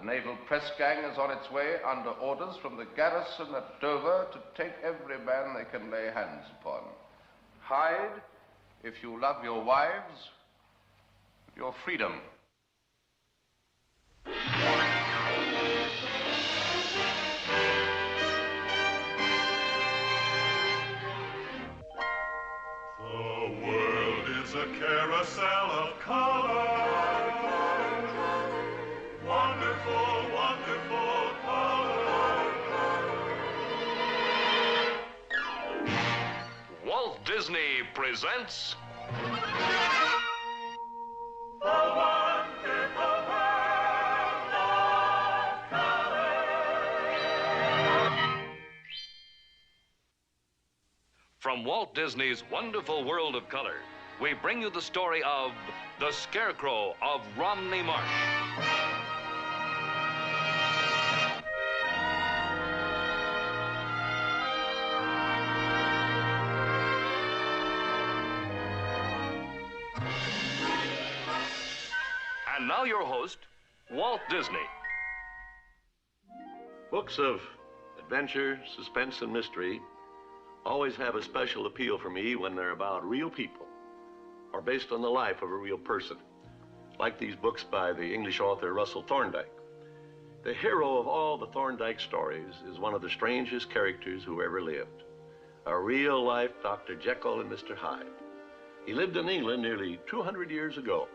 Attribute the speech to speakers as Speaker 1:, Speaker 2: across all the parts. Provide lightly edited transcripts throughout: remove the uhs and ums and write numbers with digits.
Speaker 1: naval press gang is on its way under orders from the garrison at Dover to take every man they can lay hands upon. Hide, if you love your wives, your freedom.
Speaker 2: The world is a carousel of color. Wonderful, wonderful color.
Speaker 3: Walt Disney presents
Speaker 2: The wonderful world of color.
Speaker 3: From Walt Disney's Wonderful World of Color, we bring you the story of The Scarecrow of Romney, Marsh. And now your host, Walt Disney.
Speaker 4: Books of adventure, suspense, and mystery always have a special appeal for me when they're about real people or based on the life of a real person, like these books by the English author Russell Thorndike. The hero of all the Thorndike stories is one of the strangest characters who ever lived, a real-life Dr. Jekyll and Mr. Hyde. He lived in England nearly 200 years ago.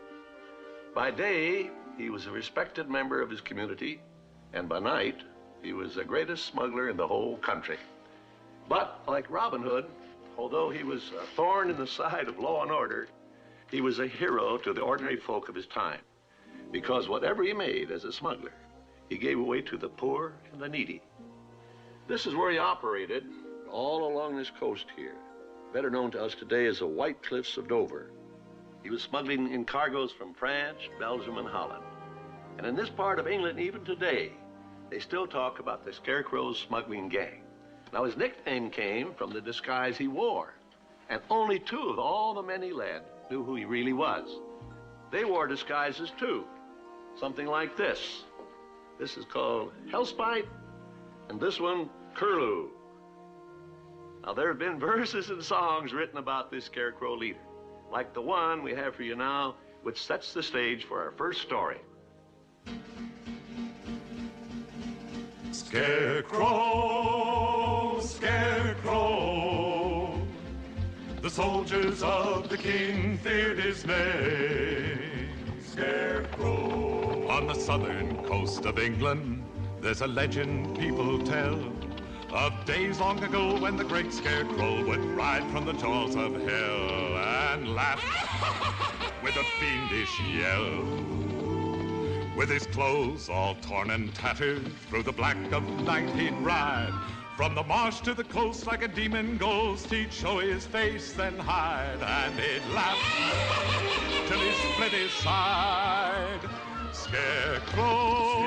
Speaker 4: By day, he was a respected member of his community, and by night, he was the greatest smuggler in the whole country. But like Robin Hood, although he was a thorn in the side of law and order, he was a hero to the ordinary folk of his time, because whatever he made as a smuggler, he gave away to the poor and the needy. This is where he operated all along this coast here, better known to us today as the White Cliffs of Dover. He was smuggling in cargoes from France, Belgium, and Holland. And in this part of England, even today, they still talk about the Scarecrow's smuggling gang. Now, his nickname came from the disguise he wore, and only two of all the men he led knew who he really was. They wore disguises, too, something like this. This is called Hellspite, and this one, Curlew. Now, there have been verses and songs written about this Scarecrow leader, like the one we have for you now, which sets the stage for our first story.
Speaker 2: Scarecrow, Scarecrow, the soldiers of the king feared his name. Scarecrow. On the southern coast of England, there's a legend people tell of days long ago when the great Scarecrow would ride from the jaws of hell and laugh with a fiendish yell. With his clothes all torn and tattered, through the black of night he'd ride. From the marsh to the coast like a demon ghost, he'd show his face, then hide. And he'd laugh till he split his side. Scarecrow,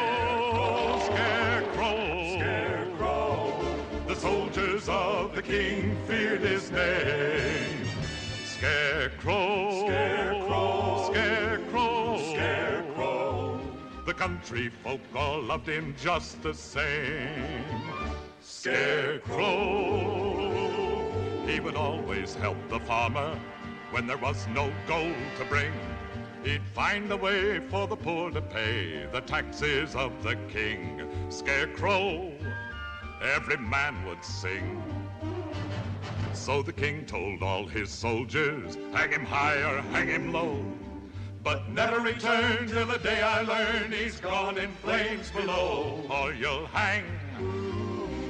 Speaker 2: Scarecrow, Scarecrow. The soldiers of the king feared his name. Scarecrow, Scarecrow, Scarecrow, Scarecrow. The country folk all loved him just the same. Scarecrow. He would always help the farmer when there was no gold to bring. He'd find a way for the poor to pay the taxes of the king. Scarecrow, every man would sing. So the king told all his soldiers, hang him high or hang him low, but never return till the day I learn he's gone in flames below. Or you'll hang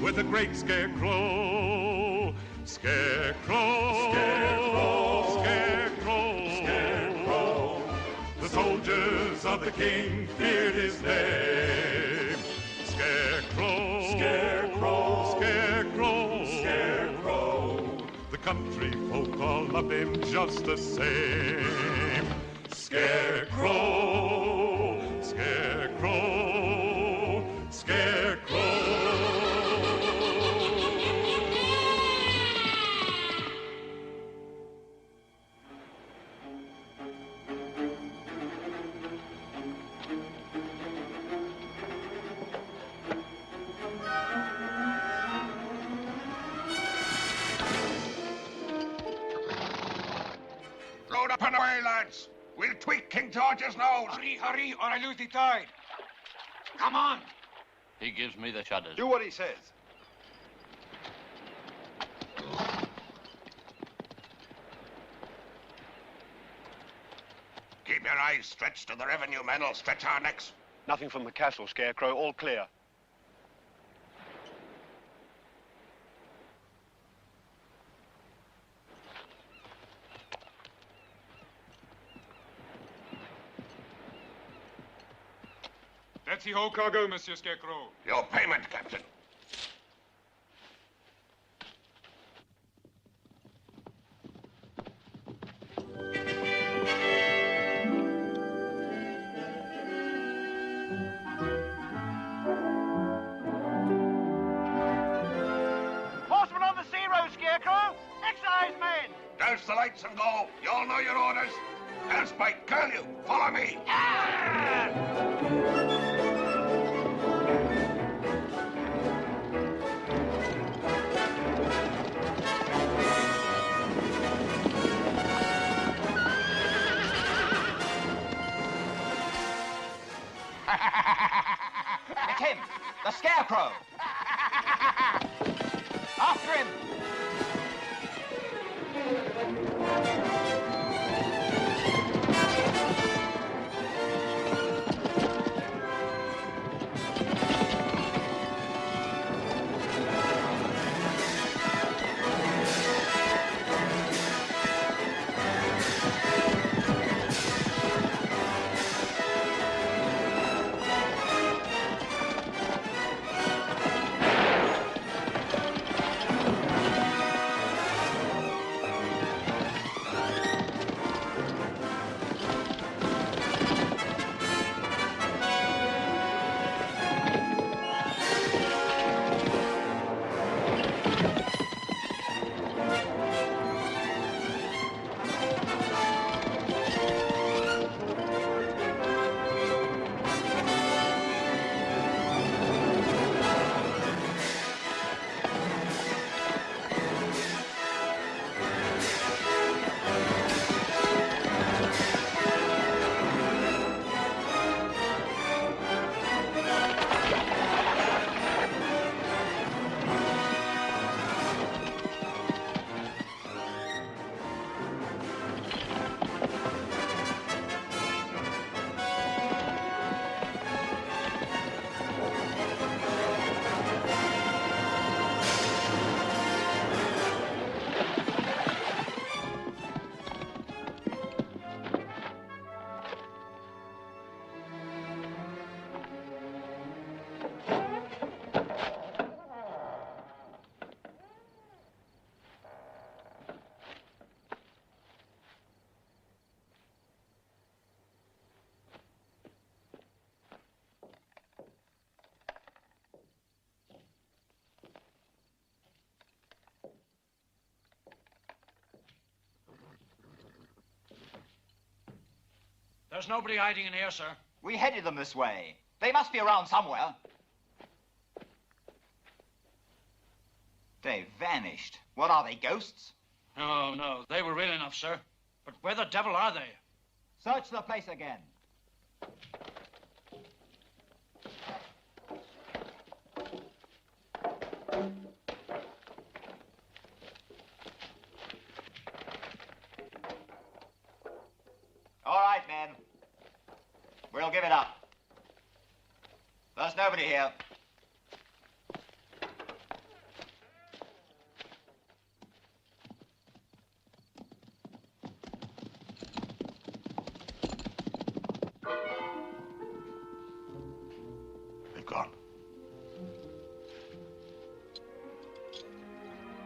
Speaker 2: with the great Scarecrow. Scarecrow, Scarecrow, Scarecrow, Scarecrow. The soldiers of the king feared his name. Scarecrow, Scarecrow, Scarecrow, Scarecrow. The country folk all loved him just the same. Scarecrow, Scarecrow, Scarecrow.
Speaker 5: lights. We'll tweak King George's nose.
Speaker 6: Hurry, hurry, or I lose the tide.
Speaker 5: Come on.
Speaker 3: He gives me the shudders.
Speaker 7: Do what he says.
Speaker 5: Keep your eyes stretched, and the revenue men will stretch our necks.
Speaker 7: Nothing from the castle, Scarecrow. All clear.
Speaker 6: That's the whole cargo, Monsieur Scarecrow.
Speaker 5: Your payment, Captain.
Speaker 8: Horsemen on the sea road, Scarecrow! Excise men!
Speaker 5: Douse the lights and go. You all know your orders. Elspite, curlew, follow me.
Speaker 8: It's him! The Scarecrow! After him!
Speaker 6: There's nobody hiding in here, sir.
Speaker 8: We headed them this way. They must be around somewhere. They've vanished. What are they, ghosts?
Speaker 6: No, no, they were real enough, sir. But where the devil are they?
Speaker 8: Search the place again. All right, men. We'll give it up. There's nobody here.
Speaker 5: They've gone.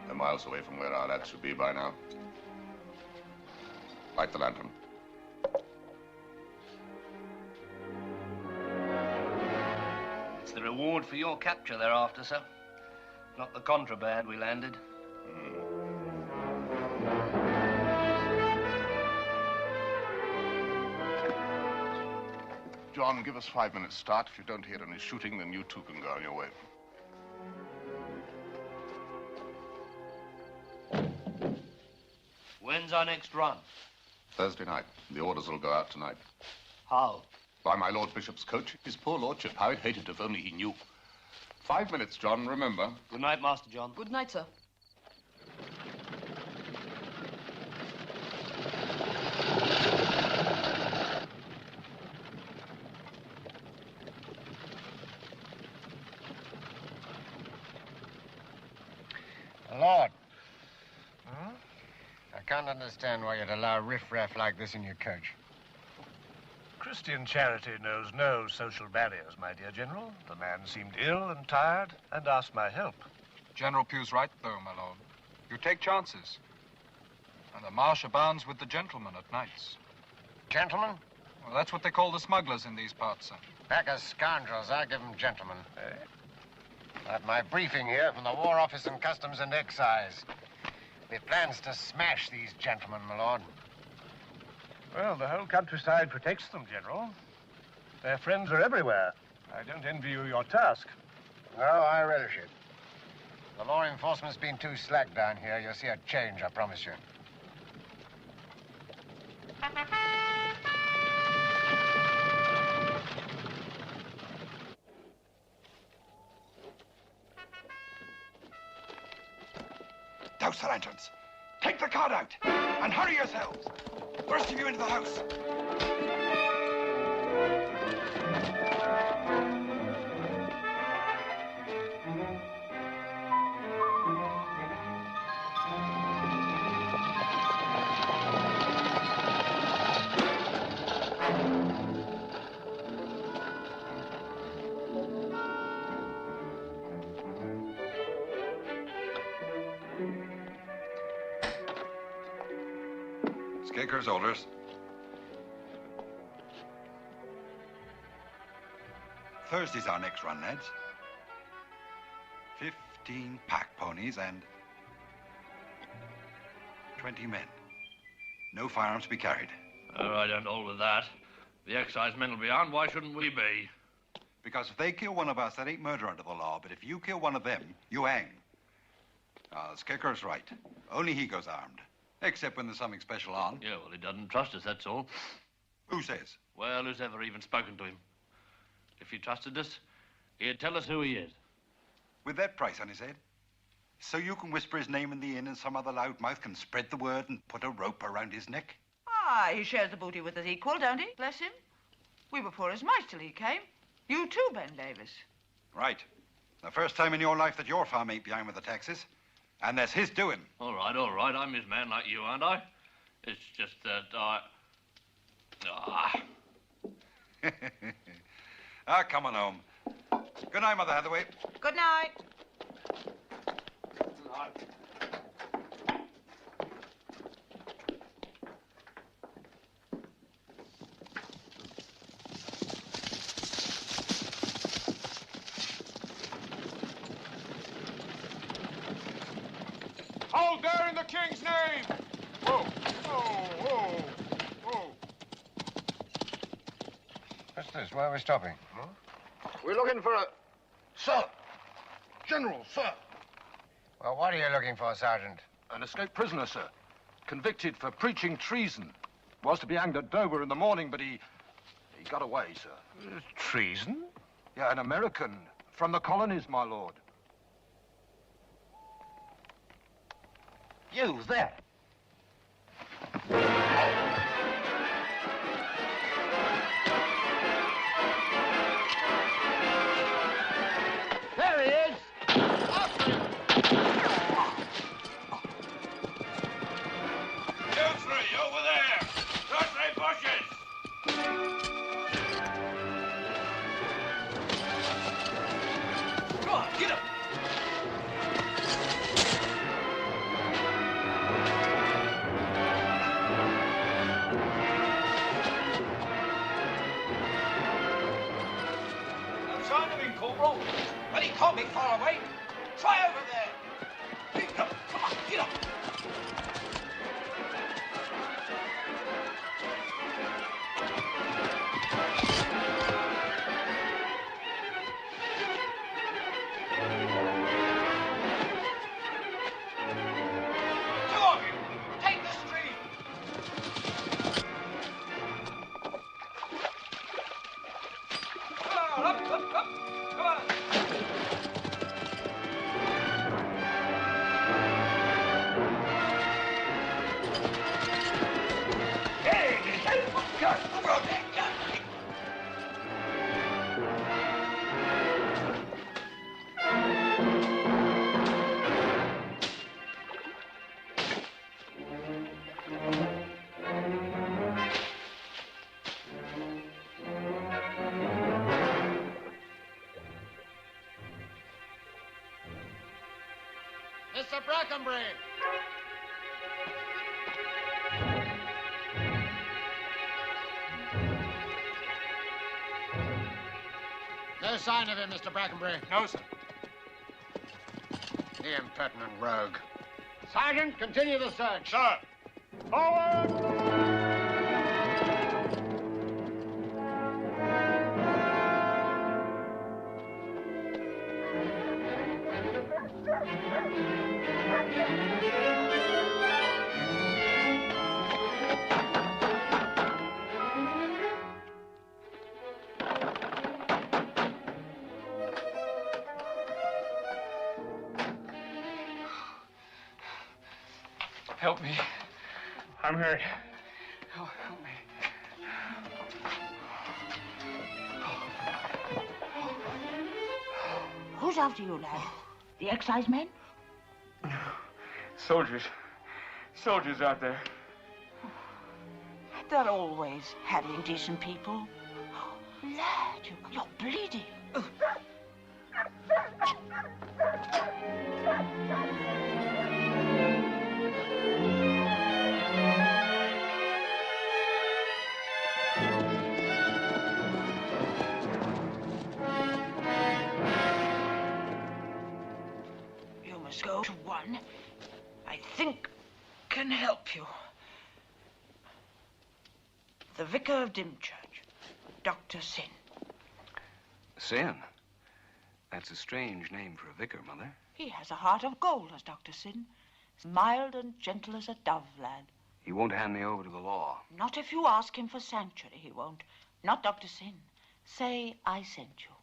Speaker 5: They're miles away from where our lads should be by now. Light the lantern.
Speaker 9: It's the reward for your capture they're after, sir. Not the contraband we landed.
Speaker 5: John, give us 5 minutes start. If you don't hear any shooting, then you two can go on your way.
Speaker 9: When's our next run?
Speaker 1: Thursday night. The orders will go out tonight.
Speaker 9: How?
Speaker 1: By my Lord Bishop's coach. His poor lordship. How he'd hate it if only he knew. 5 minutes, John, remember.
Speaker 9: Good night, Master John.
Speaker 10: Good night, sir.
Speaker 11: Lord. Huh? I can't understand why you'd allow riffraff like this in your coach.
Speaker 12: Christian charity knows no social barriers, my dear General. The man seemed ill and tired and asked my help.
Speaker 13: General Pugh's right, though, my lord. You take chances. And the marsh abounds with the gentlemen at nights.
Speaker 11: Gentlemen?
Speaker 13: Well, that's what they call the smugglers in these parts, sir.
Speaker 11: Pack of scoundrels, I give them gentlemen. At my briefing here from the War Office and Customs and Excise. With plans to smash these gentlemen, my lord.
Speaker 12: Well, the whole countryside protects them, General. Their friends are everywhere. I don't envy you your task.
Speaker 11: No, I relish it. The law enforcement's been too slack down here. You'll see a change, I promise you.
Speaker 5: Douse the lanterns. Take the cart out. And hurry yourselves. First of you into the house.
Speaker 14: Scarecrow's orders. Thursday's our next run, lads. 15 pack ponies and 20 men. No firearms to be carried.
Speaker 9: Oh, I don't hold with that. The excise men will be on. Why shouldn't we be?
Speaker 14: Because if they kill one of us, that ain't murder under the law. But if you kill one of them, you hang. The Scarecrow's right. Only he goes armed. Except when there's something special on.
Speaker 9: Yeah, well, he doesn't trust us, that's all.
Speaker 14: Who says?
Speaker 9: Well, who's ever even spoken to him? If he trusted us, he'd tell us who he is.
Speaker 14: With that price on his head? So you can whisper his name in the inn and some other loudmouth can spread the word and put a rope around his neck?
Speaker 10: Ah, he shares the booty with his equal, don't he? Bless him. We were poor as mice till he came. You too, Ben Davis.
Speaker 14: Right. The first time in your life that your farm ain't behind with the taxes. And that's his doing.
Speaker 9: All right, all right. I'm his man like you, aren't I? It's just that I...
Speaker 14: Come on home. Good night, Mother Hathaway.
Speaker 10: Good night.
Speaker 9: Good night.
Speaker 13: Hold there in the king's name! Whoa, whoa, whoa, whoa.
Speaker 11: What's this? Why are we stopping?
Speaker 13: Huh?
Speaker 5: We're looking for a... Sir! General, sir!
Speaker 11: Well, what are you looking for, Sergeant?
Speaker 13: An escaped prisoner, sir. Convicted for preaching treason. Was to be hanged at Dover in the morning, but he got away, sir.
Speaker 12: Treason?
Speaker 13: Yeah, an American. From the colonies, my lord.
Speaker 8: You, there. There he is! After him!
Speaker 5: You three, over there! Those three bushes!
Speaker 9: Go on, get up!
Speaker 11: Mr. Brackenbury! No sign of him, Mr. Brackenbury.
Speaker 6: No, sir.
Speaker 11: The impertinent rogue. Sergeant, continue the search.
Speaker 6: Sir.
Speaker 11: Forward!
Speaker 6: Help me. I'm hurt.
Speaker 10: Oh, help me. Who's after you, lad? The excise men?
Speaker 6: Soldiers. Soldiers out there.
Speaker 10: They're always harrying decent people. Lad, you're bleeding. You must go to one I think can help you. The Vicar of Dymchurch, Dr Syn.
Speaker 15: Syn? That's a strange name for a vicar, Mother.
Speaker 10: He has a heart of gold, has Dr Syn. Mild and gentle as a dove, lad.
Speaker 15: He won't hand me over to the law.
Speaker 10: Not if you ask him for sanctuary, he won't. Not Dr Syn. Say I sent you.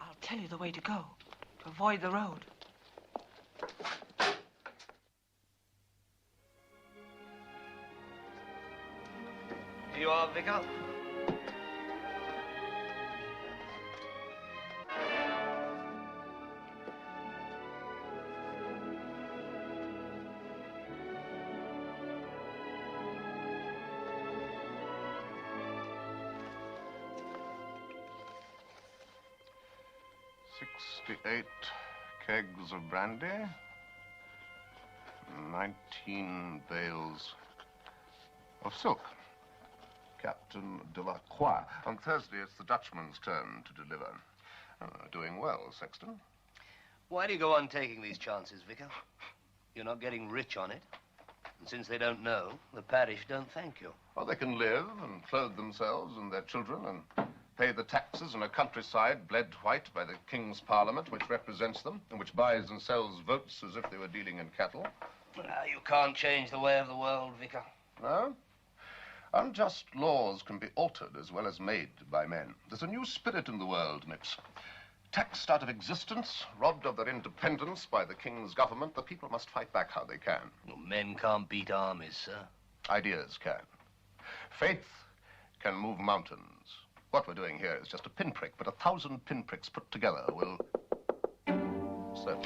Speaker 10: I'll tell you the way to go, to avoid the road.
Speaker 9: Here you are, Vicar.
Speaker 1: "68 kegs of brandy, 19 bales of silk. Captain Delacroix. On Thursday, it's the Dutchman's turn to deliver. Doing well, Sexton.
Speaker 9: Why do you go on taking these chances, Vicar? You're not getting rich on it. And since they don't know, the parish don't thank you.
Speaker 1: Well, they can live and clothe themselves and their children and pay the taxes in a countryside bled white by the King's Parliament, which represents them and which buys and sells votes as if they were dealing in cattle.
Speaker 9: You can't change the way of the world, Vicar.
Speaker 1: No? Unjust laws can be altered as well as made by men. There's a new spirit in the world, and it's taxed out of existence, robbed of their independence by the King's government. The people must fight back how they can.
Speaker 9: Well, men can't beat armies, sir.
Speaker 1: Ideas can. Faith can move mountains. What we're doing here is just a pinprick, but 1,000 pinpricks put together will... So...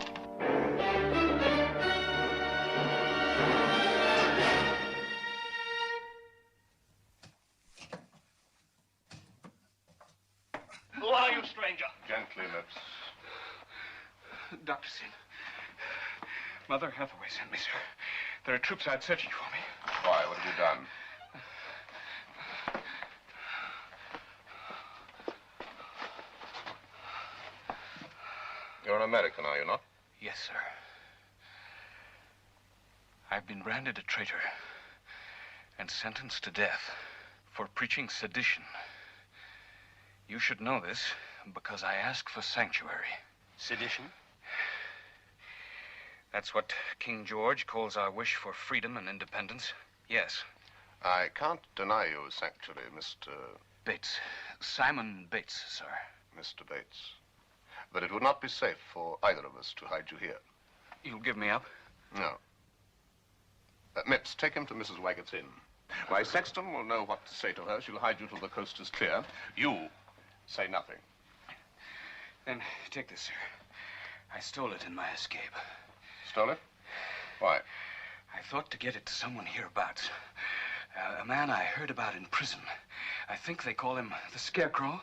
Speaker 9: Who are you, stranger?
Speaker 1: Gently, Lips.
Speaker 6: Dr. Syn. Mother Hathaway sent me, sir. There are troops out searching for me.
Speaker 1: Why? What have you done? You're an American, are you not?
Speaker 6: Yes, sir. I've been branded a traitor and sentenced to death for preaching sedition. You should know this because I asked for sanctuary.
Speaker 9: Sedition?
Speaker 6: That's what King George calls our wish for freedom and independence. Yes.
Speaker 1: I can't deny you sanctuary, Mr...
Speaker 6: Bates. Simon Bates, sir.
Speaker 1: Mr. Bates. But it would not be safe for either of us to hide you here.
Speaker 6: You'll give me up?
Speaker 1: No. Mipps, take him to Mrs. Waggett's inn. My sexton will know what to say to her. She'll hide you till the coast is clear. You say nothing.
Speaker 6: Then take this, sir. I stole it in my escape.
Speaker 1: Stole it? Why?
Speaker 6: I thought to get it to someone hereabouts. A man I heard about in prison. I think they call him the Scarecrow.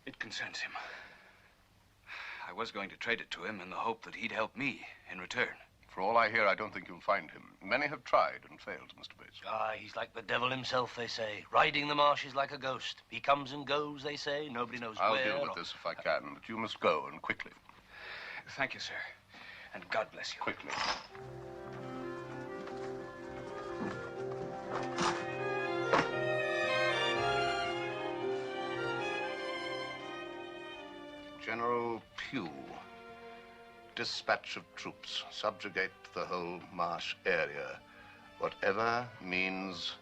Speaker 6: It concerns him. I was going to trade it to him in the hope that he'd help me in return.
Speaker 1: For all I hear, I don't think you'll find him. Many have tried and failed, Mr. Bates.
Speaker 9: Ah, he's like the devil himself, they say. Riding the marshes like a ghost. He comes and goes, they say. Nobody knows
Speaker 1: I'll
Speaker 9: where.
Speaker 1: deal with this if I can, but you must go, and quickly.
Speaker 6: Thank you, sir. And God bless you.
Speaker 1: Quickly. General Pugh. Dispatch of troops. Subjugate the whole Marsh area. Whatever means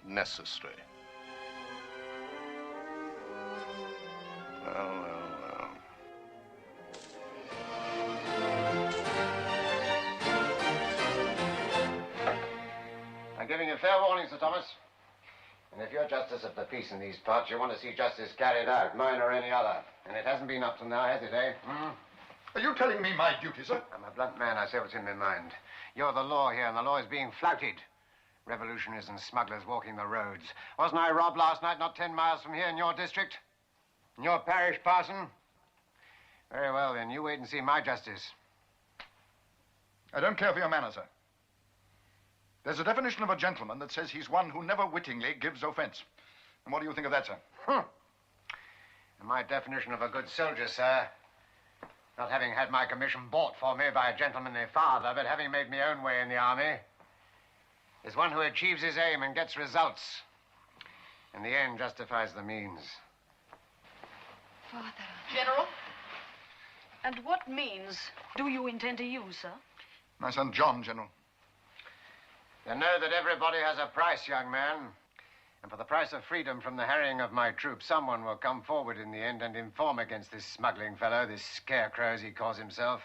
Speaker 1: necessary. Well, well, well.
Speaker 11: I'm giving you fair warning, Sir Thomas. And if you're justice of the peace in these parts, you want to see justice carried out, mine or any other. And it hasn't been up to now, has it, eh?
Speaker 14: Are you telling me my duty, sir?
Speaker 11: I'm a blunt man. I say what's in my mind. You're the law here, and the law is being flouted. Revolutionaries and smugglers walking the roads. Wasn't I robbed last night, not 10 miles from here, in your district? In your parish, parson? Very well, then. You wait and see my justice.
Speaker 14: I don't care for your manner, sir. There's a definition of a gentleman that says he's one who never wittingly gives offense. And what do you think of that, sir?
Speaker 11: And my definition of a good soldier, sir, not having had my commission bought for me by a gentlemanly father, but having made my own way in the army, is one who achieves his aim and gets results. And the end justifies the means.
Speaker 16: Father. General? And what means do you intend to use, sir?
Speaker 14: My son John, General.
Speaker 11: You know that everybody has a price, young man. And for the price of freedom from the harrying of my troops, someone will come forward in the end and inform against this smuggling fellow, this scarecrow, as he calls himself.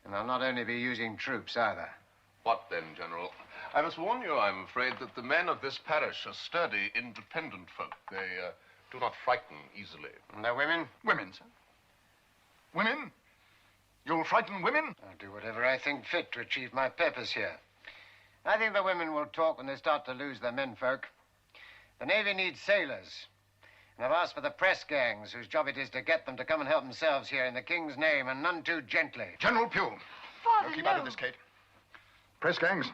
Speaker 11: And they'll not only be using troops, either.
Speaker 1: What then, General? I must warn you, I'm afraid, that the men of this parish are sturdy, independent folk. They do not frighten easily.
Speaker 11: And the women?
Speaker 14: Women, sir. Women? You'll frighten women?
Speaker 11: I'll do whatever I think fit to achieve my purpose here. I think the women will talk when they start to lose their menfolk. The Navy needs sailors. And I've asked for the press gangs, whose job it is to get them to come and help themselves here in the King's name, and none too gently.
Speaker 14: General Pugh.
Speaker 16: Father,
Speaker 14: Keep out of this, Kate. Press gangs,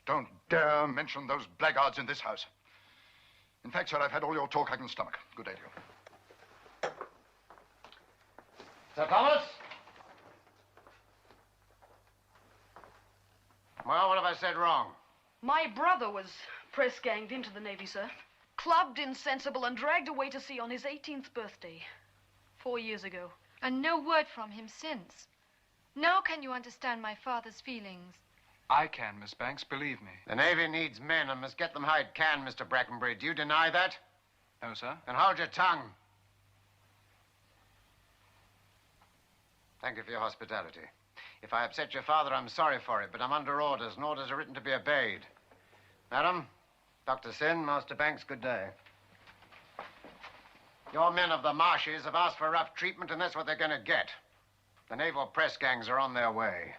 Speaker 14: don't dare mention those blackguards in this house. In fact, sir, I've had all your talk I can stomach. Good day to you.
Speaker 11: Sir Thomas? Well, what have I said wrong?
Speaker 16: My brother was press-ganged into the Navy, sir. Clubbed, insensible, and dragged away to sea on his 18th birthday. 4 years ago.
Speaker 17: And no word from him since. Now can you understand my father's feelings?
Speaker 6: I can, Miss Banks, believe me.
Speaker 11: The Navy needs men and must get them how it can, Mr. Brackenbury. Do you deny that?
Speaker 6: No, sir.
Speaker 11: Then hold your tongue. Thank you for your hospitality. If I upset your father, I'm sorry for it, but I'm under orders, and orders are written to be obeyed. Madam, Dr. Syn, Master Banks, good day. Your men of the marshes have asked for rough treatment, and that's what they're going to get. The naval press gangs are on their way.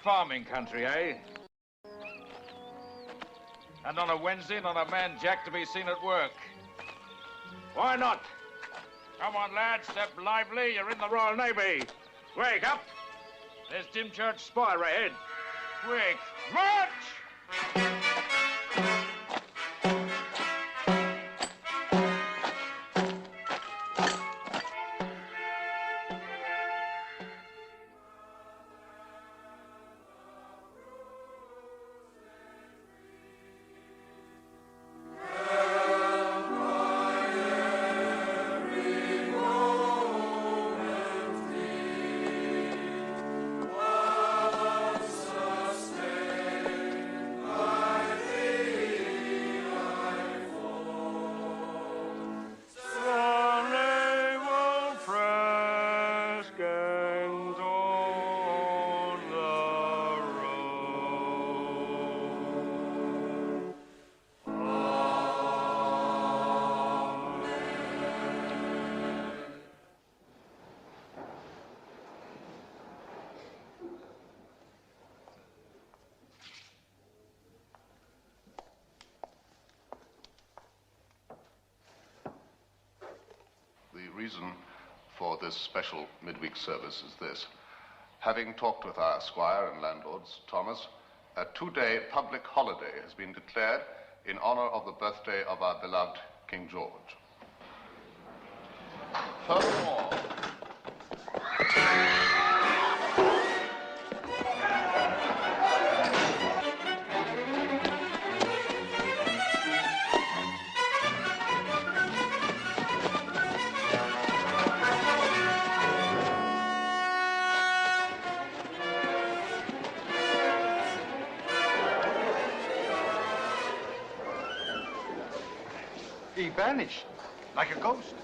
Speaker 18: Farming country, eh? And on a Wednesday, not a man jack to be seen at work. Why not? Come on, lads, step lively. You're in the Royal Navy. Wake up. There's Dymchurch Spire ahead. Quick, march!
Speaker 1: reason for this special midweek service is this. Having talked with our squire and landlords, Thomas, a 2-day public holiday has been declared in honor of the birthday of our beloved King George. Furthermore,
Speaker 13: he vanished like a ghost.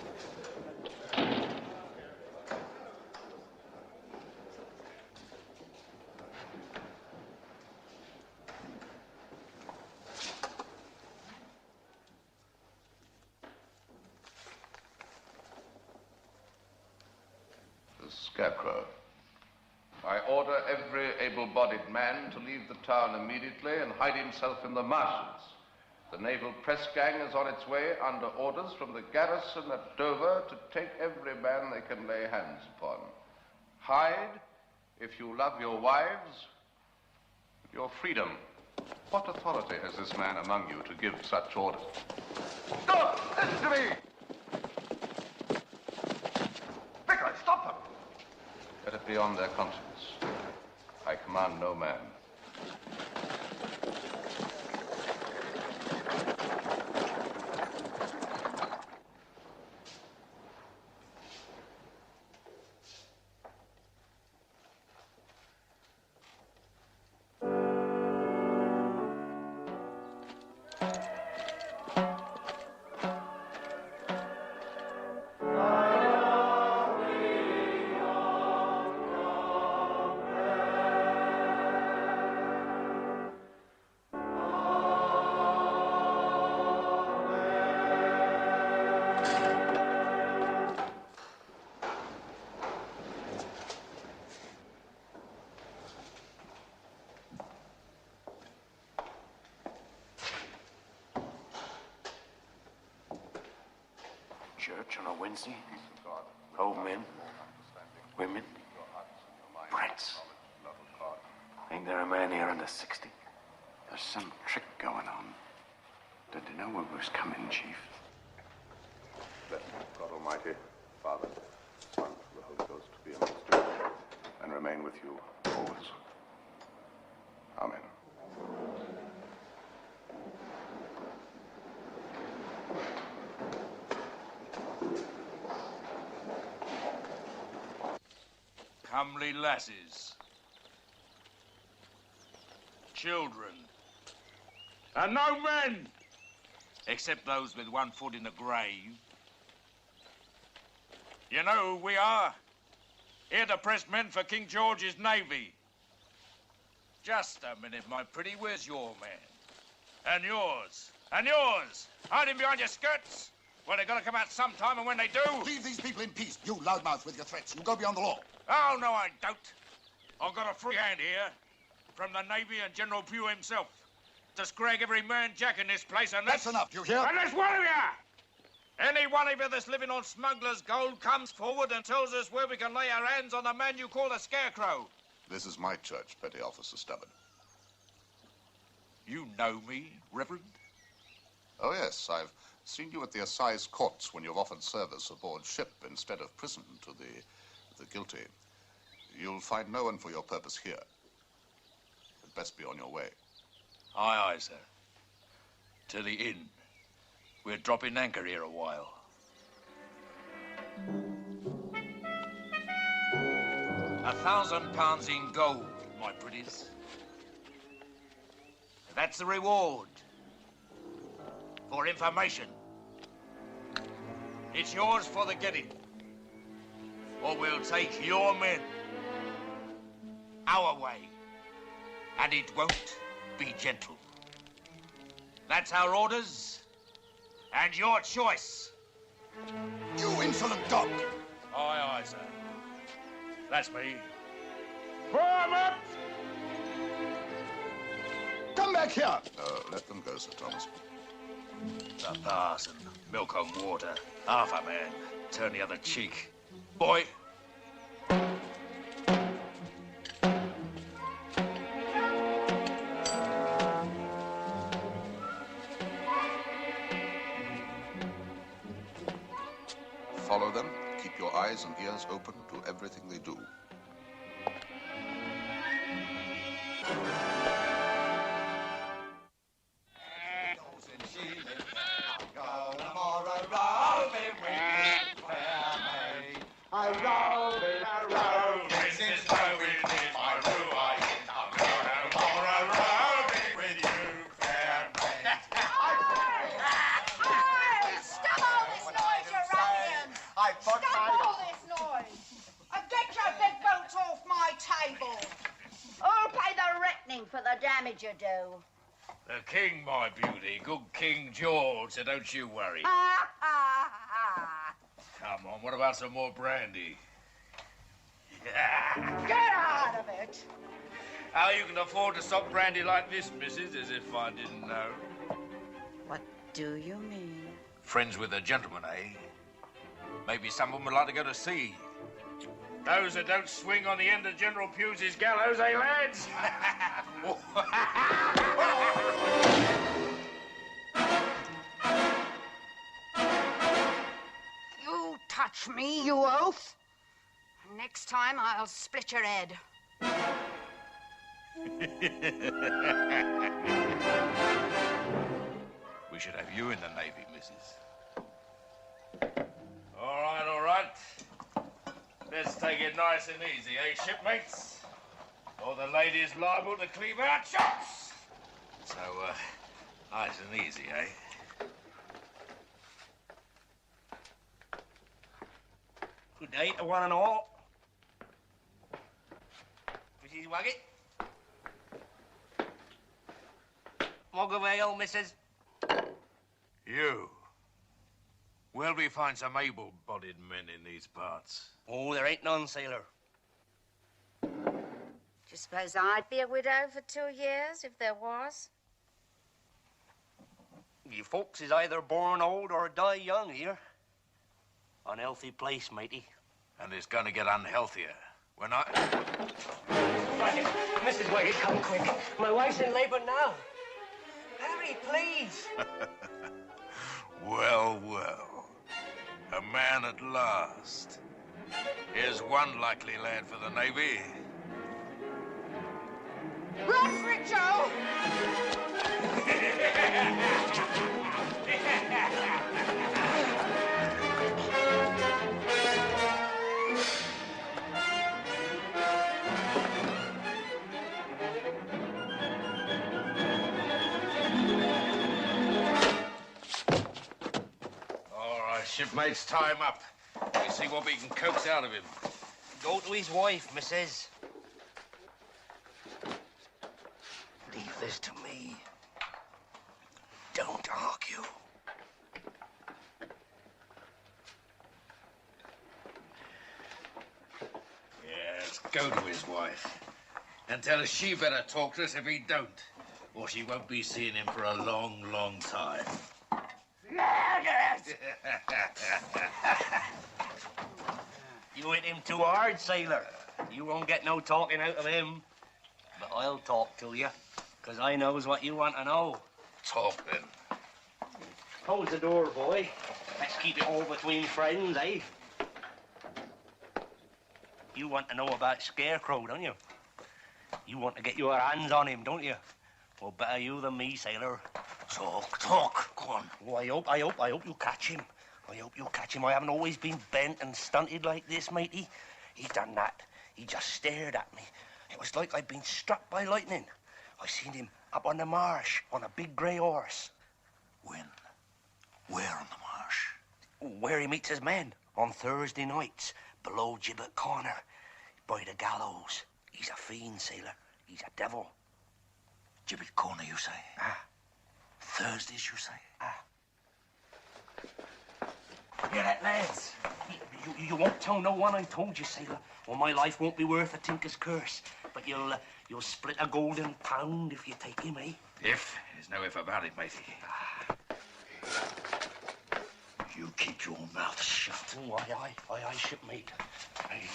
Speaker 1: The Scarecrow. I order every able-bodied man to leave the town immediately and hide himself in the marshes. The naval press gang is on its way under orders from the garrison at Dover to take every man they can lay hands upon. Hide if you love your wives, your freedom. What authority has this man among you to give such orders?
Speaker 13: Stop! Listen to me! Vicar, stop them!
Speaker 1: Let it be on their conscience. I command no man.
Speaker 19: Church on a Wednesday. Old men, women, brats. Ain't there a man here under 60? There's some trick going on. Did you know what was coming, Chief?
Speaker 1: Bless God Almighty, Father, Son, and the Holy Ghost be amongst you and remain with you always. Amen.
Speaker 18: Comely lasses, children, and no men, except those with one foot in the grave. You know who we are? Here to press men for King George's navy. Just a minute, my pretty. Where's your man? And yours? And yours? Hiding behind your skirts? Well, they've got to come out sometime, and when they do...
Speaker 20: Leave these people in peace, you loudmouth with your threats. You go beyond the law.
Speaker 18: Oh, no, I don't. I've got a free hand here from the Navy and General Pugh himself to scrag every man jack in this place unless...
Speaker 20: That's enough, do you hear?
Speaker 18: Unless one of you! Any one of you that's living on smuggler's gold comes forward and tells us where we can lay our hands on the man you call the Scarecrow.
Speaker 1: This is my church, Petty Officer Stubbard.
Speaker 18: You know me, Reverend?
Speaker 1: Oh, yes, I've seen you at the assize courts when you've offered service aboard ship instead of prison to the guilty. You'll find no one for your purpose here. You'd best be on your way.
Speaker 18: Aye, aye, sir. To the inn. We're dropping anchor here a while. £1,000 in gold, my pretties. That's the reward for information. It's yours for the getting. Or we'll take your men our way. And it won't be gentle. That's our orders and your choice.
Speaker 20: You insolent dog!
Speaker 18: Aye, aye, sir. That's me. Form up!
Speaker 20: Come back here!
Speaker 1: Let them go, Sir Thomas.
Speaker 18: The parson, milk and water, half a man, turn the other cheek. Boy.
Speaker 21: Follow them. Keep your eyes and ears open to everything they do.
Speaker 22: For the damage you do.
Speaker 18: The king, my beauty. Good King George, so don't you worry. Come on, what about some more brandy?
Speaker 22: Get out of it.
Speaker 18: How you can afford to stop brandy like this, missus, as if I didn't know.
Speaker 22: What do you mean?
Speaker 18: Friends with a gentleman, eh? Maybe someone would like to go to sea. Those that don't swing on the end of General Pugh's gallows, eh, lads?
Speaker 22: You touch me, you oaf. Next time, I'll split your head.
Speaker 18: We should have you in the Navy, missus. All right, all right. Let's take it nice and easy, eh, shipmates? Or the lady's liable to cleave our chops. So, nice and easy, eh?
Speaker 9: Good day to one and all. Mrs. Waggett? Mug of ale, missus?
Speaker 18: You. Where'll we find some able-bodied men in these parts?
Speaker 9: Oh, there ain't none, sailor.
Speaker 22: Do you suppose I'd be a widow for 2 years if there was?
Speaker 9: You folks is either born old or die young here. Unhealthy place, matey.
Speaker 18: And it's gonna get unhealthier. When I...
Speaker 9: Waggett, Mrs. Waggett, come quick. My wife's in labor now. Hurry, please.
Speaker 18: Well, well. A man at last. Here's one likely lad for the Navy.
Speaker 22: Run for it, Joe!
Speaker 18: All right, shipmates, tie him up. We see what we can coax out of him.
Speaker 9: Go to his wife, missus. Leave this to me. Don't argue.
Speaker 18: Yes, go to his wife. And tell her she better talk to us if he don't. Or she won't be seeing him for a long, long time.
Speaker 9: You hit him too hard, sailor. You won't get no talking out of him. But I'll talk to you, 'cause I knows what you want to know.
Speaker 18: Talk, then.
Speaker 9: Close the door, boy. Let's keep it all between friends, eh? You want to know about Scarecrow, don't you? You want to get your hands on him, don't you? Well, better you than me, sailor.
Speaker 18: Talk, talk. Go on.
Speaker 9: Oh, I hope you catch him. I hope you catch him. I haven't always been bent and stunted like this, matey. He done that. He just stared at me. It was like I'd been struck by lightning. I seen him up on the marsh on a big grey horse.
Speaker 18: When? Where on the marsh?
Speaker 9: Where he meets his men on Thursday nights, below Gibbet Corner, by the gallows. He's a fiend, sailor. He's a devil.
Speaker 18: Gibbet Corner, you say?
Speaker 9: Ah.
Speaker 18: Thursdays, you say?
Speaker 9: Ah. Hear that, lads? You won't tell no one I told you, sailor, or my life won't be worth a tinker's curse. But you'll split a golden pound if you take him, eh?
Speaker 18: If? There's no if about it, matey.
Speaker 9: You keep your mouth shut. Oh, aye, shipmate. Aye.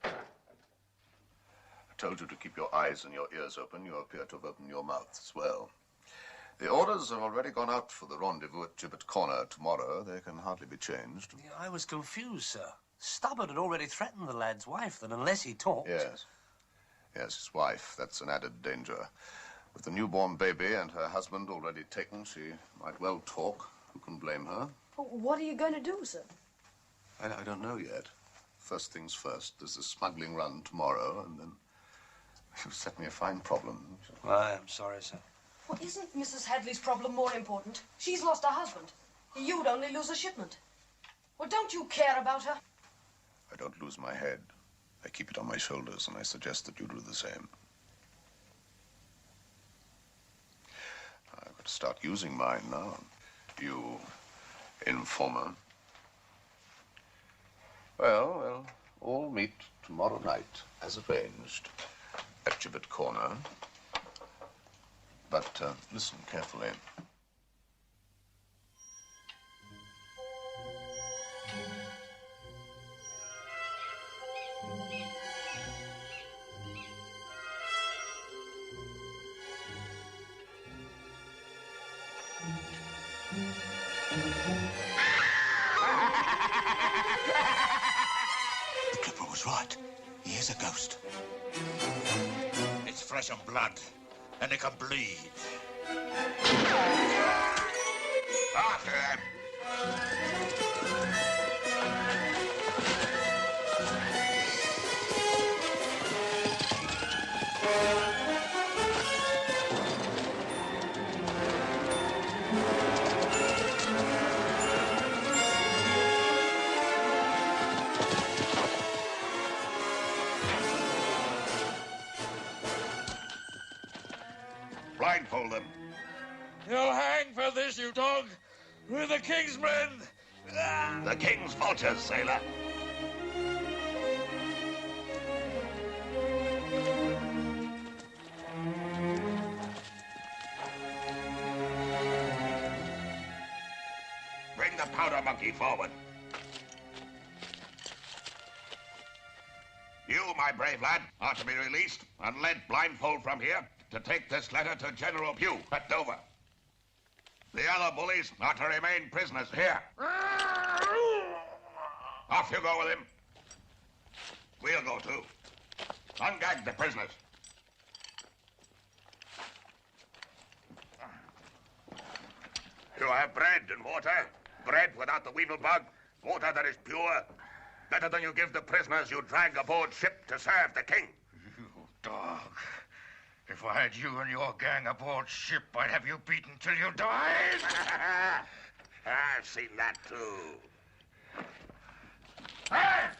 Speaker 21: I told you to keep your eyes and your ears open. You appear to have opened your mouth as well. The orders have already gone out for the rendezvous at Gibbet Corner tomorrow. They can hardly be changed.
Speaker 9: Yeah, I was confused, sir. Stobbart had already threatened the lad's wife that unless he talked...
Speaker 21: Yes. Yes, his wife. That's an added danger. With the newborn baby and her husband already taken, she might well talk. Who can blame her?
Speaker 16: What are you going to do, sir?
Speaker 21: I don't know yet. First things first. There's the smuggling run tomorrow, and then... You've set me a fine problem.
Speaker 9: I'm sorry, sir.
Speaker 16: Well, isn't Mrs. Hadley's problem more important? She's lost her husband. You'd only lose a shipment. Well, don't you care about her?
Speaker 21: I don't lose my head. I keep it on my shoulders, and I suggest that you do the same. I've got to start using mine now. You informer. Well, we'll all meet tomorrow night, as arranged, at Gibbet Corner. But listen carefully.
Speaker 20: The clipper was right. He is a ghost. It's flesh and blood, and it can bleed. After him!
Speaker 18: Blindfold them. You'll hang for this, you dog. We're the king's men.
Speaker 20: The king's vultures, sailor. Bring the powder monkey forward. You, my brave lad, are to be released and led blindfold from here to take this letter to General Pugh at Dover. The other bullies are to remain prisoners here. Off you go with him. We'll go too. Ungag the prisoners. You have bread and water. Bread without the weevil bug. Water that is pure. Better than you give the prisoners you drag aboard ship to serve the king. You dog. If I had you and your gang aboard ship, I'd have you beaten till you died.
Speaker 18: I've seen that too.
Speaker 20: Hey!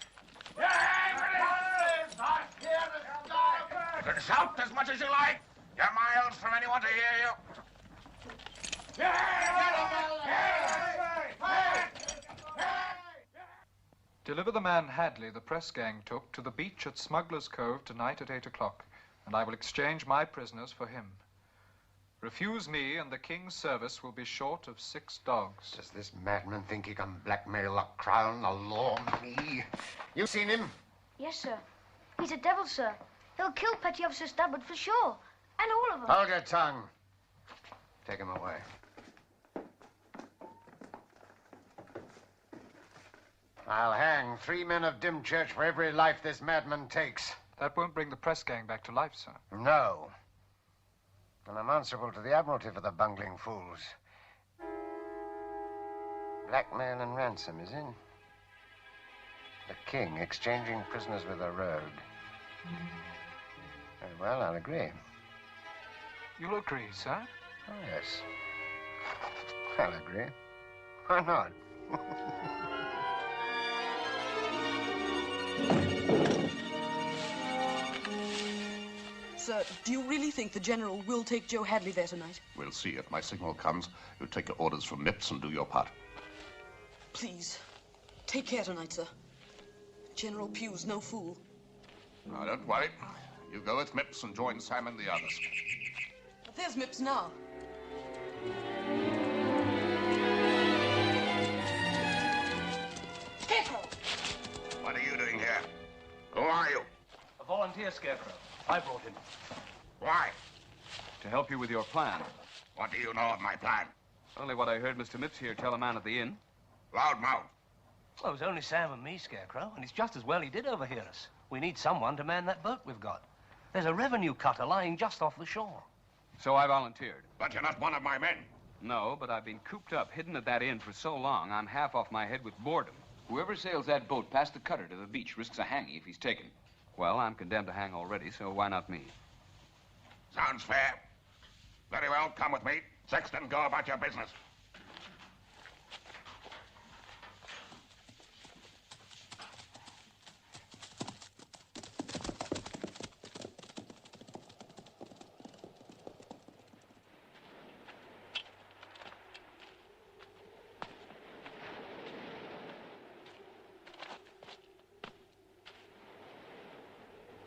Speaker 18: You can shout as much as you like. You're miles from anyone to hear you.
Speaker 2: Deliver the man Hadley the press gang took to the beach at Smuggler's Cove tonight at 8 o'clock, and I will exchange my prisoners for him. Refuse me, and the king's service will be short of 6 dogs.
Speaker 11: Does this madman think he can blackmail the crown, the law, me? You seen him?
Speaker 4: Yes, sir. He's a devil, sir. He'll kill Petty Officer Stobbart for sure. And all of them.
Speaker 11: Hold your tongue. Take him away. I'll hang 3 men of Dymchurch for every life this madman takes.
Speaker 2: That won't bring the press gang back to life, sir.
Speaker 11: No. And I'm answerable to the Admiralty for the bungling fools. Blackmail and ransom is in. The king exchanging prisoners with a rogue. Very well, I'll agree.
Speaker 2: You'll agree, sir?
Speaker 11: Oh, yes. I'll agree. Why not?
Speaker 16: Sir, do you really think the General will take Joe Hadley there tonight?
Speaker 21: We'll see. If my signal comes, you take your orders from Mips and do your part.
Speaker 16: Please, take care tonight, sir. General Pugh's no fool.
Speaker 21: Now, don't worry.
Speaker 1: You go with Mips and join Sam and the others.
Speaker 3: But there's Mips now.
Speaker 20: Scarecrow! What are you doing here? Who are you?
Speaker 15: A volunteer, Scarecrow. I brought him.
Speaker 20: Why?
Speaker 15: To help you with your plan.
Speaker 20: What do you know of my plan?
Speaker 15: Only what I heard Mr. Mips here tell a man at the inn.
Speaker 20: Loudmouth.
Speaker 9: Well, it was only Sam and me, Scarecrow, and it's just as well he did overhear us. We need someone to man that boat we've got. There's a revenue cutter lying just off the shore.
Speaker 15: So I volunteered.
Speaker 20: But you're not one of my men.
Speaker 15: No, but I've been cooped up, hidden at that inn for so long, I'm half off my head with boredom.
Speaker 6: Whoever sails that boat past the cutter to the beach risks a hanging if he's taken.
Speaker 15: Well, I'm condemned to hang already, so why not me?
Speaker 20: Sounds fair. Very well, come with me. Sexton, go about your business.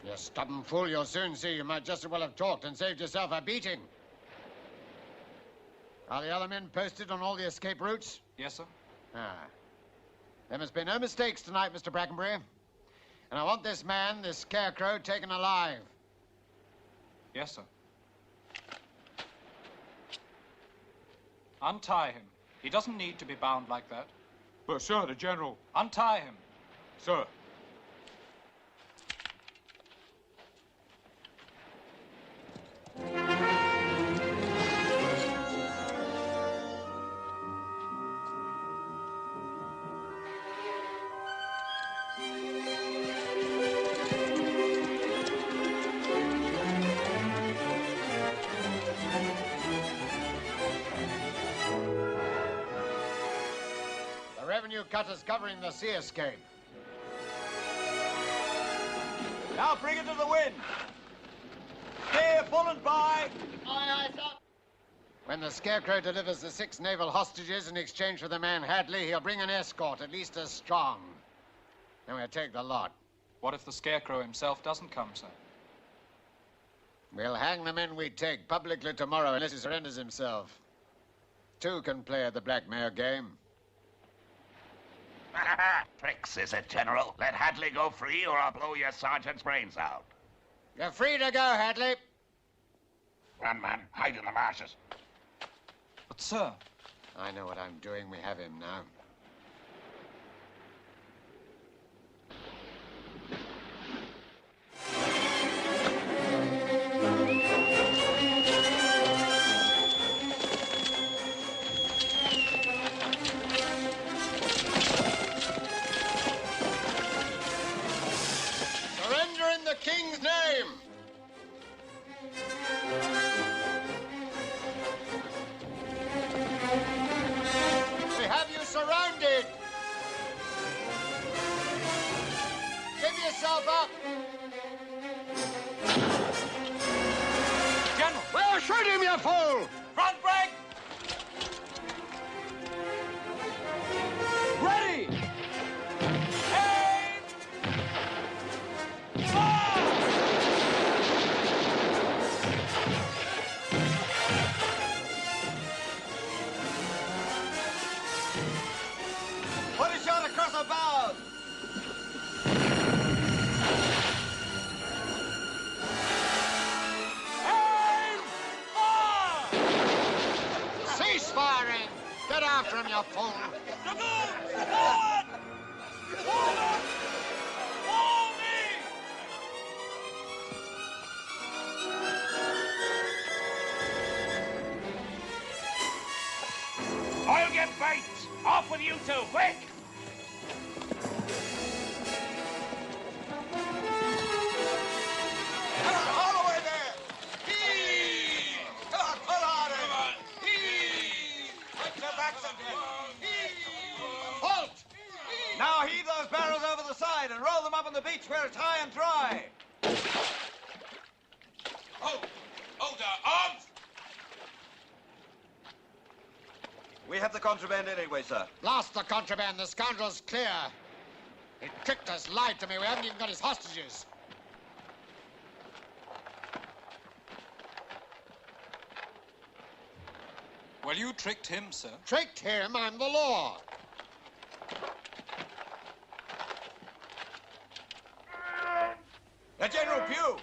Speaker 11: You stubborn fool, you'll soon see you might just as well have talked and saved yourself a beating. Are the other men posted on all the escape routes?
Speaker 2: Yes, sir.
Speaker 11: Ah. There must be no mistakes tonight, Mr. Brackenbury. And I want this man, this Scarecrow, taken alive.
Speaker 2: Yes, sir. Untie him. He doesn't need to be bound like that.
Speaker 7: But, sir, the General...
Speaker 2: Untie him.
Speaker 7: Sir.
Speaker 11: Cutters covering the sea escape.
Speaker 8: Now bring it to the wind. Steer full and by.
Speaker 11: Aye, aye, sir. When the Scarecrow delivers the 6 naval hostages in exchange for the man Hadley, he'll bring an escort at least as strong. Then we'll take the lot.
Speaker 2: What if the Scarecrow himself doesn't come, sir?
Speaker 11: We'll hang the men we take publicly tomorrow unless he surrenders himself. 2 can play at the blackmail game.
Speaker 20: Tricks, is it, General? Let Hadley go free or I'll blow your sergeant's brains out.
Speaker 11: You're free to go, Hadley.
Speaker 20: Run, man. Hide in the marshes.
Speaker 2: But, sir...
Speaker 11: I know what I'm doing. We have him now. King's name! We have you surrounded! Give yourself up!
Speaker 8: General!
Speaker 11: Well, shoot him, you fool!
Speaker 8: Front break! Ready!
Speaker 11: After him, you fool!
Speaker 8: Forward! Forward! Follow me!
Speaker 20: I'll get bait! Off with you two, quick!
Speaker 8: All the way there! Heave! Come on, pull harder! Come on! Heave! Put your backs again! Heave! Halt! Now heave those barrels over the side and roll them up on the beach where it's high and dry. Hold our arms! We have the contraband anyway, sir.
Speaker 11: Lost the contraband. The scoundrel's clear. He tricked us, lied to me. We haven't even got his hostages.
Speaker 2: Well, you tricked him, sir.
Speaker 5: Tricked him? I'm the law.
Speaker 8: General Pugh!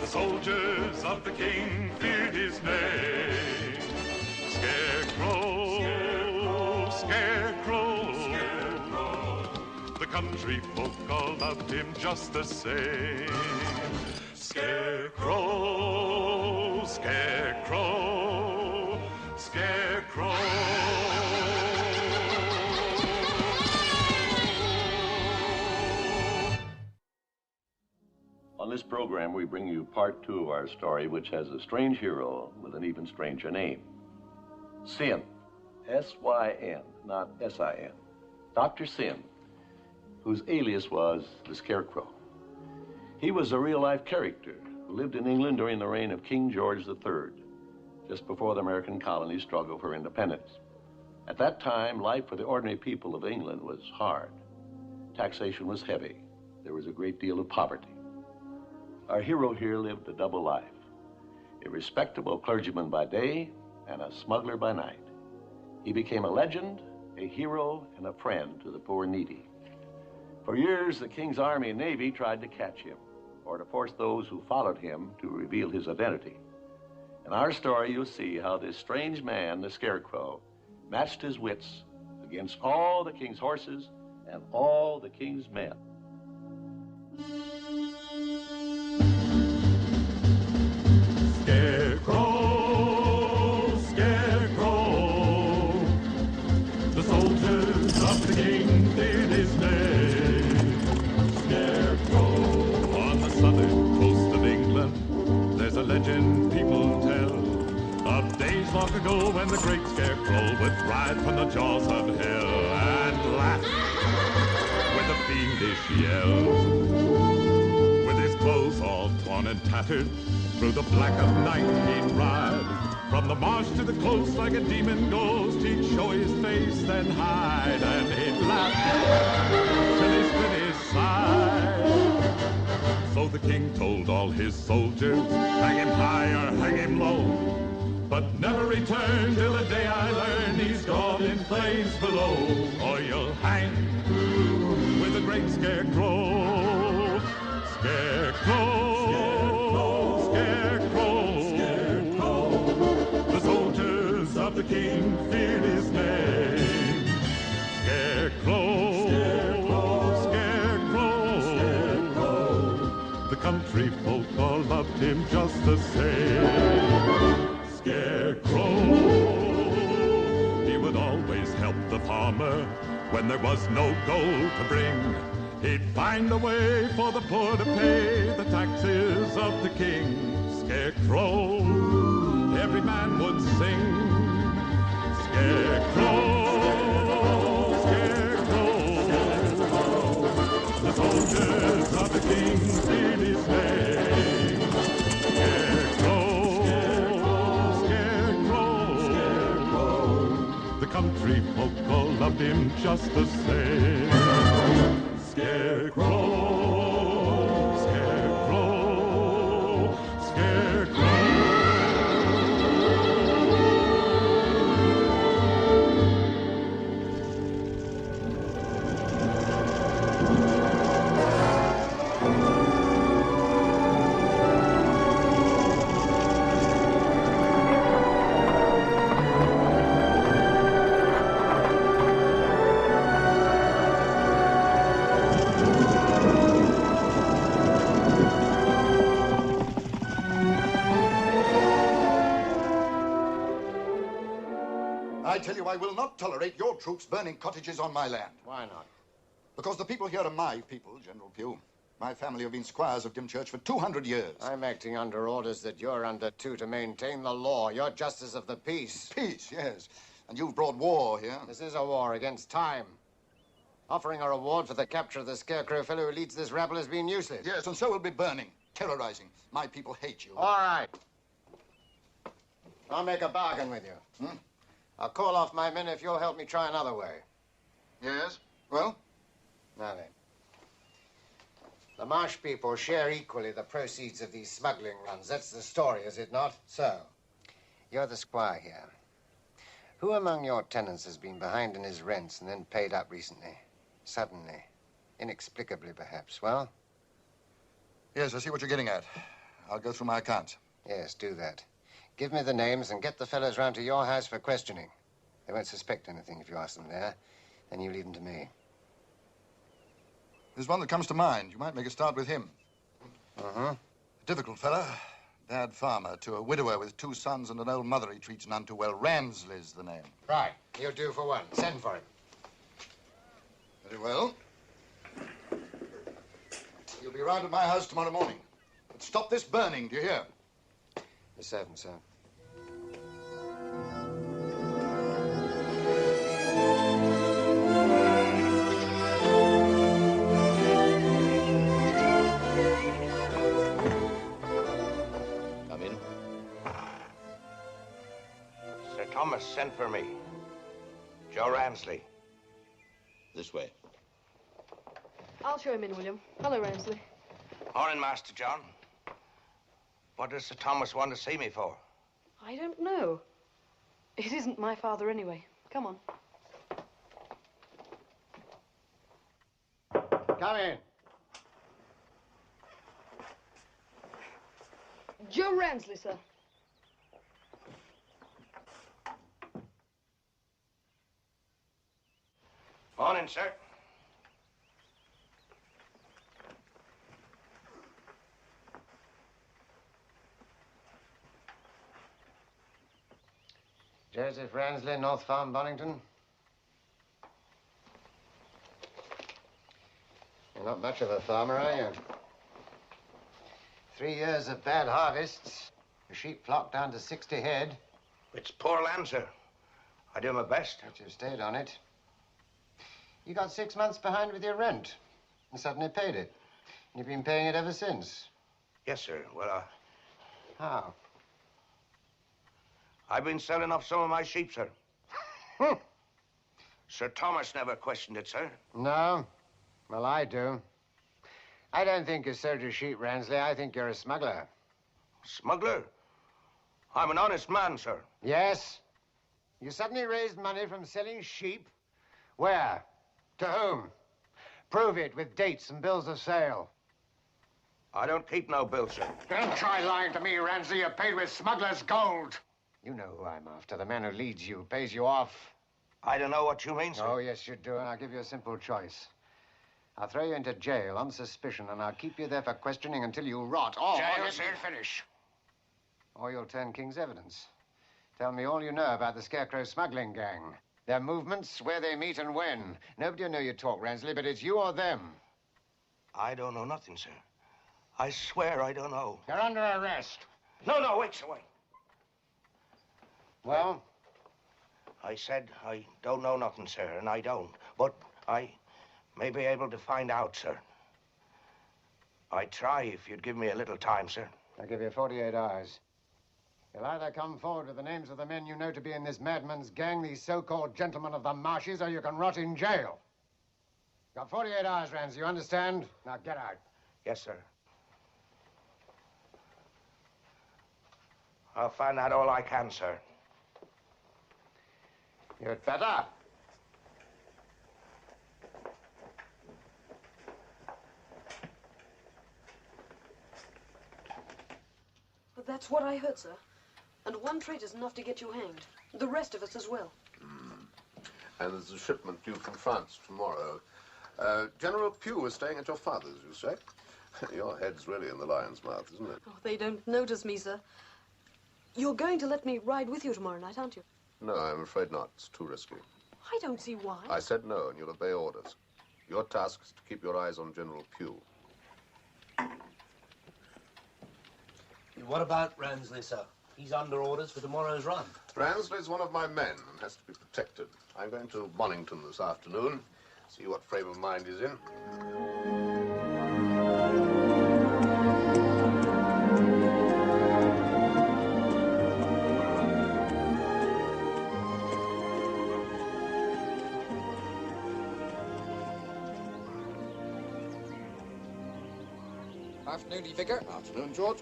Speaker 12: Soldiers of the king feared his name. Scarecrow, Scarecrow, the country folk all loved him just the same. Scarecrow, Scarecrow, Scarecrow.
Speaker 21: On this program, we bring you part 2 of our story, which has a strange hero with an even stranger name. Syn, S-Y-N, not S-I-N. Dr. Syn, whose alias was the Scarecrow. He was a real-life character who lived in England during the reign of King George III, just before the American colonies struggled for independence. At that time, life for the ordinary people of England was hard. Taxation was heavy. There was a great deal of poverty. Our hero here lived a double life, a respectable clergyman by day and a smuggler by night. He became a legend, a hero, and a friend to the poor and needy. For years, the King's Army and Navy tried to catch him or to force those who followed him to reveal his identity. In our story, you'll see how this strange man, the Scarecrow, matched his wits against all the King's horses and all the King's men.
Speaker 12: Scarecrow, Scarecrow, the soldiers of the king feared his name. Scarecrow, on the southern coast of England, there's a legend people tell of days long ago when the great Scarecrow would ride from the jaws of hell and laugh with a fiendish yell. With his clothes all torn and tattered, through the black of night he'd ride. From the marsh to the coast like a demon ghost, he'd show his face, then hide, and he'd laugh till he split his side. So the king told all his soldiers, hang him high or hang him low, but never return till the day I learn he's gone in flames below, or you'll hang with the great Scarecrow. Scarecrow. The king feared his name. Scarecrow, Scarecrow, Scarecrow, Scarecrow. The country folk all loved him just the same. Scarecrow, he would always help the farmer when there was no gold to bring. He'd find a way for the poor to pay the taxes of the king. Scarecrow, every man would sing. Scarecrow, Scarecrow, Scarecrow, the soldiers of the king feared his name. Scarecrow, Scarecrow, Scarecrow, the country folk all loved him just the same. Scarecrow, Scarecrow, Scarecrow.
Speaker 5: I tell you, I will not tolerate your troops burning cottages on my land.
Speaker 11: Why not?
Speaker 5: Because the people here are my people, General Pugh. My family have been squires of Dymchurch for 200 years.
Speaker 11: I'm acting under orders that you're under too to maintain the law. You're justice of the peace.
Speaker 5: Peace, yes. And you've brought war here.
Speaker 11: This is a war against time. Offering a reward for the capture of the Scarecrow fellow who leads this rabble has been useless.
Speaker 5: Yes, and so will be burning, terrorizing. My people hate you.
Speaker 11: All right. I'll make a bargain with you. I'll call off my men if you'll help me try another way.
Speaker 5: Yes? Well?
Speaker 11: Now then. The Marsh people share equally the proceeds of these smuggling runs. That's the story, is it not? So, you're the squire here. Who among your tenants has been behind in his rents and then paid up recently? Suddenly. Inexplicably, perhaps. Well?
Speaker 5: Yes, I see what you're getting at. I'll go through my accounts.
Speaker 11: Yes, do that. Give me the names and get the fellows round to your house for questioning. They won't suspect anything if you ask them there. Then you leave them to me.
Speaker 5: There's one that comes to mind. You might make a start with him.
Speaker 11: Uh-huh.
Speaker 5: A difficult fella. Bad farmer to a widower with 2 sons and an old mother he treats none too well. Ransley's the name.
Speaker 11: Right. He'll do for one. Send for him.
Speaker 5: Very well. You'll be round at my house tomorrow morning. But stop this burning, do you hear?
Speaker 11: The servant, sir.
Speaker 9: Come in. Sir Thomas sent for me. Joe Ransley. This way.
Speaker 16: I'll show him in, William. Hello, Ransley.
Speaker 9: Morning, Master John. What does Sir Thomas want to see me for?
Speaker 16: I don't know. It isn't my father anyway. Come on.
Speaker 11: Come in.
Speaker 16: Joe Ransley, sir.
Speaker 9: Morning, sir.
Speaker 11: Joseph Ransley, North Farm, Bonington. You're not much of a farmer, are you? 3 years of bad harvests. The sheep flock down to 60 head.
Speaker 9: It's poor land, sir. I do my best.
Speaker 11: But you've stayed on it. You got 6 months behind with your rent and suddenly paid it. And you've been paying it ever since.
Speaker 9: Yes, sir. Well,
Speaker 11: How?
Speaker 9: I've been selling off some of my sheep, sir. Sir Thomas never questioned it, sir.
Speaker 11: No? Well, I do. I don't think you sold your sheep, Ransley. I think you're a smuggler.
Speaker 9: Smuggler? I'm an honest man, sir.
Speaker 11: Yes? You suddenly raised money from selling sheep? Where? To whom? Prove it with dates and bills of sale.
Speaker 9: I don't keep no bills, sir.
Speaker 11: Don't try lying to me, Ransley. You're paid with smuggler's gold. You know who I'm after. The man who leads you, pays you off.
Speaker 9: I don't know what you mean, sir.
Speaker 11: Oh, yes, you do, and I'll give you a simple choice. I'll throw you into jail on suspicion, and I'll keep you there for questioning until you rot. Or
Speaker 9: Jail,
Speaker 11: let
Speaker 9: sir?
Speaker 11: me finish. Or you'll turn King's evidence. Tell me all you know about the Scarecrow smuggling gang. Their movements, where they meet and when. Nobody will know you talk, Ransley, but it's you or them.
Speaker 9: I don't know nothing, sir. I swear I don't know.
Speaker 11: You're under arrest.
Speaker 9: No, wait, sir, wait.
Speaker 11: Well?
Speaker 9: I said I don't know nothing, sir, and I don't. But I may be able to find out, sir. I'd try if you'd give me a little time, sir.
Speaker 11: I'll give you 48 hours. You'll either come forward with the names of the men you know to be in this madman's gang, these so-called gentlemen of the marshes, or you can rot in jail. Got 48 hours, Rance, you understand? Now get out.
Speaker 9: Yes, sir. I'll find out all I can, sir.
Speaker 11: You'd better.
Speaker 16: But that's what I heard, sir. And one traitor's enough to get you hanged. The rest of us as well.
Speaker 1: And there's a shipment due from France tomorrow. General Pugh is staying at your father's, you say? Your head's really in the lion's mouth, isn't it?
Speaker 16: Oh, they don't notice me, sir. You're going to let me ride with you tomorrow night, aren't you?
Speaker 1: No, I'm afraid not. It's too risky.
Speaker 16: I don't see why.
Speaker 1: I said no, and you'll obey orders. Your task is to keep your eyes on General Pugh.
Speaker 9: What about Ransley, sir? He's under orders for tomorrow's run.
Speaker 1: Ransley's one of my men and has to be protected. I'm going to Bonington this afternoon, see what frame of mind he's in.
Speaker 2: Afternoon, Vicar.
Speaker 1: Afternoon, George.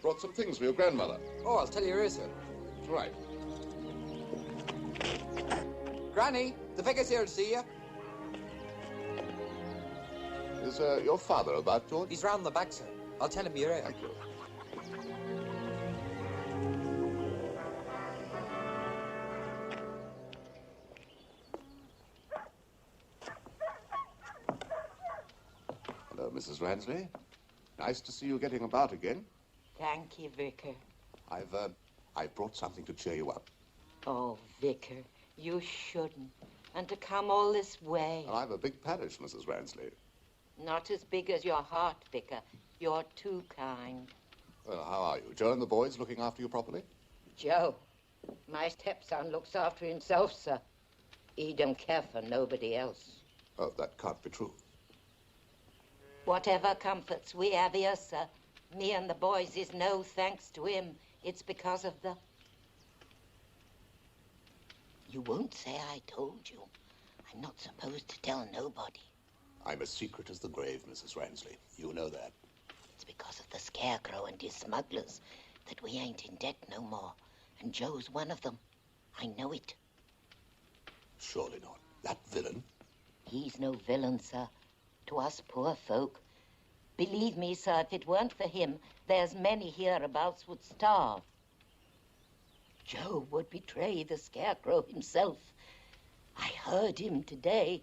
Speaker 1: Brought some things for your grandmother.
Speaker 2: Oh, I'll tell you here, sir.
Speaker 1: Right.
Speaker 2: Granny, the vicar's here to see you.
Speaker 1: Is your father about, George?
Speaker 2: He's round the back, sir. I'll tell him you're here.
Speaker 1: Thank you. Hello, Mrs. Ransley. Nice to see you getting about again.
Speaker 10: Thank you, Vicar.
Speaker 1: I've brought something to cheer you up.
Speaker 10: Oh, Vicar, you shouldn't. And to come all this way.
Speaker 1: I've a big parish, Mrs. Ransley.
Speaker 10: Not as big as your heart, Vicar. You're too kind.
Speaker 1: Well, how are you? Joe and the boys looking after you properly?
Speaker 10: Joe, my stepson looks after himself, sir. He don't care for nobody else.
Speaker 1: Oh, that can't be true.
Speaker 10: Whatever comforts we have here, sir, me and the boys is no thanks to him. It's because of the... You won't say I told you. I'm not supposed to tell nobody.
Speaker 1: I'm as secret as the grave, Mrs. Ransley. You know that.
Speaker 10: It's because of the Scarecrow and his smugglers that we ain't in debt no more. And Joe's one of them. I know it.
Speaker 1: Surely not. That villain?
Speaker 10: He's no villain, sir. To us poor folk. Believe me, sir, if it weren't for him, there's many hereabouts would starve. Joe would betray the Scarecrow himself. I heard him today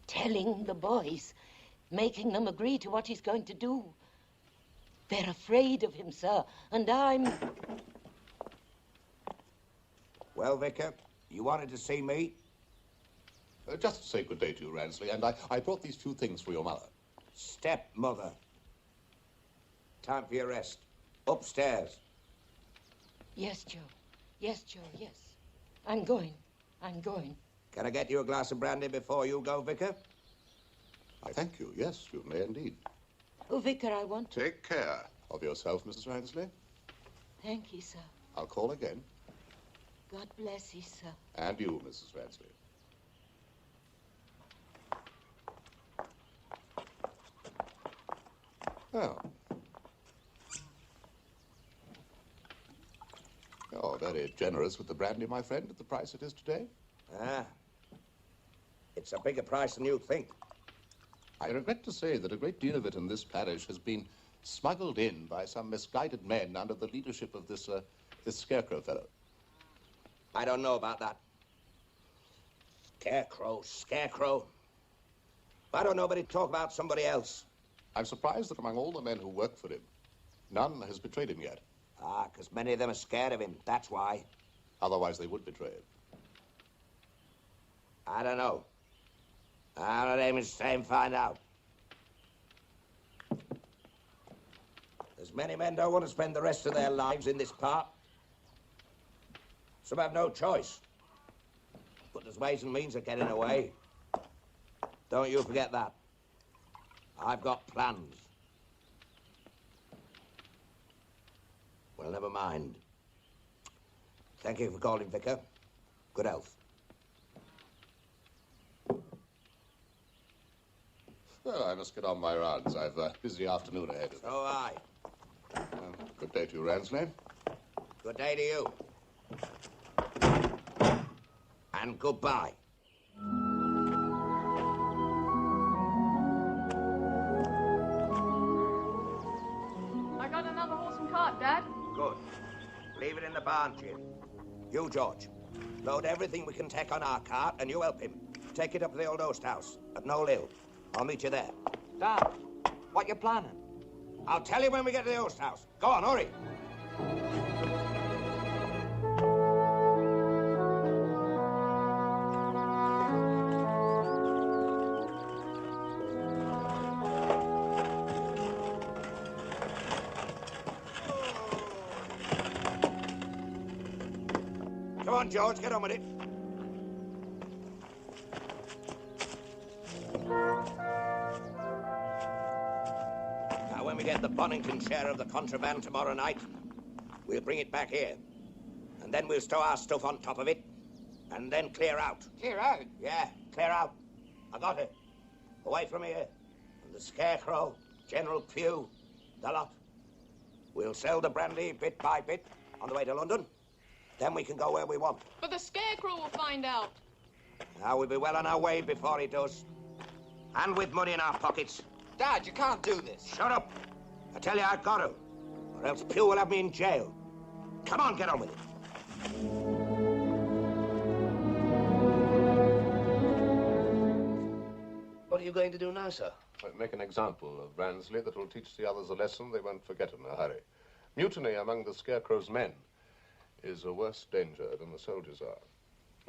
Speaker 10: telling the boys, making them agree to what he's going to do. They're afraid of him, sir, and I'm...
Speaker 9: Well, Vicar, you wanted to see me?
Speaker 1: Just to say good day to you, Ransley, and I brought these few things for your mother.
Speaker 9: Stepmother. Time for your rest. Upstairs.
Speaker 10: Yes, Joe. Yes, Joe, yes. I'm going.
Speaker 9: Can I get you a glass of brandy before you go, Vicar?
Speaker 1: I thank you. Yes, you may indeed.
Speaker 10: Oh, Vicar, I want to...
Speaker 1: Take care of yourself, Mrs. Ransley.
Speaker 10: Thank you, sir.
Speaker 1: I'll call again.
Speaker 10: God bless you, sir.
Speaker 1: And you, Mrs. Ransley. Oh. You're very generous with the brandy, my friend, at the price it is today.
Speaker 9: Ah. It's a bigger price than you think.
Speaker 1: I regret to say that a great deal of it in this parish has been smuggled in by some misguided men under the leadership of this Scarecrow fellow.
Speaker 9: I don't know about that. Scarecrow. Why don't nobody talk about somebody else?
Speaker 1: I'm surprised that among all the men who work for him, none has betrayed him yet.
Speaker 9: Ah, because many of them are scared of him, that's why.
Speaker 1: Otherwise they would betray him.
Speaker 9: I don't know. I'll let him stay and find out. As many men don't want to spend the rest of their lives in this part. Some have no choice. But there's ways and means of getting away. Don't you forget that. I've got plans. Well, never mind. Thank you for calling, Vicar. Good health.
Speaker 1: Well, I must get on my rounds. I've a busy afternoon ahead of me.
Speaker 9: So I.
Speaker 1: Good day to you, Ransley.
Speaker 9: Good day to you. And goodbye.
Speaker 16: I got another horse and cart, Dad.
Speaker 9: Good. Leave it in the barn, Jim. You, George, load everything we can take on our cart, and you help him. Take it up to the old Oast House at Knoll Hill. I'll meet you there.
Speaker 2: Dad, what you planning?
Speaker 9: I'll tell you when we get to the Oast House. Go on, hurry. on, George, get on with it. Now, when we get the Bonington share of the contraband tomorrow night, we'll bring it back here. And then we'll stow our stuff on top of it, and then clear out.
Speaker 14: Clear out?
Speaker 9: Yeah, clear out. I got it. Away from here. And the Scarecrow, General Pugh, the lot. We'll sell the brandy bit by bit on the way to London. Then we can go where we want.
Speaker 3: But the Scarecrow will find out.
Speaker 9: Now, we'll be well on our way before he does. And with money in our pockets.
Speaker 14: Dad, you can't do this.
Speaker 9: Shut up. I tell you, I've got to. Or else Pugh will have me in jail. Come on, get on with it. What are you going to do now, sir?
Speaker 1: Make an example of Ransley that will teach the others a lesson they won't forget in a hurry. Mutiny among the Scarecrow's men is a worse danger than the soldiers are.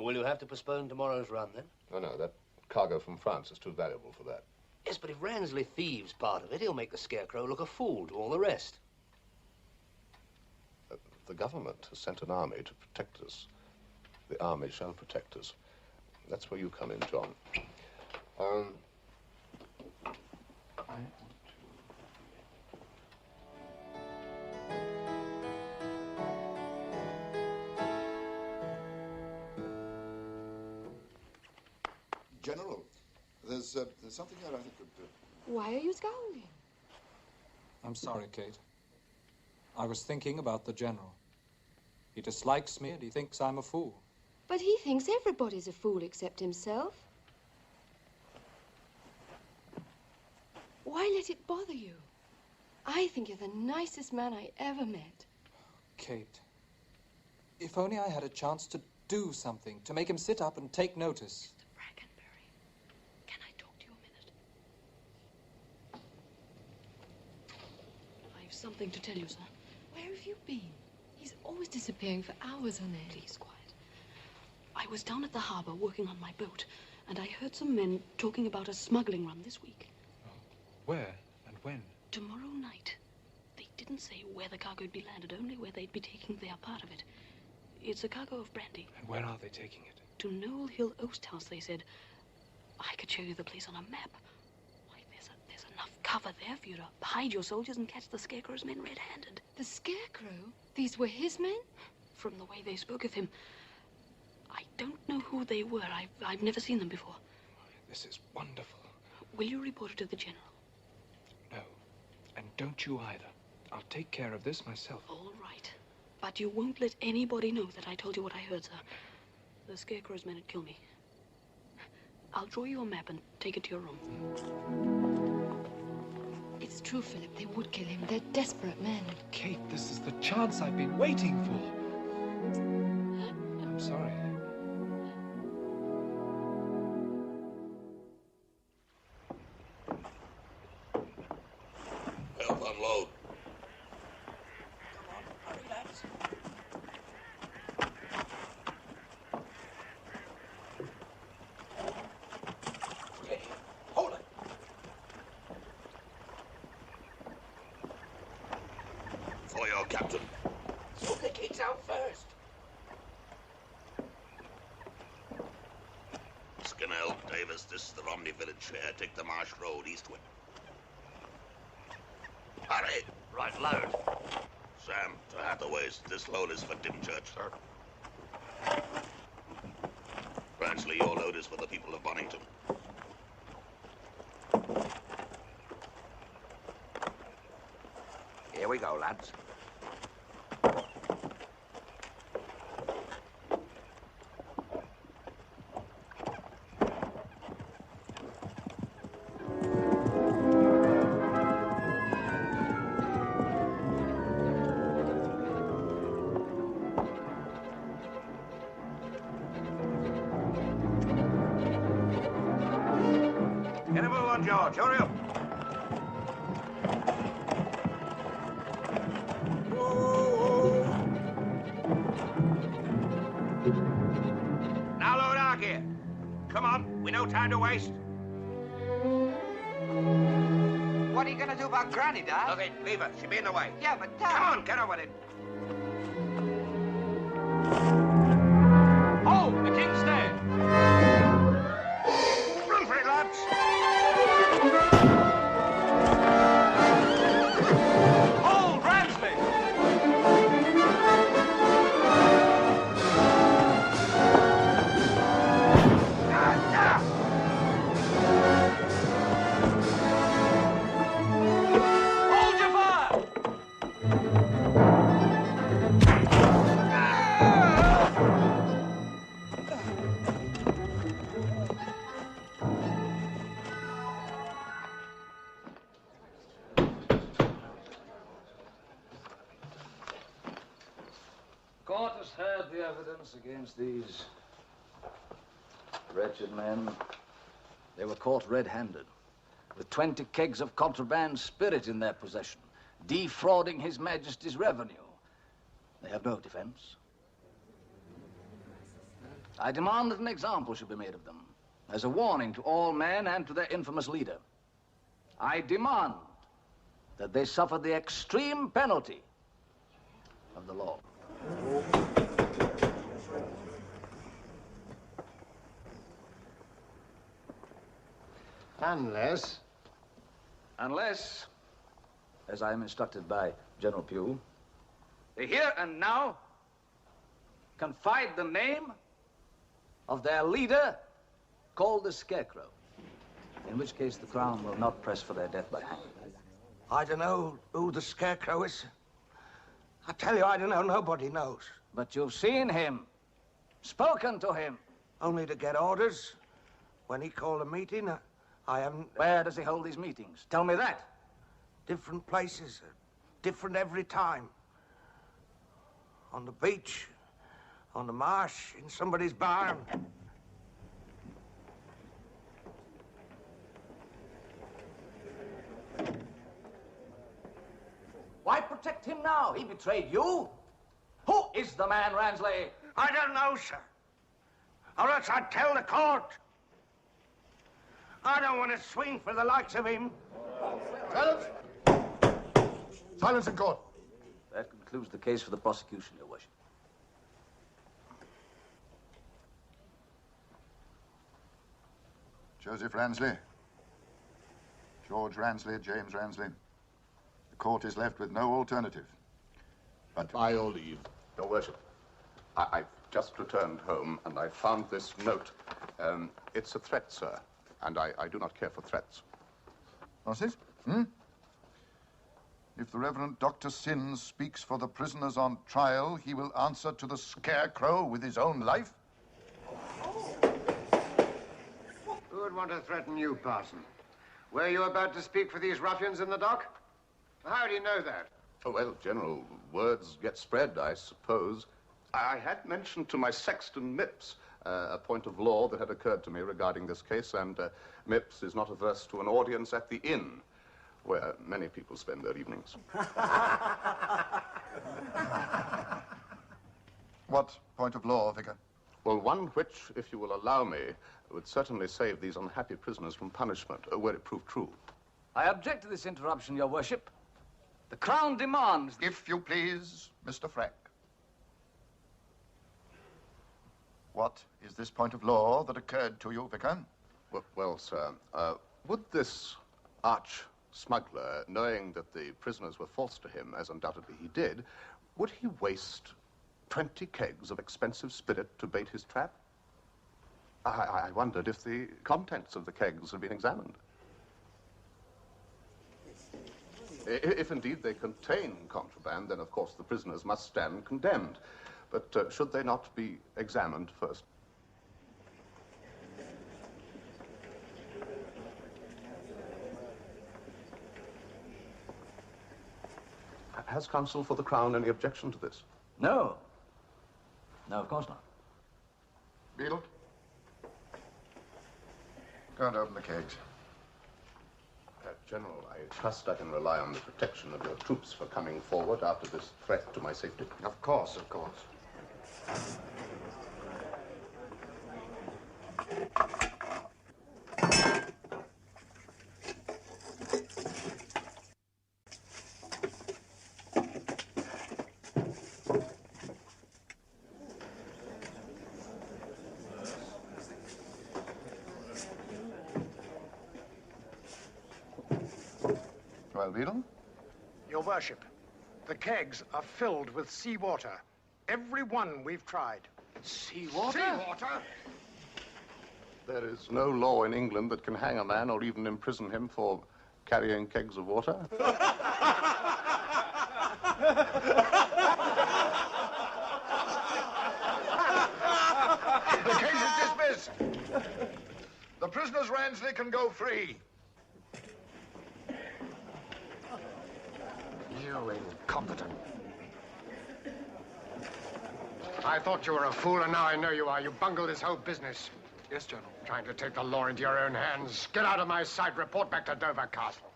Speaker 9: Will you have to postpone tomorrow's run, then?
Speaker 1: Oh, no, that cargo from France is too valuable for that.
Speaker 9: Yes, but if Ransley thieves part of it, he'll make the Scarecrow look a fool to all the rest.
Speaker 1: The government has sent an army to protect us. The army shall protect us. That's where you come in, John.
Speaker 5: General, there's something here I think could...
Speaker 3: Why are you scowling?
Speaker 2: I'm sorry, Kate. I was thinking about the General. He dislikes me and he thinks I'm a fool.
Speaker 3: But he thinks everybody's a fool except himself. Why let it bother you? I think you're the nicest man I ever met.
Speaker 2: Kate, if only I had a chance to do something, to make him sit up and take notice.
Speaker 16: Something to tell you, sir.
Speaker 3: Where have you been? He's always disappearing for hours on end.
Speaker 16: Please, quiet. I was down at the harbor working on my boat, and I heard some men talking about a smuggling run this week.
Speaker 2: Oh, where and when?
Speaker 16: Tomorrow night. They didn't say where the cargo would be landed, only where they'd be taking their part of it. It's a cargo of brandy.
Speaker 2: And where are they taking it?
Speaker 16: To Knoll Hill Oast House, they said. I could show you the place on a map. There's enough cover there for you to hide your soldiers and catch the Scarecrow's men red-handed.
Speaker 3: The Scarecrow? These were his men?
Speaker 16: From the way they spoke of him, I don't know who they were. I've never seen them before.
Speaker 2: This is wonderful.
Speaker 16: Will you report it to the General?
Speaker 2: No. And don't you either. I'll take care of this myself.
Speaker 16: All right. But you won't let anybody know that I told you what I heard, sir. The Scarecrow's men would kill me. I'll draw you a map and take it to your room.
Speaker 3: It's true, Philip. They would kill him. They're desperate men.
Speaker 2: Kate, this is the chance I've been waiting for. I'm sorry.
Speaker 20: Help unload.
Speaker 9: Come on, hurry, lads. Steady. Hold it.
Speaker 20: For your captain.
Speaker 9: Sort the kids out first.
Speaker 20: Skinnell, Davis, this is the Romney village fair. Take the Marsh Road eastward. Hurry.
Speaker 11: Right load.
Speaker 20: Sam, to Hathaway's. This load is for Dymchurch, sir. Ransley, your load is for the people of Bonington.
Speaker 11: Here we go, lads.
Speaker 9: Get a move on, George. Hurry up. Now load our gear. Come on, we no time to waste.
Speaker 14: What are you going to do about Granny, Dad?
Speaker 9: Nothing. Leave her. She'll be in the way.
Speaker 14: Yeah, but Dad...
Speaker 9: Come on, get on with it.
Speaker 13: just heard the evidence against these wretched men. They were caught red-handed, with 20 kegs of contraband spirit in their possession, defrauding His Majesty's revenue. They have no defense. I demand that an example should be made of them, as a warning to all men and to their infamous leader. I demand that they suffer the extreme penalty of the law. Unless, as I am instructed by General Pugh, they here and now confide the name of their leader, called the Scarecrow, in which case the Crown will not press for their death by hanging.
Speaker 9: I don't know who the Scarecrow is. I tell you, I don't know. Nobody knows.
Speaker 13: But you've seen him, spoken to him.
Speaker 9: Only to get orders. When he called a meeting, I haven't...
Speaker 13: Where does he hold these meetings? Tell me that.
Speaker 9: Different places, different every time. On the beach, on the marsh, in somebody's barn.
Speaker 13: Why protect him now? He betrayed you. Who is the man, Ransley?
Speaker 9: I don't know, sir. Or else I'd tell the court. I don't want to swing for the likes of him.
Speaker 5: Silence! Silence in court.
Speaker 13: That concludes the case for the prosecution, Your Worship.
Speaker 5: Joseph Ransley, George Ransley, James Ransley. The court is left with no alternative. But
Speaker 1: by your leave, Your Worship, I've just returned home and I found this note. It's a threat, sir, and I do not care for threats.
Speaker 5: What's it? Hmm? If the Reverend Dr. Syn speaks for the prisoners on trial, he will answer to the Scarecrow with his own life?
Speaker 11: Who would want to threaten you, Parson? Were you about to speak for these ruffians in the dock? How do you know that?
Speaker 1: Oh, well, General, words get spread, I suppose. I had mentioned to my sexton, Mipps, a point of law that had occurred to me regarding this case, and Mipps is not averse to an audience at the inn, where many people spend their evenings.
Speaker 5: What point of law, Vicar?
Speaker 1: Well, one which, if you will allow me, would certainly save these unhappy prisoners from punishment, were it proved true.
Speaker 13: I object to this interruption, Your Worship. The Crown demands...
Speaker 5: If you please, Mr. Frank. What is this point of law that occurred to you, Vicar?
Speaker 1: Well, sir, would this arch-smuggler, knowing that the prisoners were false to him, as undoubtedly he did, would he waste 20 kegs of expensive spirit to bait his trap? I wondered if the contents of the kegs had been examined. If indeed they contain contraband, then of course the prisoners must stand condemned. But should they not be examined first? Has counsel for the Crown any objection to this?
Speaker 13: No. No, of course not.
Speaker 5: Beadle? Go and open the kegs.
Speaker 1: General, I trust I can rely on the protection of your troops for coming forward after this threat to my safety.
Speaker 5: Of course, of course. Well, Beadle?
Speaker 17: Your Worship, the kegs are filled with seawater. Every one we've tried.
Speaker 13: Seawater?
Speaker 17: Seawater?
Speaker 1: There is no law in England that can hang a man or even imprison him for carrying kegs of water.
Speaker 5: The case is dismissed. The prisoners Ransley can go free.
Speaker 13: You incompetent.
Speaker 17: I thought you were a fool, and now I know you are. You bungled this whole business.
Speaker 2: Yes, General.
Speaker 17: Trying to take the law into your own hands. Get out of my sight. Report back to Dover Castle.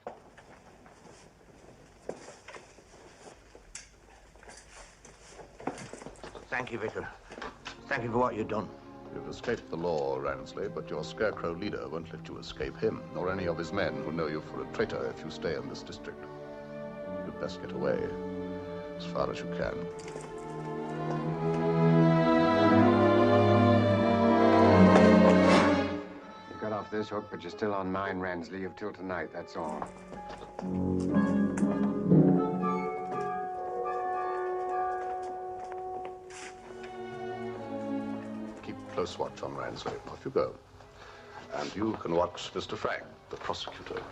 Speaker 9: Thank you, Vicar. Thank you for what you've done.
Speaker 5: You've escaped the law, Ransley, but your Scarecrow leader won't let you escape him, nor any of his men who know you for a traitor if you stay in this district. You'd best get away, as far as you can.
Speaker 11: You got off this hook, but you're still on mine, Ransley. You've till tonight, that's all.
Speaker 5: Close watch on Ransley. Off you go. And you can watch Mr. Frank, the prosecutor.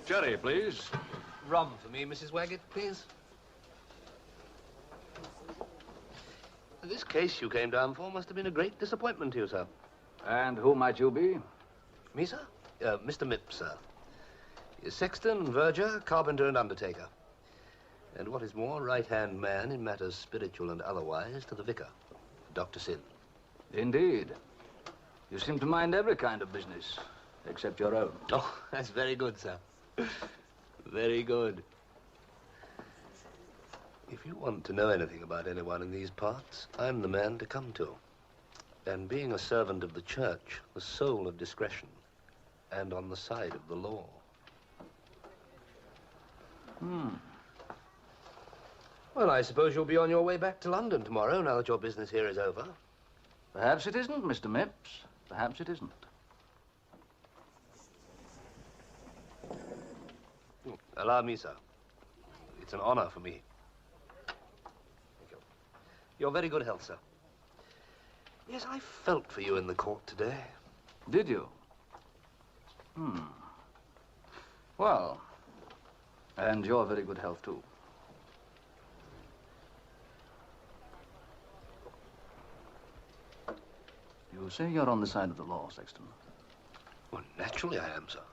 Speaker 13: Sherry, please.
Speaker 9: Rum for me, Mrs. Waggett, please. This case you came down for must have been a great disappointment to you, sir.
Speaker 13: And who might you be?
Speaker 9: Me, sir? Mr. Mipp, sir. He's sexton and verger, carpenter and undertaker. And what is more, right-hand man in matters spiritual and otherwise to the vicar, Dr. Syn.
Speaker 13: Indeed. You seem to mind every kind of business, except your own.
Speaker 9: Oh, that's very good, sir. Very good. If you want to know anything about anyone in these parts, I'm the man to come to. And being a servant of the church, the soul of discretion, and on the side of the law. Well, I suppose you'll be on your way back to London tomorrow, now that your business here is over.
Speaker 13: Perhaps it isn't, Mr. Mipps. Perhaps it isn't.
Speaker 9: Allow me, sir. It's an honor for me. Thank you. Your very good health, sir. Yes, I felt for you in the court today.
Speaker 13: Did you? Well, and your very good health, too. You say you're on the side of the law, Sexton.
Speaker 9: Well, naturally I am, sir.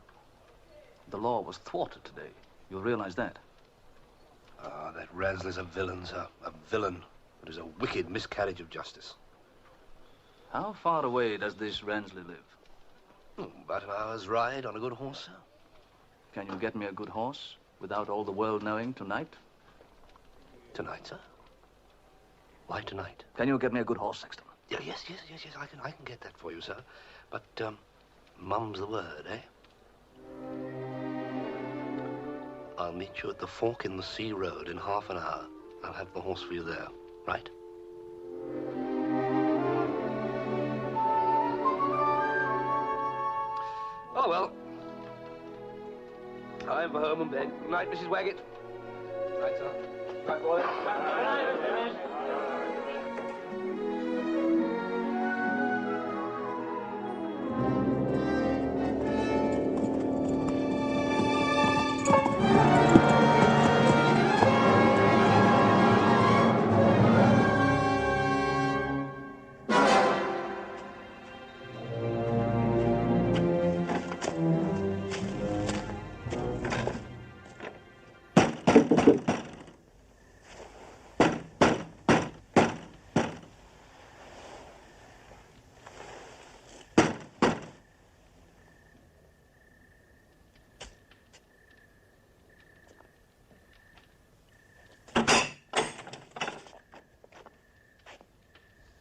Speaker 13: The law was thwarted today. You realize that?
Speaker 9: Ah, that Ransley's a villain, sir. A villain. It is a wicked miscarriage of justice.
Speaker 13: How far away does this Ransley live?
Speaker 9: About an hour's ride on a good horse, sir.
Speaker 13: Can you get me a good horse without all the world knowing tonight?
Speaker 9: Tonight, sir? Why tonight?
Speaker 13: Can you get me a good horse, Sexton?
Speaker 9: Yeah, yes. I can get that for you, sir. But, mum's the word, eh? I'll meet you at the fork in the sea road in half an hour. I'll have the horse for you there, right? Oh, well. Time for home and bed. Good night, Mrs. Waggett. Good night, sir. Good night, boy.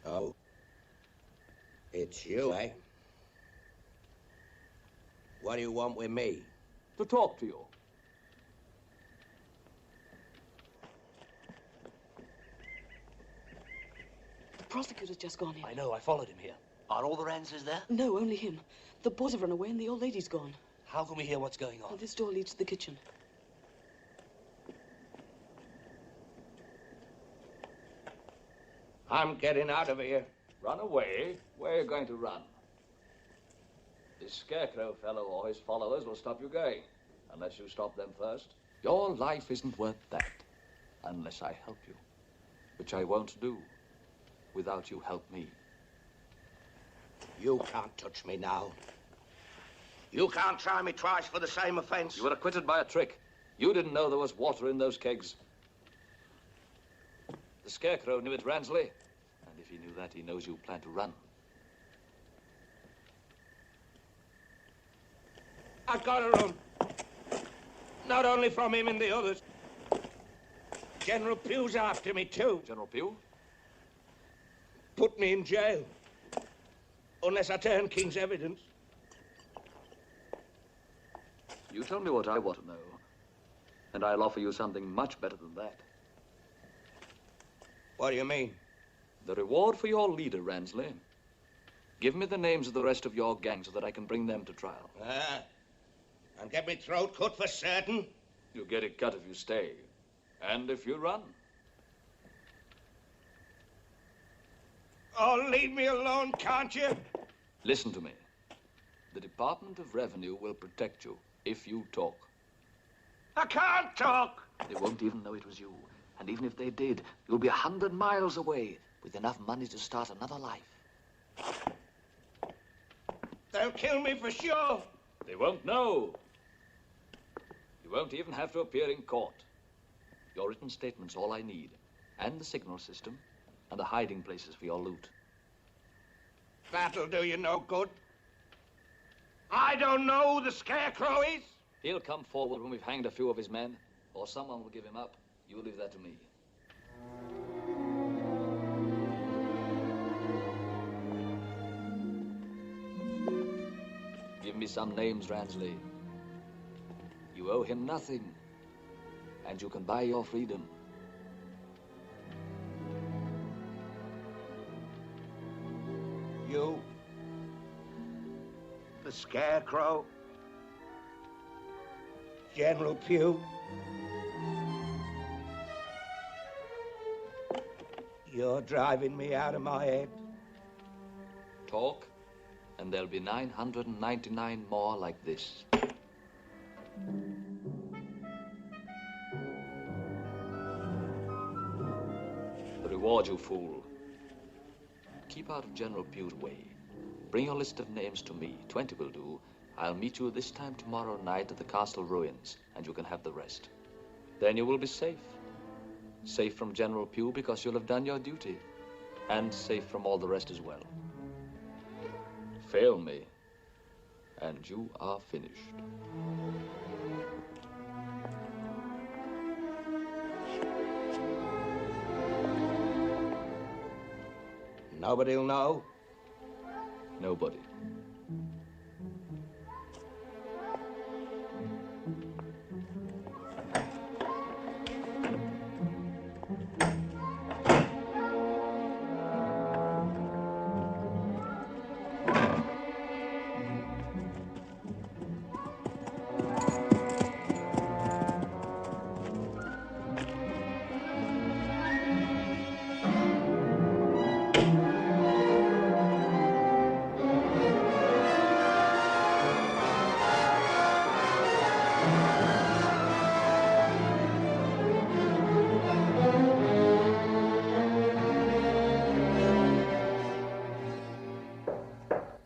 Speaker 9: Oh. It's you, eh? What do you want with me?
Speaker 13: to talk to you.
Speaker 16: The prosecutor's just gone in.
Speaker 9: I know, I followed him here. Are all the Ranslys there?
Speaker 16: No, only him. The boys have run away and the old lady's gone.
Speaker 9: How can we hear what's going on?
Speaker 16: Oh, this door leads to the kitchen.
Speaker 13: I'm getting out of here. Run away? Where are you going to run? This Scarecrow fellow or his followers will stop you going, unless you stop them first. Your life isn't worth that, unless I help you, which I won't do without you help me.
Speaker 9: You can't touch me now. You can't try me twice for the same offense.
Speaker 13: You were acquitted by a trick. You didn't know there was water in those kegs. The Scarecrow knew it, Ransley. And if he knew that, he knows you plan to run.
Speaker 9: I've got to run. Not only from him and the others. General Pugh's after me, too.
Speaker 13: General Pugh?
Speaker 9: Put me in jail. Unless I turn King's evidence.
Speaker 13: You tell me what I want to know, and I'll offer you something much better than that.
Speaker 9: What do you mean?
Speaker 13: The reward for your leader, Ransley. Give me the names of the rest of your gang so that I can bring them to trial.
Speaker 9: And get me throat cut for certain?
Speaker 13: You'll get it cut if you stay, and if you run.
Speaker 9: Oh, leave me alone, can't you?
Speaker 13: Listen to me. The Department of Revenue will protect you if you talk.
Speaker 9: I can't talk.
Speaker 13: They won't even know it was you. And even if they did, you'll be 100 miles away with enough money to start another life.
Speaker 9: They'll kill me for sure.
Speaker 13: They won't know. You won't even have to appear in court. Your written statement's all I need, and the signal system, and the hiding places for your loot.
Speaker 9: That'll do you no good. I don't know who the Scarecrow is.
Speaker 13: He'll come forward when we've hanged a few of his men, or someone will give him up. You leave that to me. Give me some names, Ransley. You owe him nothing, and you can buy your freedom.
Speaker 9: You, the Scarecrow, General Pugh. You're driving me out of my head.
Speaker 13: Talk, and there'll be 999 more like this. The reward, you fool. Keep out of General Pugh's way. Bring your list of names to me. 20 will do. I'll meet you this time tomorrow night at the castle ruins, and you can have the rest. Then you will be safe. Safe from General Pugh because you'll have done your duty. And safe from all the rest as well. Fail me, and you are finished.
Speaker 9: Nobody'll know?
Speaker 13: Nobody.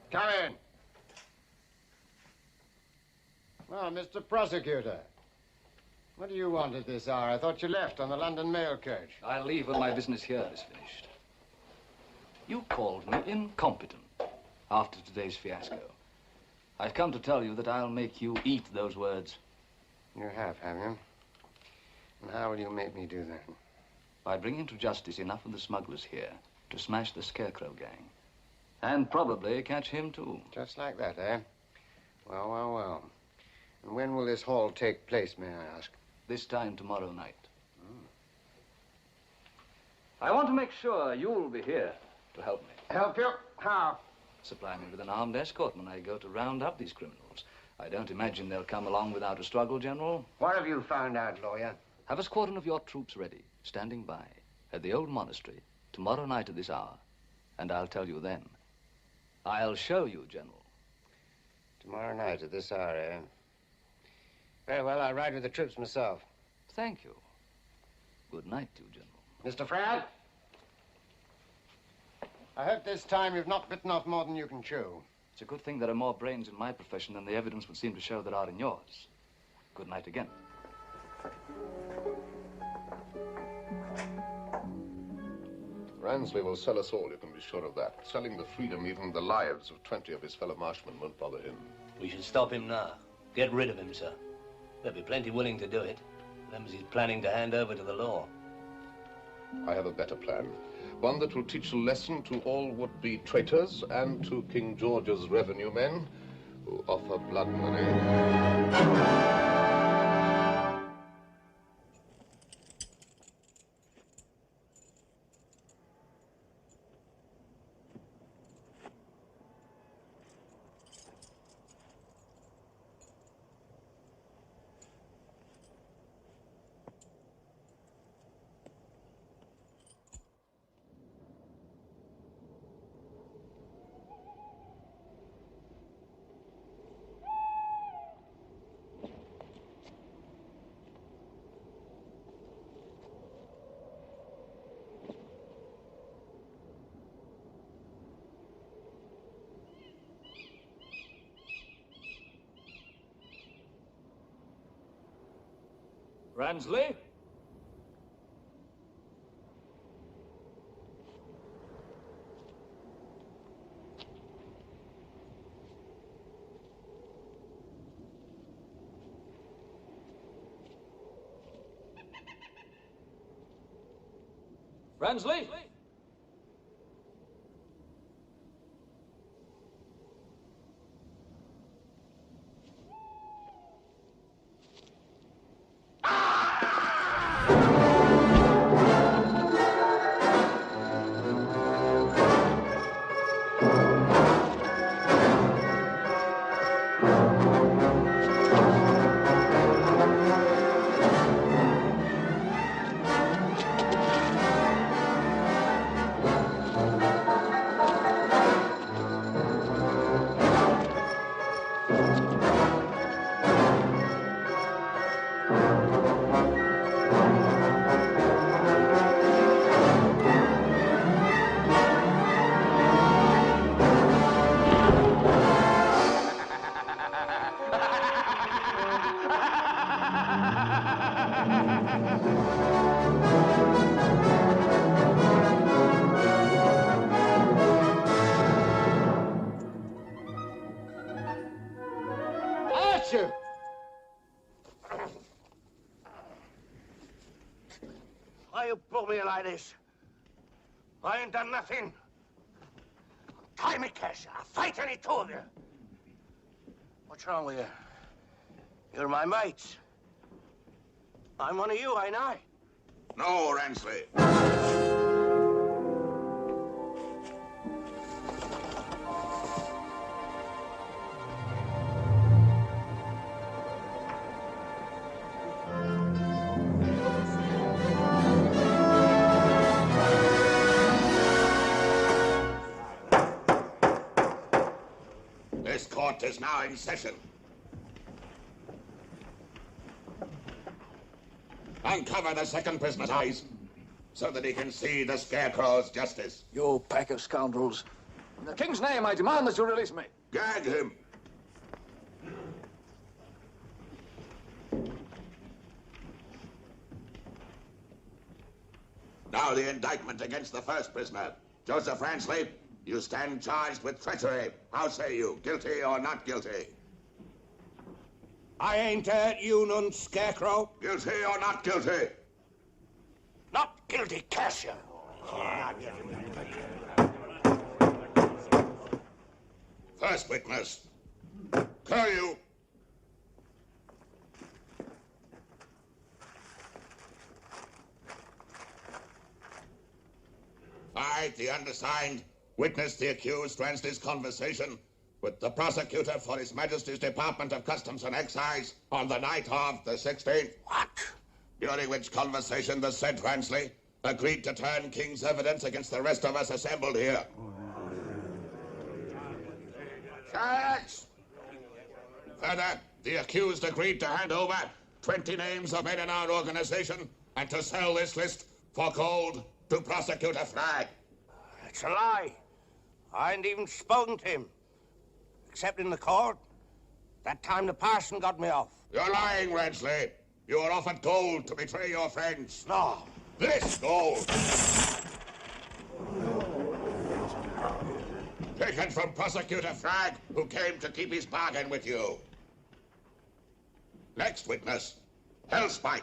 Speaker 11: Come in. Well, Mr. Prosecutor, what do you want at this hour? I thought you left on the London mail coach.
Speaker 13: I'll leave when my business here is finished. You called me incompetent after today's fiasco. I've come to tell you that I'll make you eat those words.
Speaker 11: You have you? And how will you make me do that?
Speaker 13: By bringing to justice enough of the smugglers here to smash the Scarecrow gang. And probably catch him, too.
Speaker 11: Just like that, eh? Well, well, well. And when will this haul take place, may I ask?
Speaker 13: This time tomorrow night. I want to make sure you'll be here to help me.
Speaker 11: Help you? How?
Speaker 13: Supply me with an armed escort when I go to round up these criminals. I don't imagine they'll come along without a struggle, General.
Speaker 11: What have you found out, lawyer?
Speaker 13: Have a squadron of your troops ready, standing by, at the old monastery, tomorrow night at this hour. And I'll tell you then. I'll show you, General.
Speaker 11: Tomorrow night at this hour, eh? Very well, I'll ride with the troops myself.
Speaker 13: Thank you. Good night to you, General.
Speaker 11: Mr. Fradd? I hope this time you've not bitten off more than you can chew.
Speaker 13: It's a good thing there are more brains in my profession than the evidence would seem to show there are in yours. Good night again.
Speaker 5: Ransley will sell us all, you can be sure of that. Selling the freedom, even the lives of 20 of his fellow marshmen won't bother him.
Speaker 9: We should stop him now. Get rid of him, sir. There'll be plenty willing to do it. Them as he's planning to hand over to the law.
Speaker 5: I have a better plan. One that will teach a lesson to all would-be traitors and to King George's revenue men who offer blood money.
Speaker 13: Ransley? Ransley?
Speaker 9: Why you blow me like this? I ain't done nothing. Tie me, Cash. I'll fight any two of you. What's wrong with you? You're my mates. I'm one of you, ain't I?
Speaker 20: No, Ransley. This court is now in session. Uncover the second prisoner's eyes so that he can see the Scarecrow's justice.
Speaker 13: You pack of scoundrels. In the king's name, I demand that you release me.
Speaker 20: Gag him. Now the indictment against the first prisoner. Joseph Ransley, you stand charged with treachery. How say you, guilty or not guilty?
Speaker 9: I ain't hurt you none, Scarecrow.
Speaker 20: Guilty or not guilty?
Speaker 9: Not guilty, Cassia.
Speaker 20: First witness, Curlew. I, the undersigned, witnessed the accused Ransley's conversation with the prosecutor for His Majesty's Department of Customs and Excise on the night of the 16th.
Speaker 9: What?
Speaker 20: During which conversation the said Ransley agreed to turn King's evidence against the rest of us assembled here. Silence! Further, the accused agreed to hand over 20 names of men in our organization and to sell this list for gold to Prosecutor Flagg.
Speaker 9: It's a lie. I ain't even spoken to him. Except in the court. That time the parson got me off.
Speaker 20: You're lying, Ransley. You were offered gold to betray your friends.
Speaker 9: No.
Speaker 20: This gold. Taken from Prosecutor Flagg, who came to keep his bargain with you. Next witness, Hellspite.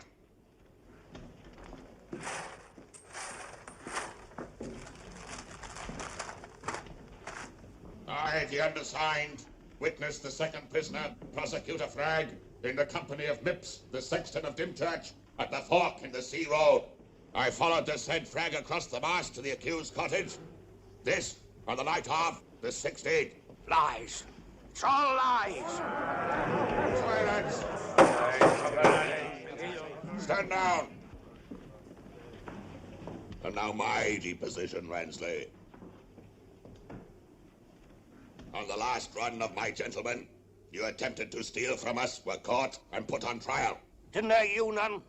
Speaker 20: I, the undersigned, witnessed the second prisoner, Prosecutor Flagg, in the company of Mipps, the sexton of Dymchurch, at the fork in the Sea Road. I followed the said Flagg across the marsh to the accused cottage. This on the night of the 16th.
Speaker 9: Lies. It's all lies.
Speaker 20: Silence. Stand down. And now my deposition, Ransley. On the last run of my gentlemen, you attempted to steal from us, were caught, and put on trial.
Speaker 9: Didn't I you none?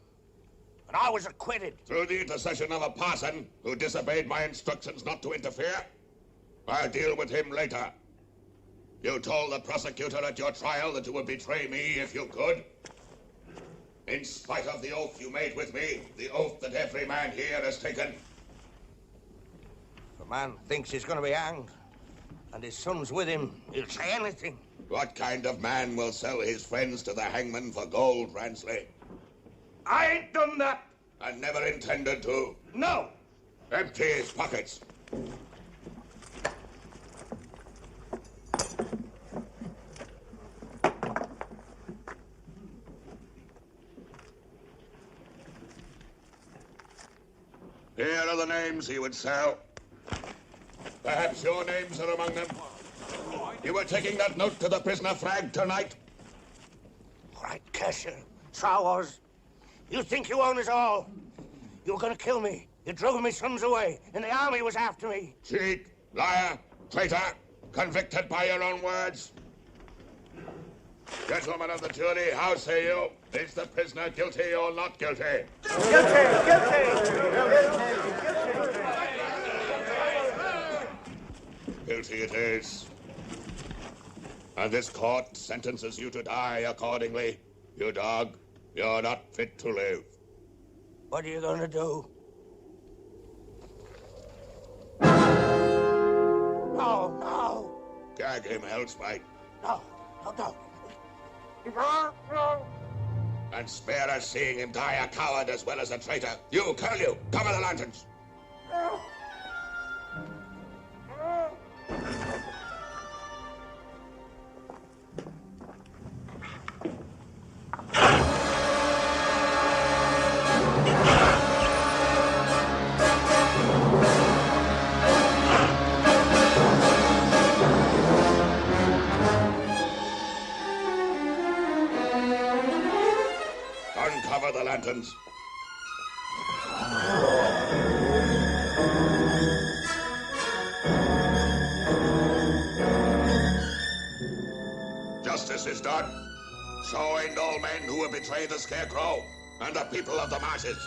Speaker 9: And I was acquitted.
Speaker 20: Through the intercession of a parson who disobeyed my instructions not to interfere. I'll deal with him later. You told the prosecutor at your trial that you would betray me if you could. In spite of the oath you made with me, the oath that every man here has taken.
Speaker 9: If a man thinks he's going to be hanged, and his son's with him, he'll say anything.
Speaker 20: What kind of man will sell his friends to the hangman for gold, Ransley?
Speaker 9: I ain't done that.
Speaker 20: And never intended to.
Speaker 9: No.
Speaker 20: Empty his pockets. Here are the names he would sell. Perhaps your names are among them. You were taking that note to the prisoner Flagg tonight?
Speaker 9: Right, Casher. So I was. You think you own us all. You were going to kill me. You drove my sons away, and the army was after me.
Speaker 20: Cheat, liar, traitor, convicted by your own words. Gentlemen of the jury, how say you? Is the prisoner guilty or not guilty? Guilty it is. And this court sentences you to die accordingly. You dog, you're not fit to live.
Speaker 9: What are you going to do? No, no.
Speaker 20: Gag him, Hellspite.
Speaker 9: No, no.
Speaker 20: And spare us seeing him die a coward as well as a traitor. You, curlew, cover the lanterns. Uncover the lanterns. Justice is done. So end all men who will betray the Scarecrow and the people of the marshes.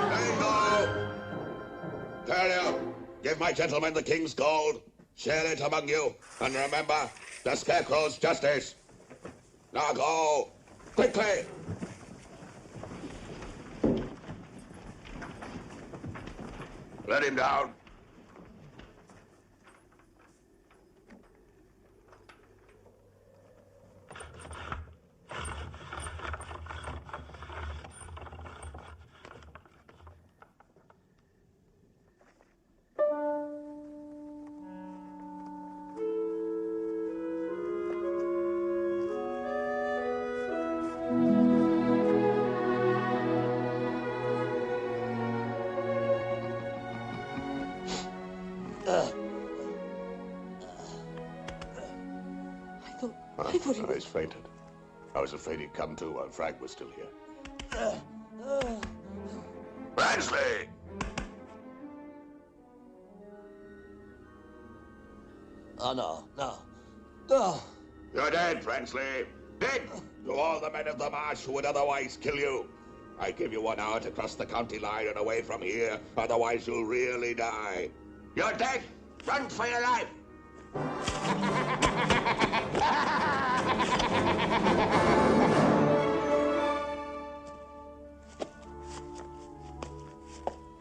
Speaker 20: Bingo! Curlew, give my gentlemen the king's gold. Share it among you. And remember, the Scarecrow's justice. Now go! Quickly! Let him down.
Speaker 5: I thought he was fainted. I was afraid he'd come to while Frank was still here.
Speaker 20: Ransley!
Speaker 9: Oh, no, no. No.
Speaker 20: You're dead, Ransley. Dead to all the men of the Marsh who would otherwise kill you. I give you 1 hour to cross the county line and away from here, otherwise you'll really die. You're dead. Run for your life.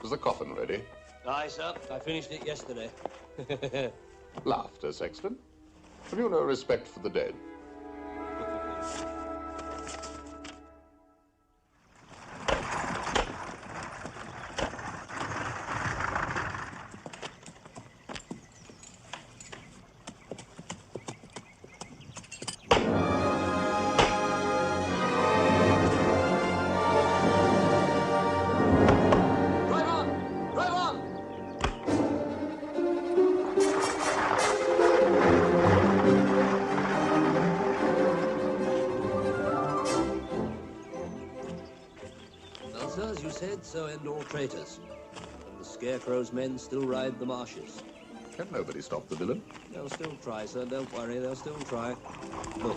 Speaker 5: Was the coffin ready?
Speaker 9: Aye, sir. I finished it yesterday.
Speaker 5: Laughter, Sexton. Have you no respect for the dead?
Speaker 9: So end all traitors. And the Scarecrow's men still ride the marshes.
Speaker 5: Can nobody stop the villain?
Speaker 9: They'll still try, sir. Don't worry, they'll still try. Look.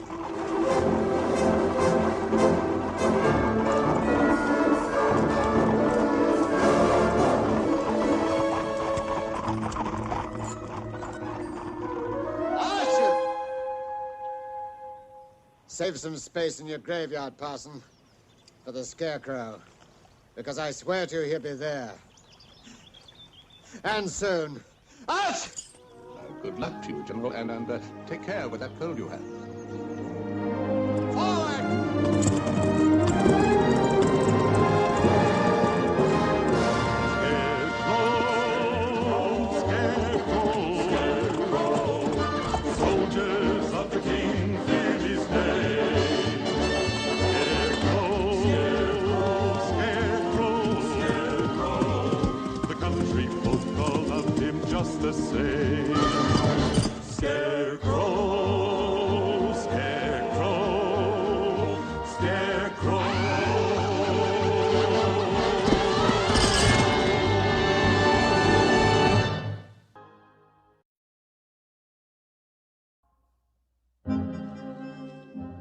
Speaker 11: Save some space in your graveyard, Parson, for the Scarecrow. Because I swear to you, he'll be there. And soon. Out!
Speaker 5: Good luck to you, General, and take care with that cold you have.
Speaker 12: Soldiers of the King, fear his name. Scarecrow, the country folk all loved him just the same. Scarecrow, Scarecrow, Scarecrow.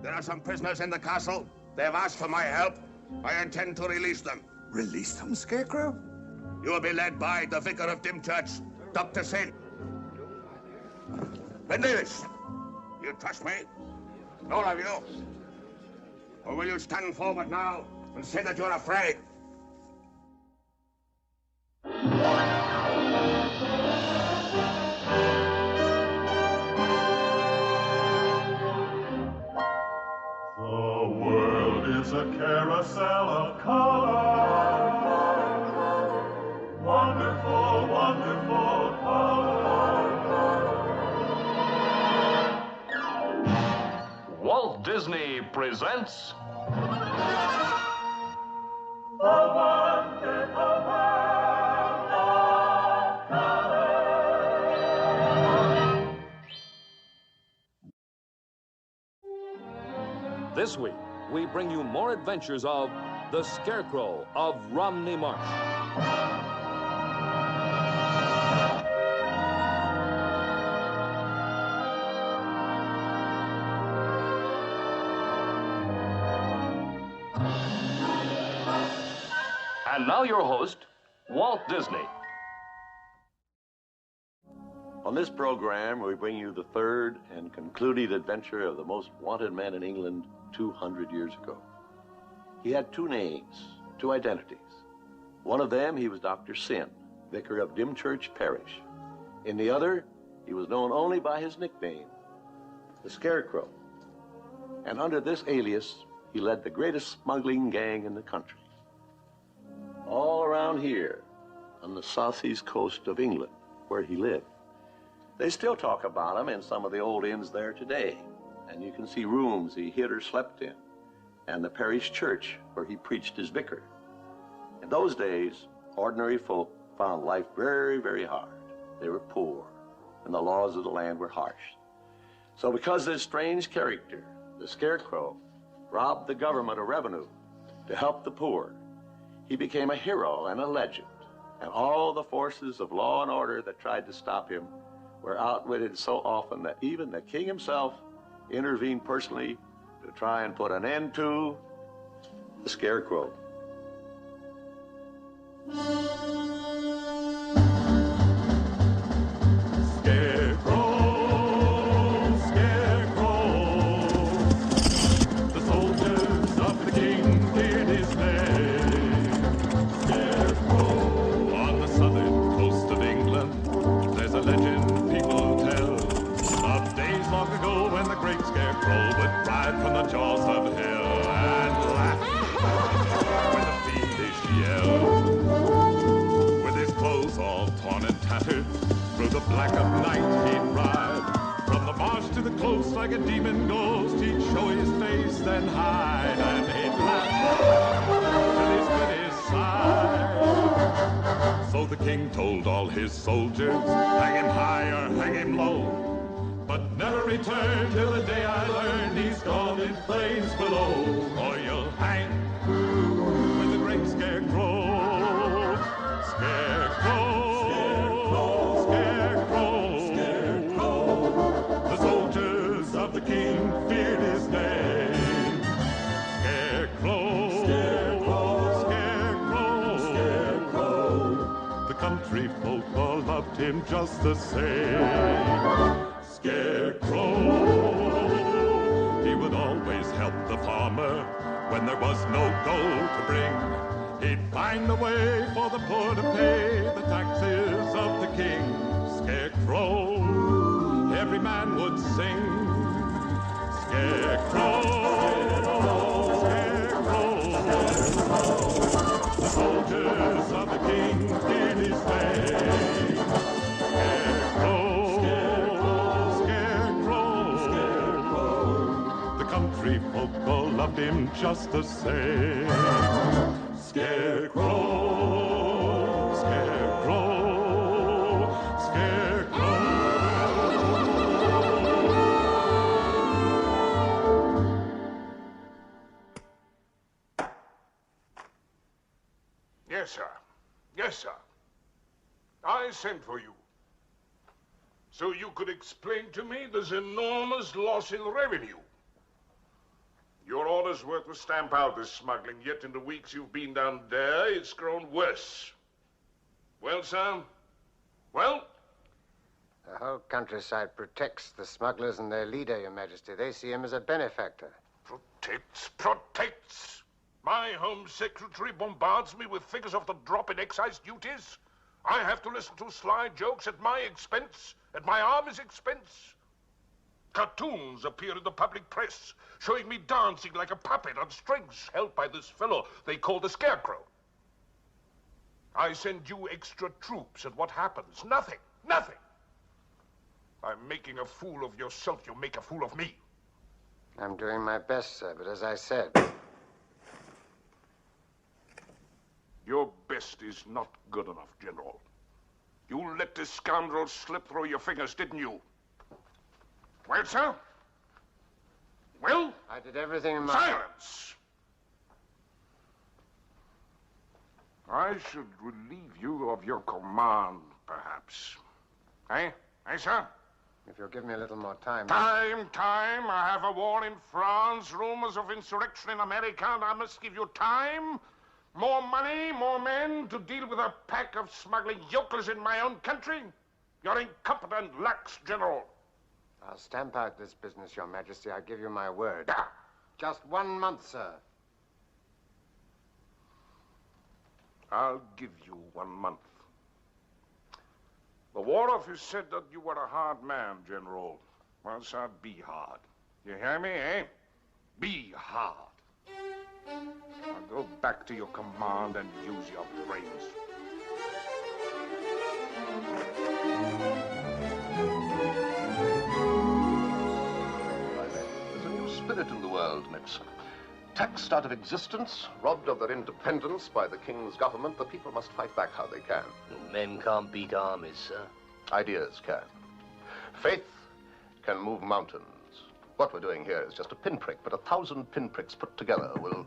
Speaker 20: There are some prisoners in the castle. They have asked for my help. I intend to release them.
Speaker 17: Release them, Scarecrow?
Speaker 20: You will be led by the vicar of Dymchurch, Dr Syn. Davis, you trust me? All of you? Or will you stand forward now and say that you're afraid?
Speaker 12: The world is a carousel of color. Wonderful, wonderful color.
Speaker 19: Walt Disney presents
Speaker 12: The wonderful world of color.
Speaker 22: This week, we bring you more adventures of the Scarecrow of Romney Marsh.
Speaker 19: And now your host, Walt Disney.
Speaker 21: On this program, we bring you the third and concluding adventure of the most wanted man in England 200 years ago. He had two names, two identities. One of them, he was Dr. Syn, vicar of Dymchurch Parish. In the other, he was known only by his nickname, the Scarecrow. And under this alias, he led the greatest smuggling gang in the country. All around here, on the southeast coast of England, where he lived. They still talk about him in some of the old inns there today. And you can see rooms he hid or slept in, and the parish church where he preached as vicar. In those days, ordinary folk found life very, very hard. They were poor, and the laws of the land were harsh. So because this strange character, the Scarecrow, robbed the government of revenue to help the poor, he became a hero and a legend. And all the forces of law and order that tried to stop him were outwitted so often that even the king himself intervened personally to try and put an end to the Scarecrow.
Speaker 12: From the jaws of hell and laugh with a fiendish yell. With his clothes all torn and tattered, through the black of night he'd ride. From the marsh to the close like a demon ghost, he'd show his face, then hide, and he'd laugh till his wit side. So the king told all his soldiers, hang him high or hang him low, but never return till the day I learn he's gone in flames below, or you'll hang with the great Scarecrow. Scarecrow, Scarecrow, Scarecrow, Scarecrow. The soldiers of the king feared his name. Scarecrow, Scarecrow, Scarecrow, Scarecrow. The country folk all loved him just the same. Scarecrow, he would always help the farmer when there was no gold to bring. He'd find a way for the poor to pay the taxes of the king. Scarecrow, every man would sing. Scarecrow, Scarecrow, Scarecrow. The soldiers of the king feared his name. Scarecrow, country folk all loved him just the same. Scarecrow, Scarecrow, Scarecrow.
Speaker 7: Yes, sir. Yes, sir. I sent for you so you could explain to me this enormous loss in revenue. Your orders were to stamp out this smuggling, yet in the weeks you've been down there, it's grown worse. Well, sir? Well?
Speaker 11: The whole countryside protects the smugglers and their leader, Your Majesty. They see him as a benefactor.
Speaker 7: Protects, protects. My Home Secretary bombards me with figures of the drop in excise duties. I have to listen to sly jokes at my expense, at my army's expense. Cartoons appear in the public press, showing me dancing like a puppet on strings, held by this fellow they call the Scarecrow. I send you extra troops, and what happens? Nothing, nothing. I'm making a fool of yourself, you make a fool of me.
Speaker 11: I'm doing my best, sir, but as I said...
Speaker 7: Your best is not good enough, General. You let this scoundrel slip through your fingers, didn't you? Well, sir? Well?
Speaker 11: I did everything in my...
Speaker 7: Silence! I should relieve you of your command, perhaps. Eh? Eh, sir?
Speaker 11: If you'll give me a little more time...
Speaker 7: Time! I have a war in France, rumors of insurrection in America, and I must give you time, more money, more men to deal with a pack of smuggling yokels in my own country. You're incompetent, lax, General.
Speaker 11: I'll stamp out this business, Your Majesty. I give you my word. Just 1 month, sir.
Speaker 7: I'll give you 1 month. The War Office said that you were a hard man, General. Well, sir, be hard. You hear me, eh? Be hard. Now go back to your command and use your brains.
Speaker 5: There's a new spirit in the world, Nixon. Taxed out of existence, robbed of their independence by the king's government, the people must fight back how they can.
Speaker 9: Men can't beat armies, sir.
Speaker 5: Ideas can. Faith can move mountains. What we're doing here is just a pinprick, but 1,000 pinpricks put together will...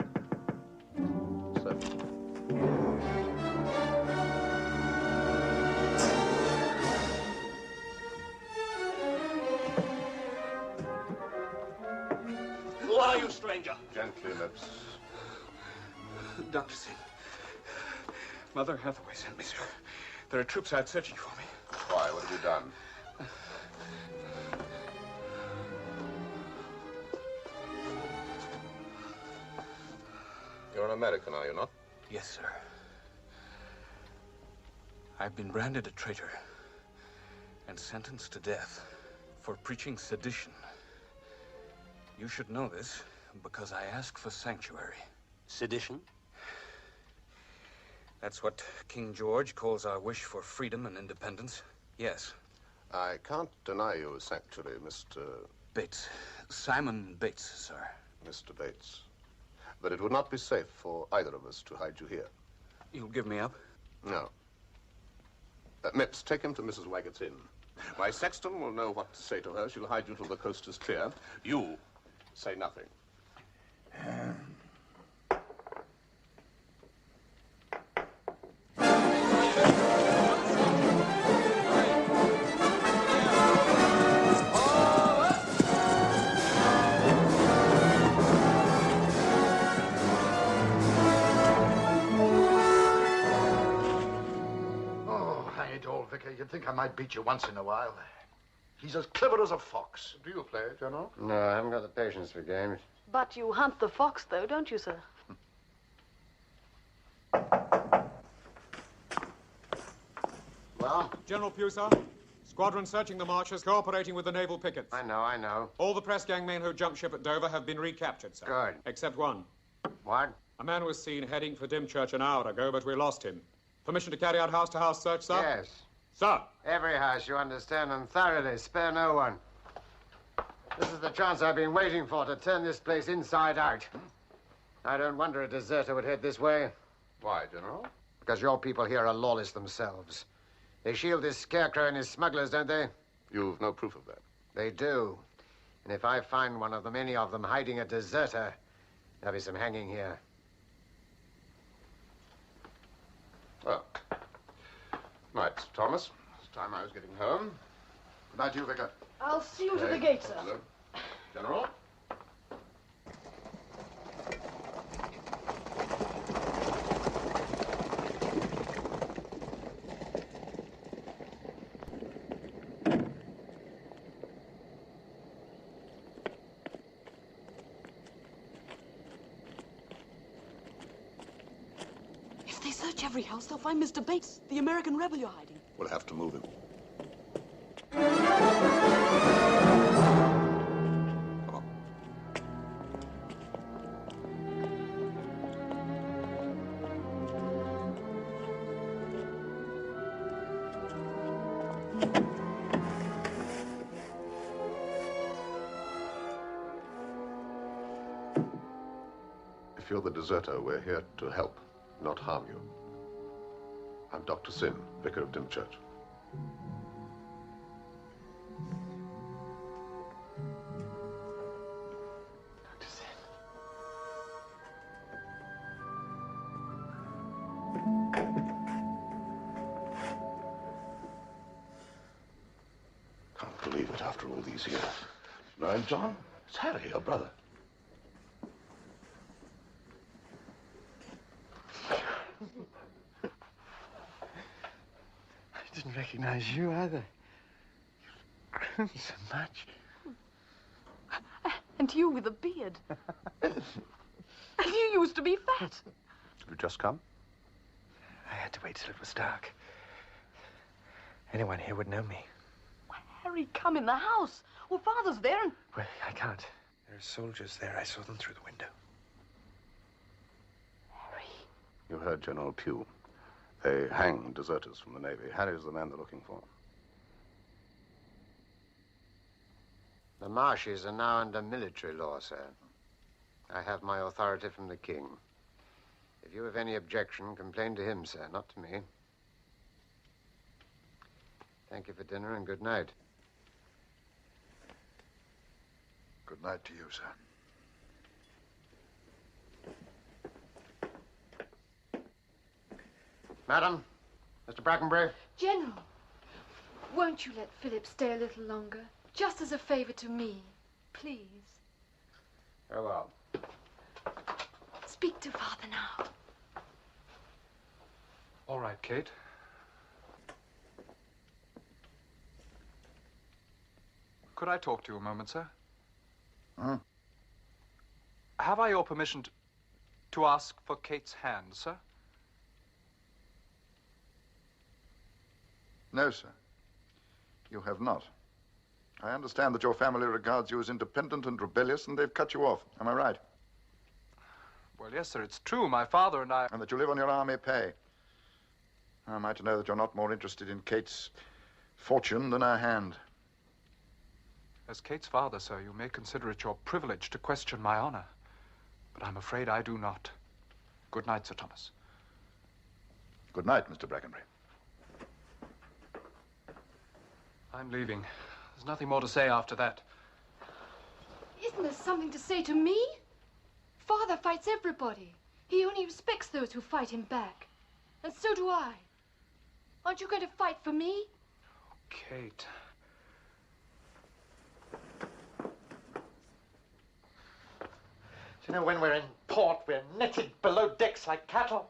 Speaker 9: Who are you, stranger?
Speaker 5: Gently, lips.
Speaker 6: Dr. Syn. Mother Hathaway sent me, sir. There are troops out searching for me.
Speaker 5: Why? What have you done? You're an American, are you not?
Speaker 6: Yes, sir. I've been branded a traitor and sentenced to death for preaching sedition. You should know this because I ask for sanctuary.
Speaker 9: Sedition?
Speaker 6: That's what King George calls our wish for freedom and independence. Yes.
Speaker 5: I can't deny you sanctuary, Mr...
Speaker 6: Bates. Simon Bates, sir.
Speaker 5: Mr. Bates. But it would not be safe for either of us to hide you here.
Speaker 6: You'll give me up?
Speaker 5: No. Mipps, take him to Mrs. Waggett's inn. My sexton will know what to say to her. She'll hide you till the coast is clear. You say nothing.
Speaker 4: You'd think I might beat you once in a while. He's as clever as a fox.
Speaker 5: Do you play, General?
Speaker 11: No, I haven't got the patience for games.
Speaker 16: But you hunt the fox, though, don't you, sir?
Speaker 11: Well?
Speaker 2: General Pugh, sir. Squadron searching the marshes, cooperating with the naval pickets.
Speaker 11: I know.
Speaker 2: All the press gang men who jumped ship at Dover have been recaptured, sir.
Speaker 11: Good.
Speaker 2: Except one.
Speaker 11: What?
Speaker 2: A man was seen heading for Dymchurch an hour ago, but we lost him. Permission to carry out house-to-house search, sir?
Speaker 11: Yes.
Speaker 2: Sir.
Speaker 11: Every house, you understand, and thoroughly. Spare no one. This is the chance I've been waiting for to turn this place inside out. I don't wonder a deserter would head this way.
Speaker 5: Why, General?
Speaker 11: Because your people here are lawless themselves. They shield this scarecrow and his smugglers, don't they?
Speaker 5: You've no proof of that.
Speaker 11: They do. And if I find one of them, any of them, hiding a deserter, there'll be some hanging here.
Speaker 5: Well, night, Thomas. It's time I was getting home. Good night, you, Vicar.
Speaker 16: I'll see you to the gate, sir.
Speaker 5: Hello. General?
Speaker 16: If they search every house, they'll find Mr. Bates, the American rebel you're hiding.
Speaker 5: We'll have to move him. If you're the deserter, we're here to help, not harm you. I'm Dr. Syn, Vicar of Dymchurch.
Speaker 4: Dr. Syn.
Speaker 5: Can't believe it after all these years. Know him, John? It's Harry, your brother.
Speaker 4: I didn't recognize you either. You've grown so much.
Speaker 16: And you with a beard. And you used to be fat.
Speaker 5: Have you just come?
Speaker 4: I had to wait till it was dark. Anyone here would know me.
Speaker 16: Harry, come in the house. Well, Father's there and...
Speaker 4: Well, I can't. There are soldiers there. I saw them through the window.
Speaker 16: Harry.
Speaker 5: You heard General Pugh. They hang deserters from the Navy. Harry's the man they're looking for.
Speaker 11: The Marshes are now under military law, sir. I have my authority from the King. If you have any objection, complain to him, sir, not to me. Thank you for dinner and good night.
Speaker 4: Good night to you, sir.
Speaker 11: Madam, Mr. Brackenbury.
Speaker 3: General, won't you let Philip stay a little longer? Just as a favor to me, please.
Speaker 11: Very well.
Speaker 3: Speak to Father now.
Speaker 2: All right, Kate. Could I talk to you a moment, sir?
Speaker 4: Hmm?
Speaker 2: Have I your permission to ask for Kate's hand, sir?
Speaker 4: No, sir. You have not. I understand that your family regards you as independent and rebellious, and they've cut you off. Am I right?
Speaker 2: Well, yes, sir, it's true. My father and I...
Speaker 4: And that you live on your army pay. Am I to know that you're not more interested in Kate's fortune than her hand?
Speaker 2: As Kate's father, sir, you may consider it your privilege to question my honor. But I'm afraid I do not. Good night, Sir Thomas.
Speaker 4: Good night, Mr. Brackenbury.
Speaker 2: I'm leaving. There's nothing more to say after that.
Speaker 3: Isn't there something to say to me? Father fights everybody. He only respects those who fight him back. And so do I. Aren't you going to fight for me?
Speaker 2: Kate.
Speaker 15: You know, when we're in port, we're netted below decks like cattle.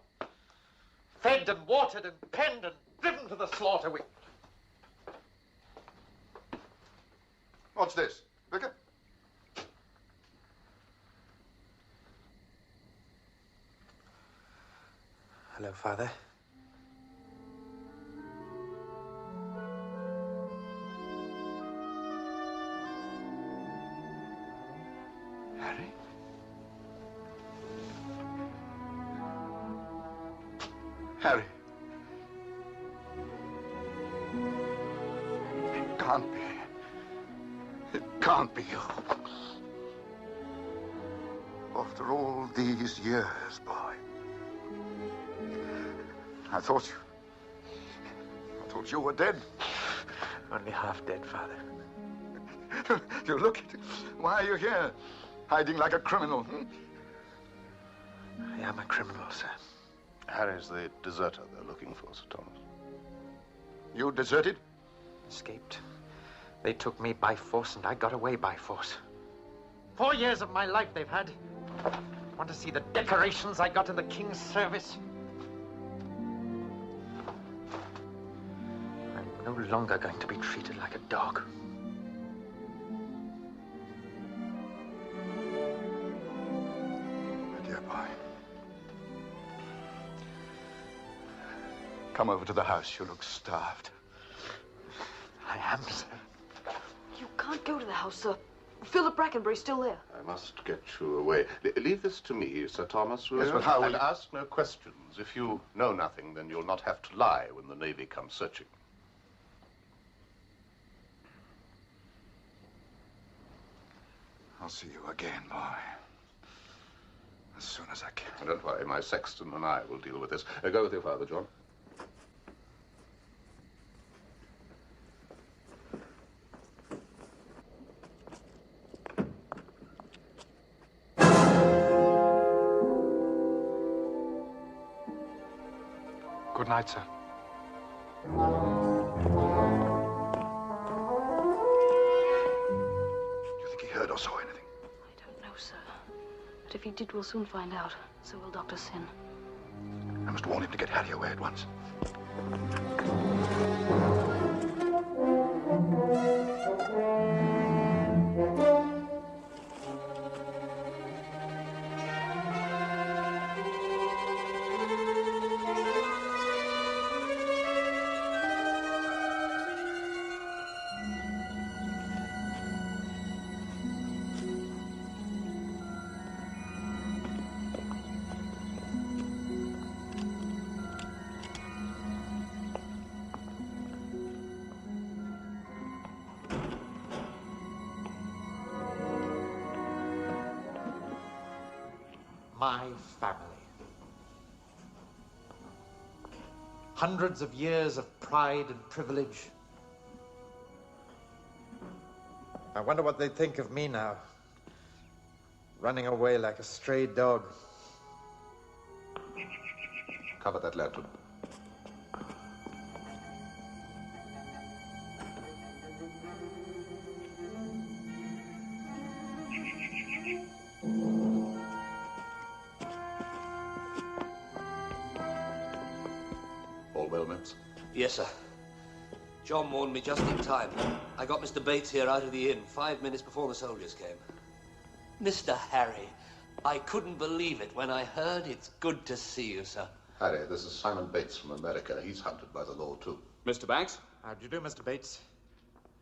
Speaker 15: Fed and watered and penned and driven to the slaughter.
Speaker 4: What's this, Vicar?
Speaker 15: Hello, Father.
Speaker 2: Harry?
Speaker 4: Harry. It can't be. It can't be you. After all these years, boy. I thought you were dead.
Speaker 15: Only half dead, Father.
Speaker 4: You look at it. Why are you here? Hiding like a criminal.
Speaker 15: I am a criminal, sir.
Speaker 5: Harry's the deserter they're looking for, Sir Thomas.
Speaker 4: You deserted?
Speaker 15: Escaped. They took me by force, and I got away by force. 4 years of my life they've had. Want to see the decorations I got in the King's service? I'm no longer going to be treated like a dog.
Speaker 4: My dear boy. Come over to the house. You look starved.
Speaker 15: I am, sir.
Speaker 16: You can't go to the house, sir. Philip Brackenbury's still there.
Speaker 5: I must get you away. Leave this to me, Sir Thomas.
Speaker 4: Yes, but how will
Speaker 5: and
Speaker 4: you...
Speaker 5: ask no questions. If you know nothing, then you'll not have to lie when the Navy comes searching.
Speaker 4: I'll see you again, boy. As soon as I can.
Speaker 5: Don't worry, my sexton and I will deal with this. Go with your father, John.
Speaker 2: Good night, sir.
Speaker 4: You think he heard or saw anything?
Speaker 16: I don't know, sir. But if he did, we'll soon find out. So will Dr. Syn.
Speaker 4: I must warn him to get Harry away at once.
Speaker 15: My family. Hundreds of years of pride and privilege, I wonder what they think of me now. Running away like a stray dog.
Speaker 5: Cover that lantern. All well, Mips?
Speaker 9: Yes, sir. John warned me just in time. I got Mr. Bates here out of the inn 5 minutes before the soldiers came. Mr. Harry, I couldn't believe it when I heard. It's good to see you, sir.
Speaker 5: Harry, this is Simon Bates from America. He's hunted by the law, too.
Speaker 8: Mr. Banks?
Speaker 15: How do you do, Mr. Bates?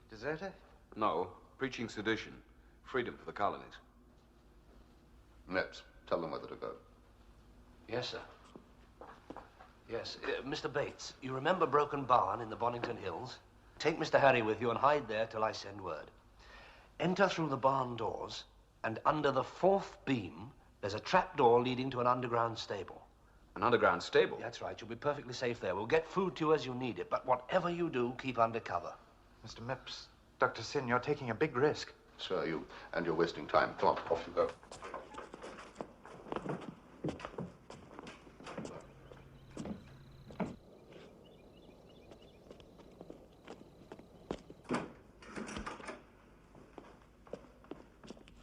Speaker 15: Deserter?
Speaker 8: No. Preaching sedition. Freedom for the colonies.
Speaker 5: Mips, tell them whether to go.
Speaker 9: Yes, sir. Yes. Mr. Bates, you remember Broken Barn in the Bonington Hills? Take Mr. Harry with you and hide there till I send word. Enter through the barn doors, and under the 4th beam, there's a trap door leading to an underground stable.
Speaker 8: An underground stable?
Speaker 9: That's right. You'll be perfectly safe there. We'll get food to you as you need it, but whatever you do, keep under cover.
Speaker 15: Mr. Mips, Dr. Syn, you're taking a big risk.
Speaker 5: Sir, you're wasting time. Come on, off you go.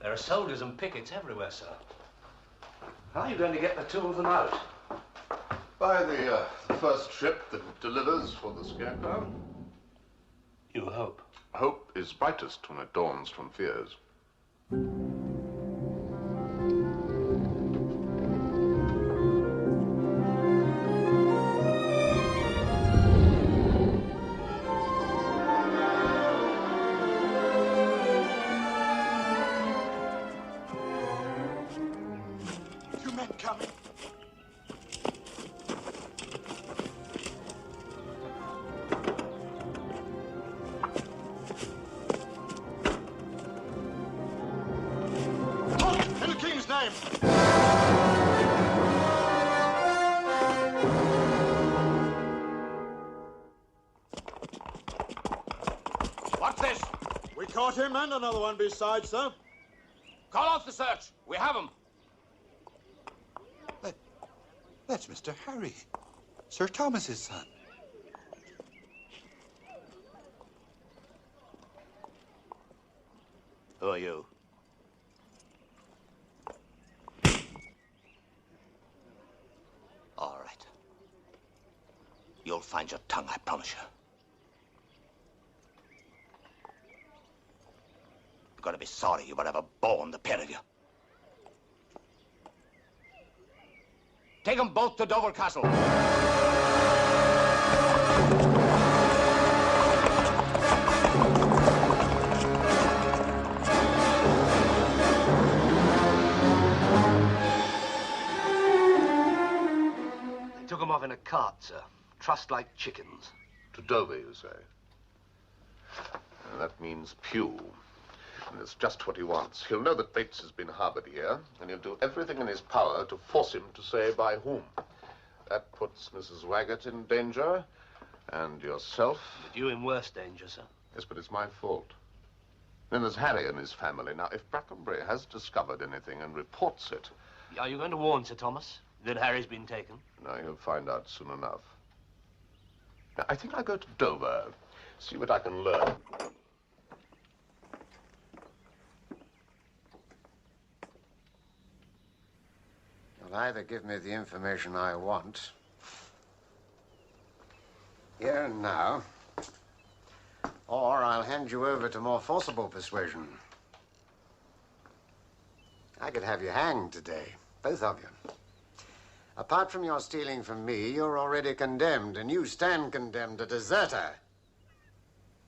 Speaker 9: There are soldiers and pickets everywhere, sir. How are you going to get the 2 of them out?
Speaker 5: By the first ship that delivers for the Scarecrow.
Speaker 9: You hope.
Speaker 5: Hope is brightest when it dawns from fears.
Speaker 17: Coming. Halt! In the King's name!
Speaker 7: What's this?
Speaker 17: We caught him and another one besides, sir.
Speaker 7: Call off the search. We have him.
Speaker 18: That's Mr. Harry, Sir Thomas's son.
Speaker 9: Who are you? All right. You'll find your tongue, I promise you. You're gonna be sorry you were ever born, the pair of you. Take them both to Dover Castle. They took them off in a cart, sir. Trussed like chickens.
Speaker 5: To Dover, you say? And that means Pew. And it's just what he wants. He'll know that Bates has been harbored here, and he'll do everything in his power to force him to say by whom. That puts Mrs. Wagget in danger, and yourself.
Speaker 9: But you in worse danger, sir.
Speaker 5: Yes, but it's my fault. Then there's Harry and his family. Now, if Brackenbury has discovered anything and reports it...
Speaker 9: Are you going to warn Sir Thomas that Harry's been taken?
Speaker 5: No, he'll find out soon enough. Now, I think I'll go to Dover, see what I can learn.
Speaker 11: You'll either give me the information I want, here and now, or I'll hand you over to more forcible persuasion. I could have you hanged today, both of you. Apart from your stealing from me, you're already condemned, and you stand condemned, a deserter.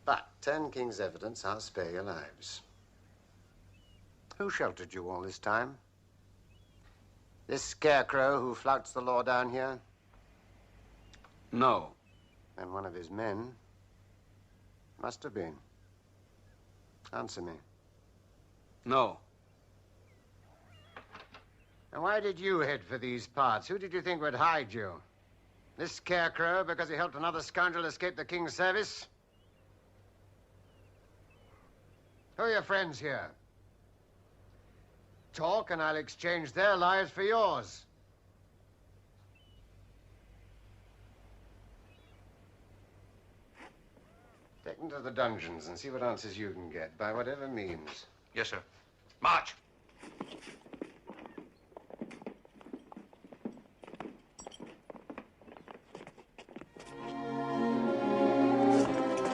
Speaker 11: But 10 King's evidence, I'll spare your lives. Who sheltered you all this time? This scarecrow who flouts the law down here?
Speaker 8: No.
Speaker 11: And one of his men? Must have been. Answer me.
Speaker 8: No.
Speaker 11: And why did you head for these parts? Who did you think would hide you? This scarecrow because he helped another scoundrel escape the King's service? Who are your friends here? Talk and I'll exchange their lives for yours. Take them to the dungeons and see what answers you can get, by whatever means.
Speaker 6: Yes, sir. March!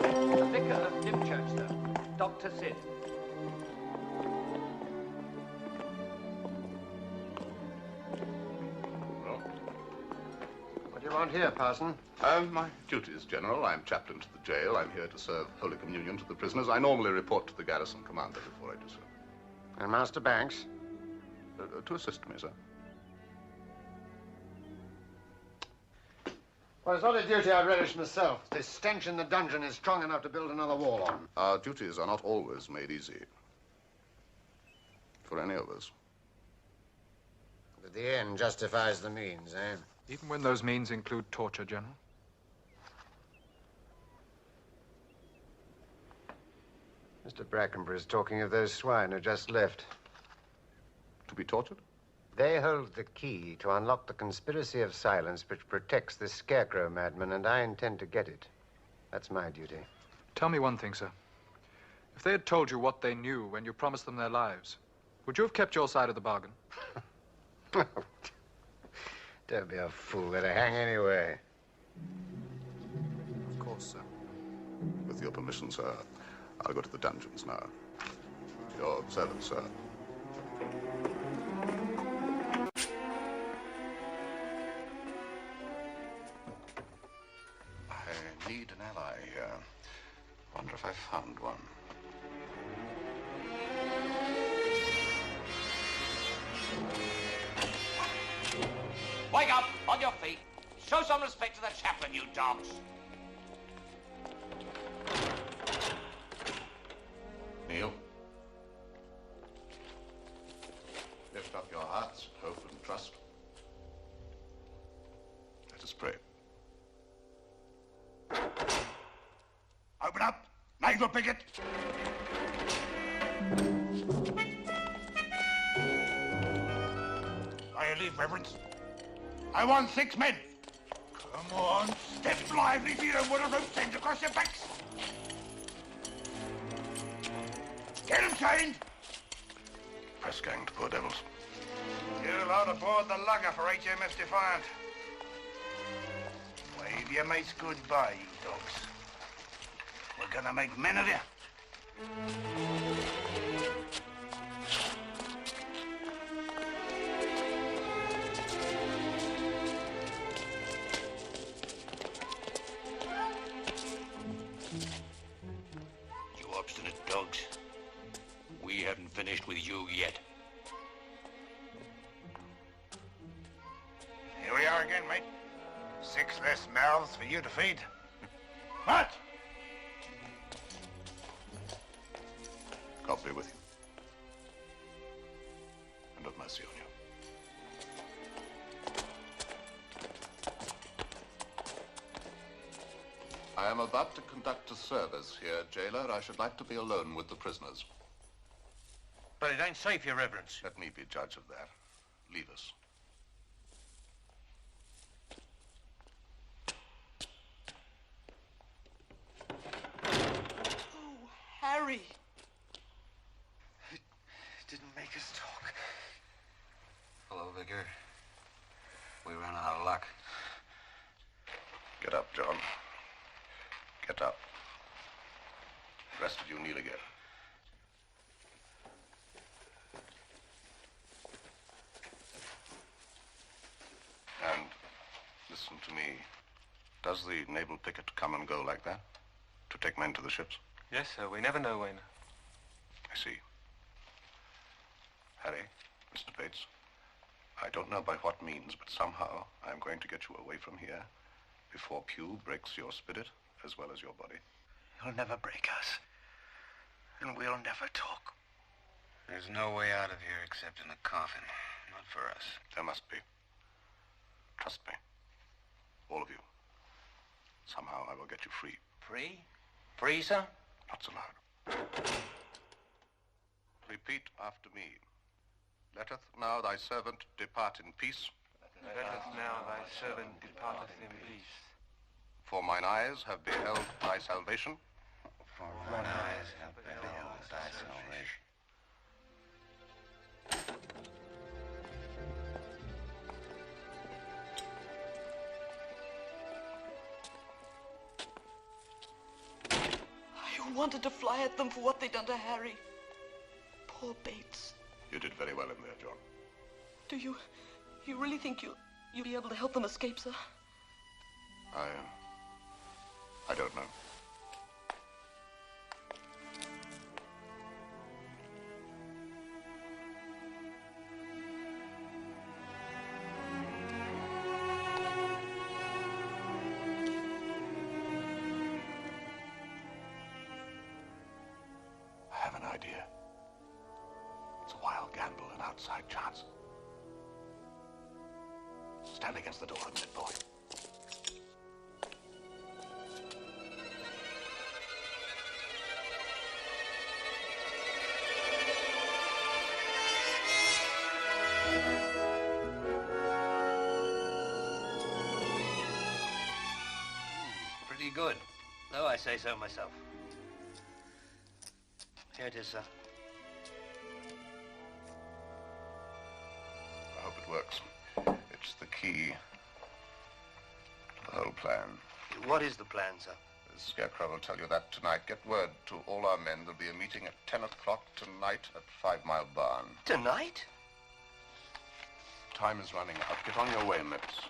Speaker 10: The vicar of Dimchurch, sir. Dr. Syn.
Speaker 11: What do you want here, Parson?
Speaker 5: My duties, General. I'm chaplain to the jail. I'm here to serve Holy Communion to the prisoners. I normally report to the garrison commander before I do so.
Speaker 11: And Master Banks?
Speaker 5: To assist me, sir.
Speaker 11: Well, it's not a duty I relish myself. This stench in the dungeon is strong enough to build another wall on.
Speaker 5: Our duties are not always made easy. For any of us.
Speaker 11: But the end justifies the means, eh?
Speaker 2: Even when those means include torture, General?
Speaker 11: Mr. Brackenbury is talking of those swine who just left.
Speaker 5: To be tortured?
Speaker 11: They hold the key to unlock the conspiracy of silence which protects this scarecrow madman, and I intend to get it. That's my duty.
Speaker 2: Tell me one thing, sir. If they had told you what they knew when you promised them their lives, would you have kept your side of the bargain?
Speaker 11: Don't be a fool. Let her hang anyway.
Speaker 2: Of course, sir.
Speaker 5: With your permission, sir, I'll go to the dungeons now. Your servant, sir. I need an ally here. Wonder if I found one.
Speaker 9: Wake up! On your feet! Show some respect to the chaplain, you dogs!
Speaker 5: Kneel. Lift up your hearts, hope and trust. Let us pray.
Speaker 20: Open up! Naval picket! I leave, Reverence. I want 6 men. Come on, step lively so you don't want a rope sent across your backs. Get them chained.
Speaker 5: Press gang to poor devils.
Speaker 20: You'll load aboard the lugger for HMS Defiant. Wave your mates goodbye, you dogs. We're gonna make men of you.
Speaker 9: You obstinate dogs. We haven't finished with you yet.
Speaker 20: Here we are again, mate. 6 less mouths for you to feed. March!
Speaker 5: God be with you. And have mercy on you. I am about to conduct a service here, jailer. I should like to be alone with the prisoners.
Speaker 9: But it ain't safe, Your Reverence.
Speaker 5: Let me be judge of that. Leave us.
Speaker 10: Oh, Harry. It didn't make us talk.
Speaker 6: Hello, Vicar. We ran out of luck.
Speaker 5: Get up, John. Get up. The rest of you kneel again. And listen to me. Does the naval picket come and go like that? To take men to the ships?
Speaker 10: Yes, sir. We never know when.
Speaker 5: I see. Harry, Mr. Bates, I don't know by what means, but somehow I'm going to get you away from here before Pew breaks your spirit as well as your body.
Speaker 10: You'll never break us. And we'll never talk.
Speaker 6: There's no way out of here except in a coffin. Not for us.
Speaker 5: There must be. Trust me. All of you. Somehow I will get you free.
Speaker 9: Free? Free, sir?
Speaker 5: Not so loud. Repeat after me. Letteth now thy servant depart in peace.
Speaker 10: Letteth now thy servant departeth in peace.
Speaker 5: For mine eyes have beheld thy salvation.
Speaker 10: For mine eyes have beheld thy salvation.
Speaker 1: I wanted to fly at them for what they'd done to Harry. Poor Bates.
Speaker 5: You did very well in there, John.
Speaker 1: Do you really think you'll be able to help them escape, sir?
Speaker 5: I don't know. I have an idea. It's a wild gamble, an outside chance. Stand against the door a minute, boy.
Speaker 9: Pretty good, though I say so myself. Here it is, sir.
Speaker 5: I hope it works. It's the key to the whole plan.
Speaker 9: What is the plan, sir?
Speaker 5: The Scarecrow will tell you that tonight. Get word to all our men. There'll be a meeting at 10 o'clock tonight at 5 Mile Barn.
Speaker 9: Tonight?
Speaker 5: Time is running out. Get on your way, Mips.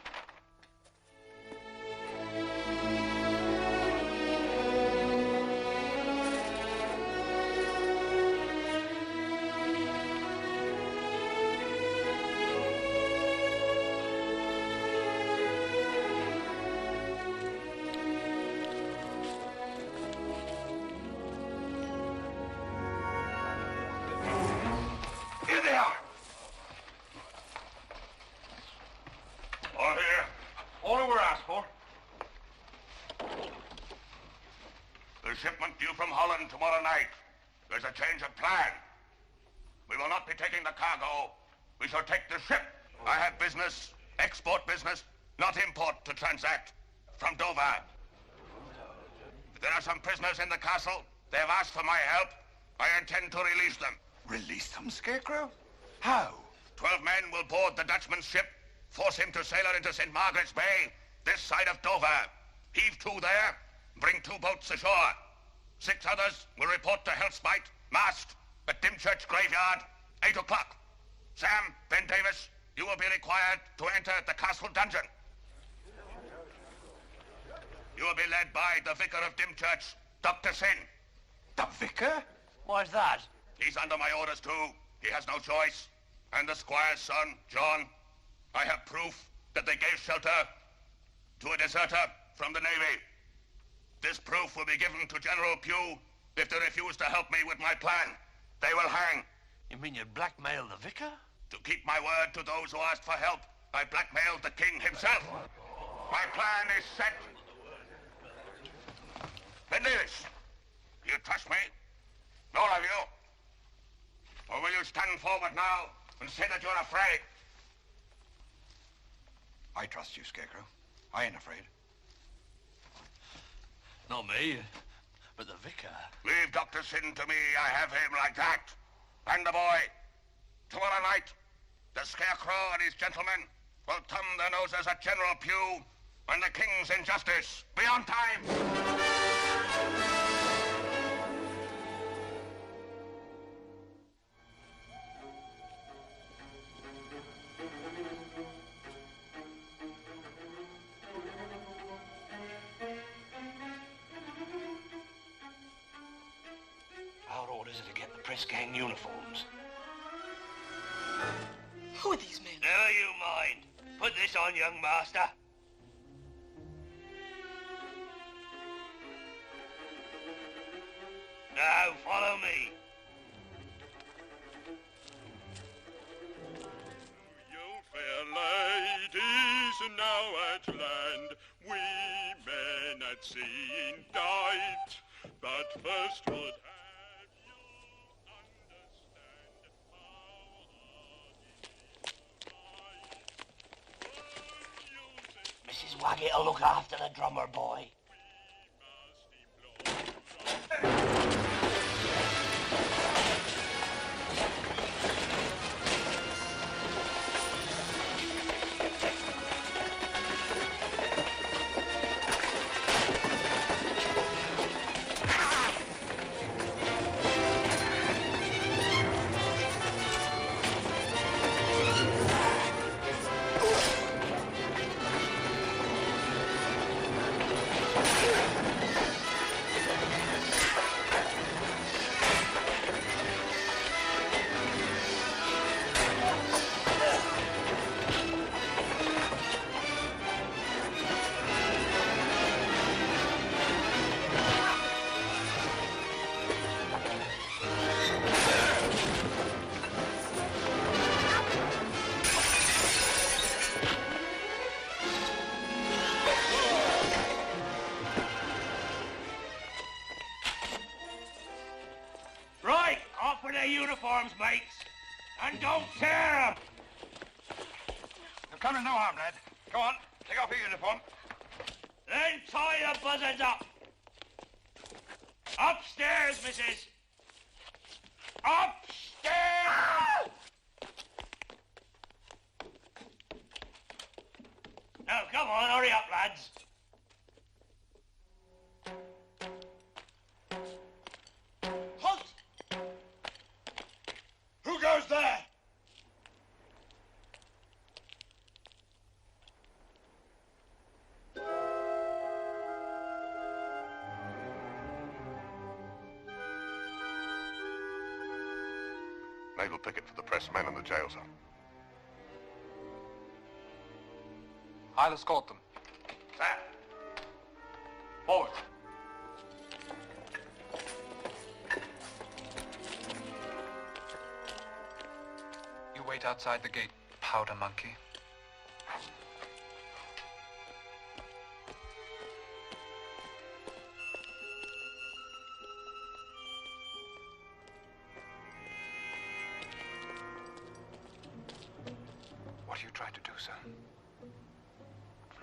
Speaker 20: Shipment due from Holland tomorrow night. There's a change of plan. We will not be taking the cargo. We shall take the ship. I have business, export business, not import to transact, from Dover. There are some prisoners in the castle. They have asked for my help. I intend to release them.
Speaker 18: Release them, Scarecrow? How?
Speaker 20: 12 men will board the Dutchman's ship, force him to sail her into St. Margaret's Bay, this side of Dover. Heave to there, bring 2 boats ashore. 6 others will report to Hellspite, mast, at Dymchurch Graveyard, 8 o'clock. Sam, Ben Davis, you will be required to enter the castle dungeon. You will be led by the vicar of Dymchurch, Dr Syn.
Speaker 18: The vicar?
Speaker 9: Why's that?
Speaker 20: He's under my orders too. He has no choice. And the squire's son, John. I have proof that they gave shelter to a deserter from the Navy. This proof will be given to General Pugh if they refuse to help me with my plan. They will hang.
Speaker 9: You mean you'd blackmail the vicar?
Speaker 20: To keep my word to those who asked for help, I blackmailed the king himself. My plan is set. Ben Davis, you trust me? All of you? Or will you stand forward now and say that you're afraid?
Speaker 18: I trust you, Scarecrow. I ain't afraid.
Speaker 9: Not me, but the vicar.
Speaker 20: Leave Dr. Syn to me. I have him like that. And the boy. Tomorrow night, the Scarecrow and his gentlemen will thumb their noses at General Pugh and the king's injustice. Be on time.
Speaker 9: Our orders are to get the press gang uniforms.
Speaker 1: Who are these men?
Speaker 9: Never you mind. Put this on, young master. Now, follow me.
Speaker 12: You fair ladies, now at land, we men at sea indict, but first would have you understand
Speaker 9: swaggy to look after the drummer boy. Uniforms, mates, and don't tear them.
Speaker 7: You're coming no harm, lad. Go on, take off your uniform.
Speaker 9: Then tie the buzzards up. Upstairs, missus. Upstairs! Now, come on, hurry up, lads.
Speaker 7: Halt! Who goes there?
Speaker 20: Naval picket for the pressmen in the jail cell.
Speaker 2: I'll escort them.
Speaker 7: Sir. Forward.
Speaker 2: You wait outside the gate, powder monkey. What are you trying to do, sir?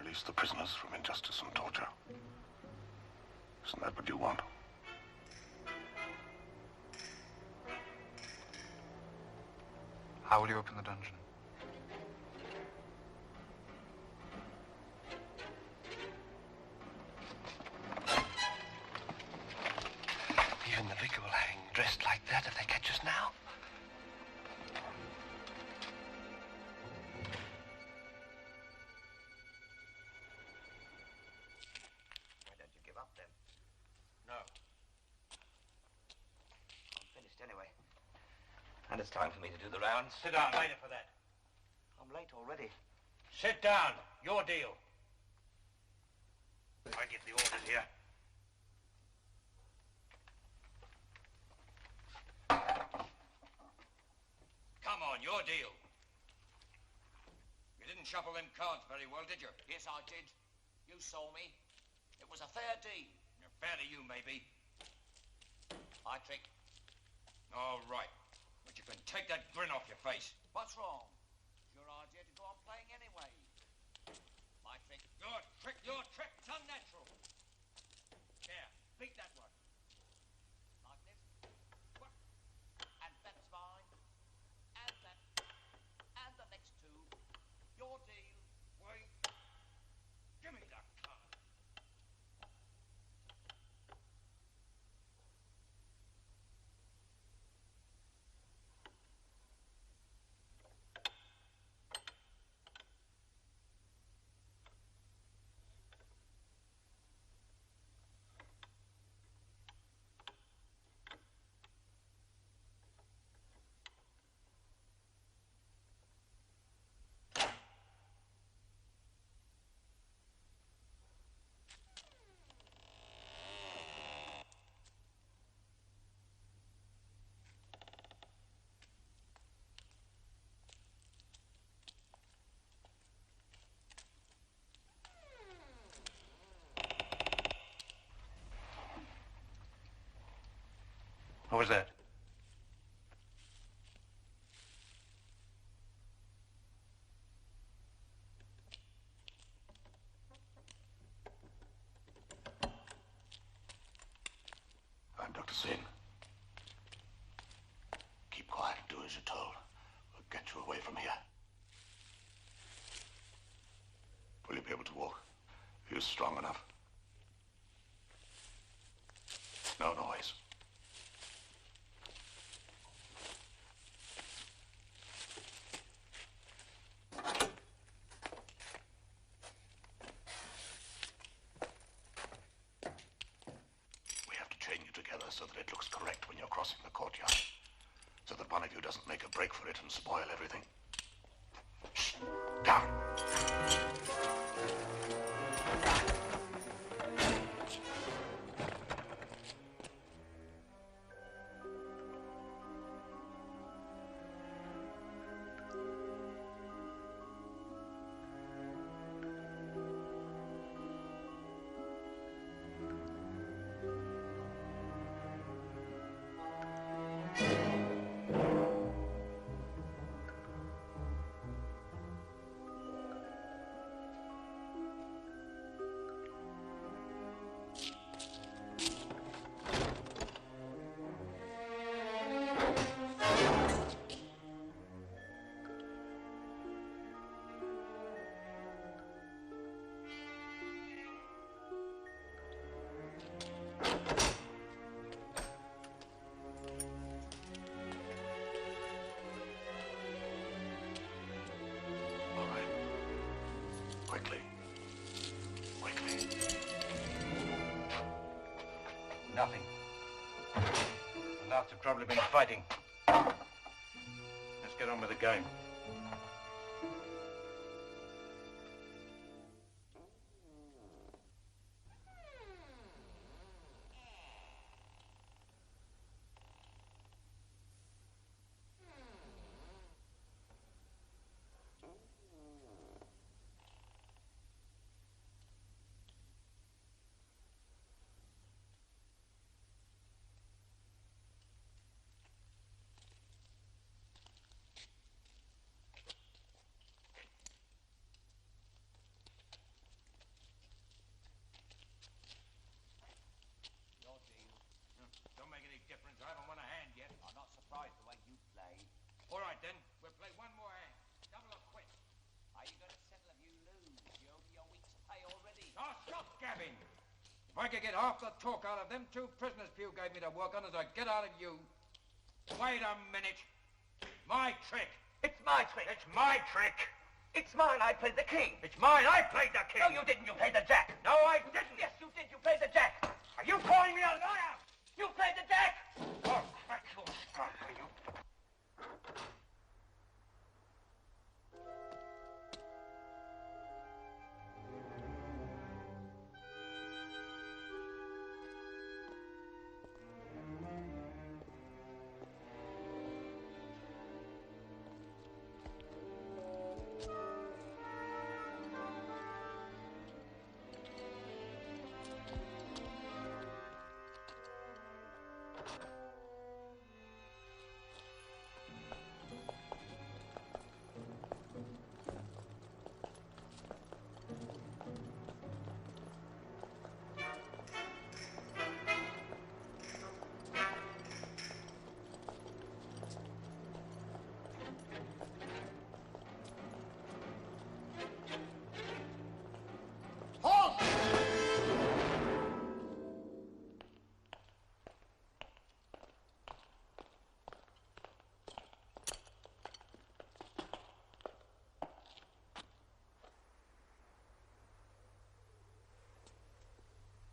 Speaker 20: Release the prisoners from injustice and torture. Isn't that what you want?
Speaker 2: How will you open the dungeon?
Speaker 9: Even the vicar will hang dressed like that if they catch us now. Why don't you give up then? No. I'm finished anyway. And it's time for me to do the rounds.
Speaker 7: Sit down, later for that.
Speaker 9: I'm late already.
Speaker 7: Sit down. Your deal. I give the orders here. Come on, your deal. You didn't shuffle them cards very well, did you?
Speaker 11: Yes, I did. You saw me. It was a fair deal.
Speaker 7: Fair to you, maybe.
Speaker 11: I trick.
Speaker 7: All right. But you can take that grin off your face.
Speaker 11: What's wrong? It's your idea to go on playing anyway. My trick.
Speaker 7: Your trick's unnatural. There, beat that one.
Speaker 11: Like this. What? And that's mine. And that. And the next two. Your deal.
Speaker 7: Wait. Give me that card. What was that?
Speaker 20: away from here. Will you be able to walk? Are you strong enough? No noise. We have to chain you together so that it looks correct when you're crossing the courtyard. So that one of you doesn't make a break for it and spoil everything. Shh! Down!
Speaker 11: Nothing. And after probably been fighting. Let's get on with the game.
Speaker 13: Don't make any difference. I haven't won a hand yet. I'm not surprised the way you play. All right, then. We'll play one more hand. Double or quit.
Speaker 14: Are you going to settle if you lose? You're over your week's pay already.
Speaker 13: Oh, stop gabbing. If I could get half the talk out of them two prisoners Pew gave me to work on as I get out of you. Wait a minute. My trick.
Speaker 9: It's my trick.
Speaker 13: It's my trick.
Speaker 9: It's mine. I played the king.
Speaker 13: It's mine. I played the king.
Speaker 9: No, you didn't. You played the jack.
Speaker 13: No, I didn't.
Speaker 9: Yes, you did. You played the jack.
Speaker 13: Are you calling me a liar?
Speaker 9: You played the jack.
Speaker 13: Oh, crack your strike, will you?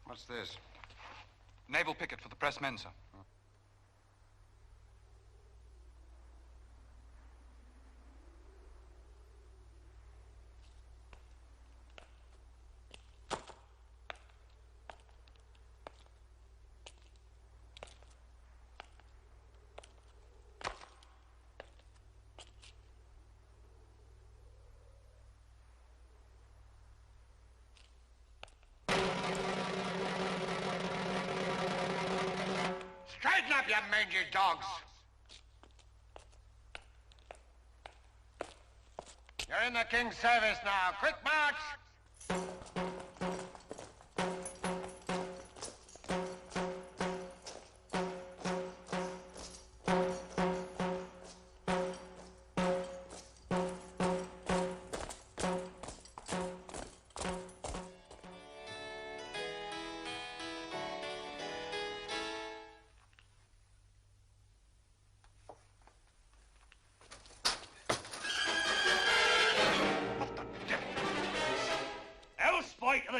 Speaker 2: What's this? Naval picket for the pressmen, sir.
Speaker 13: Straighten up, you mangy dogs.
Speaker 11: You're in the king's service now. Quick march!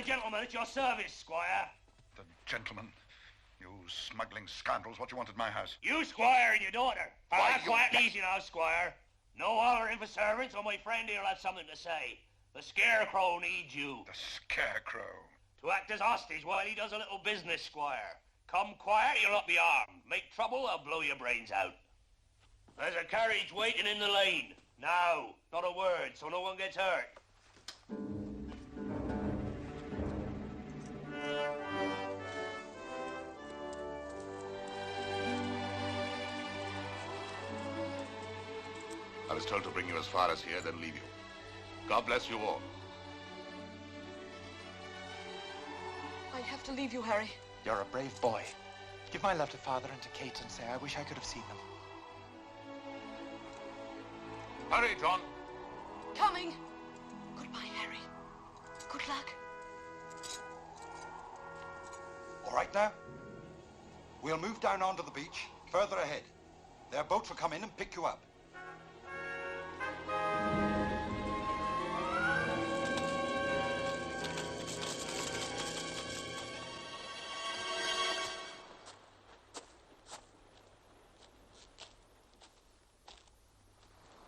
Speaker 9: gentleman at your service, Squire.
Speaker 4: The gentleman. You smuggling scoundrels, what you want at my house?
Speaker 9: You, Squire, and your daughter.
Speaker 4: Why, you...
Speaker 9: Quiet and easy now, Squire. No hollering for servants, or my friend here'll have something to say. The Scarecrow needs you.
Speaker 4: The Scarecrow?
Speaker 9: To act as hostage while he does a little business, Squire. Come quiet, you'll not be armed. Make trouble, I'll blow your brains out. There's a carriage waiting in the lane. Now, not a word, so no one gets hurt.
Speaker 20: I was told to bring you as far as here, then leave you. God bless you all.
Speaker 1: I have to leave you, Harry.
Speaker 15: You're a brave boy. Give my love to Father and to Kate and say I wish I could have seen them.
Speaker 20: Hurry, John.
Speaker 1: Coming. Goodbye, Harry. Good luck.
Speaker 18: All right now? We'll move down onto the beach, further ahead. Their boats will come in and pick you up.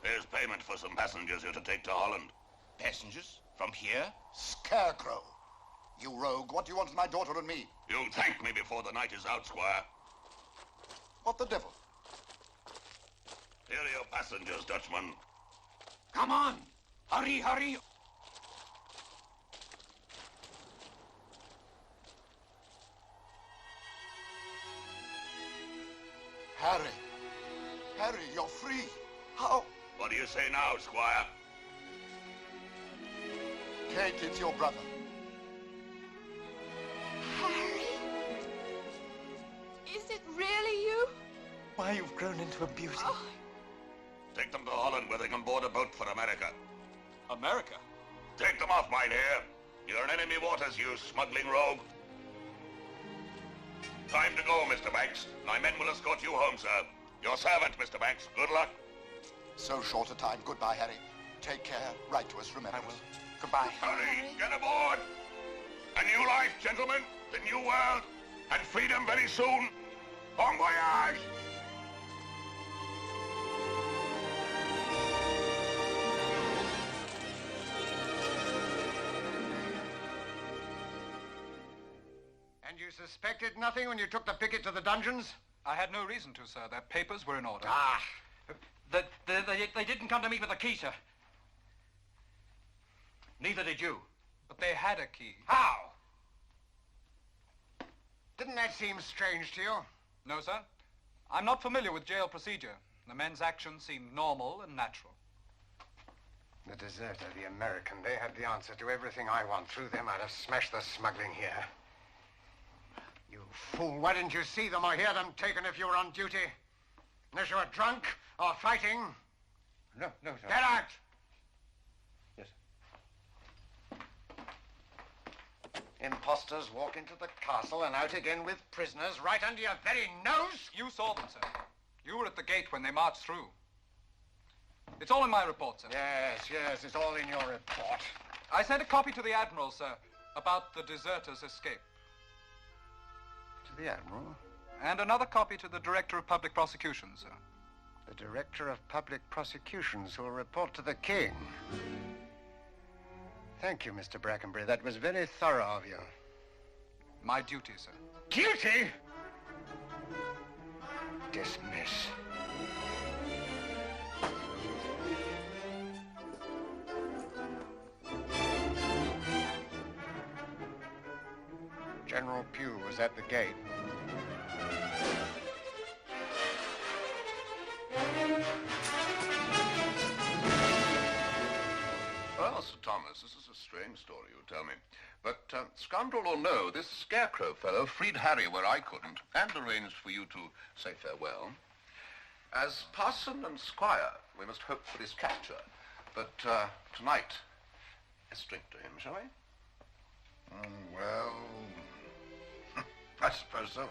Speaker 20: Here's payment for some passengers you're to take to Holland.
Speaker 18: Passengers? From here? Scarecrow! You rogue, what do you want with my daughter and me?
Speaker 20: You'll thank me before the night is out, Squire.
Speaker 18: What the devil?
Speaker 20: Here are your passengers, Dutchman.
Speaker 13: Come on! Hurry, hurry!
Speaker 18: Harry! Harry, you're free! How?
Speaker 20: What do you say now, Squire?
Speaker 18: Kate, it's your brother.
Speaker 1: Harry? Is it really you?
Speaker 15: Why, you've grown into a beauty.
Speaker 1: Oh.
Speaker 20: Take them to Holland where they can board a boat for America.
Speaker 2: America?
Speaker 20: Take them off, my dear. You're in enemy waters, you smuggling rogue. Time to go, Mr. Banks. My men will escort you home, sir. Your servant, Mr. Banks. Good luck.
Speaker 18: So short a time. Goodbye, Harry. Take care. Write to us, remember.
Speaker 15: I will. Goodbye.
Speaker 20: Hurry, get aboard. A new life, gentlemen. The new world. And freedom very soon. Bon voyage.
Speaker 11: And you suspected nothing when you took the picket to the dungeons?
Speaker 2: I had no reason to, sir. Their papers were in order.
Speaker 11: Ah.
Speaker 13: They didn't come to me with a key, sir. Neither did you.
Speaker 2: But they had a key.
Speaker 11: How? Didn't that seem strange to you?
Speaker 2: No, sir. I'm not familiar with jail procedure. The men's actions seemed normal and natural.
Speaker 11: The deserter, the American, they had the answer to everything I want. Through them, I'd have smashed the smuggling here. You fool, why didn't you see them or hear them taken if you were on duty? Unless you were drunk or fighting.
Speaker 13: No, sir.
Speaker 11: Get out!
Speaker 13: Yes.
Speaker 11: Impostors walk into the castle and out again with prisoners right under your very nose.
Speaker 2: You saw them, sir. You were at the gate when they marched through. It's all in my report, sir.
Speaker 11: Yes, it's all in your report.
Speaker 2: I sent a copy to the Admiral, sir, about the deserters' escape.
Speaker 11: To the Admiral?
Speaker 2: And another copy to the Director of Public Prosecutions, sir.
Speaker 11: The Director of Public Prosecutions who will report to the King. Thank you, Mr. Brackenbury. That was very thorough of you.
Speaker 2: My duty, sir.
Speaker 11: Duty? Dismiss. General Pugh was at the gate.
Speaker 20: Well, Sir Thomas, this is a strange story, you tell me. But, scoundrel or no, this Scarecrow fellow freed Harry where I couldn't, and arranged for you to say farewell. As parson and squire, we must hope for his capture. But, tonight, let's drink to him, shall we?
Speaker 4: Well, I suppose so.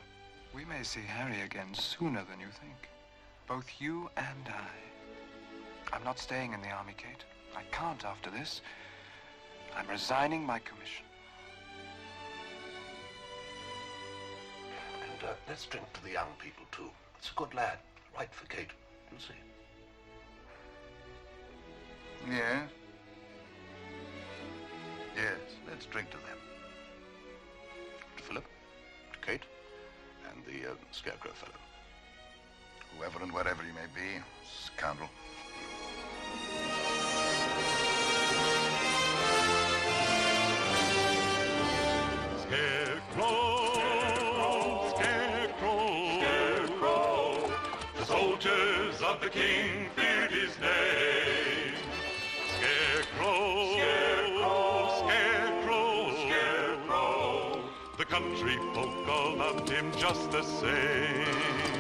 Speaker 15: We may see Harry again sooner than you think. Both you and I. I'm not staying in the army, Kate. I can't after this. I'm resigning my commission.
Speaker 5: let's drink to the young people, too. It's a good lad. Right for Kate. You'll see.
Speaker 4: Yes? Yes, let's drink to them.
Speaker 5: To Philip, to Kate, and the Scarecrow fellow.
Speaker 4: Whoever and wherever he may be, scoundrel.
Speaker 12: Scarecrow, Scarecrow, Scarecrow, the soldiers of the king feared his name. Scarecrow, Scarecrow, Scarecrow, Scarecrow, the country folk all loved him just the same.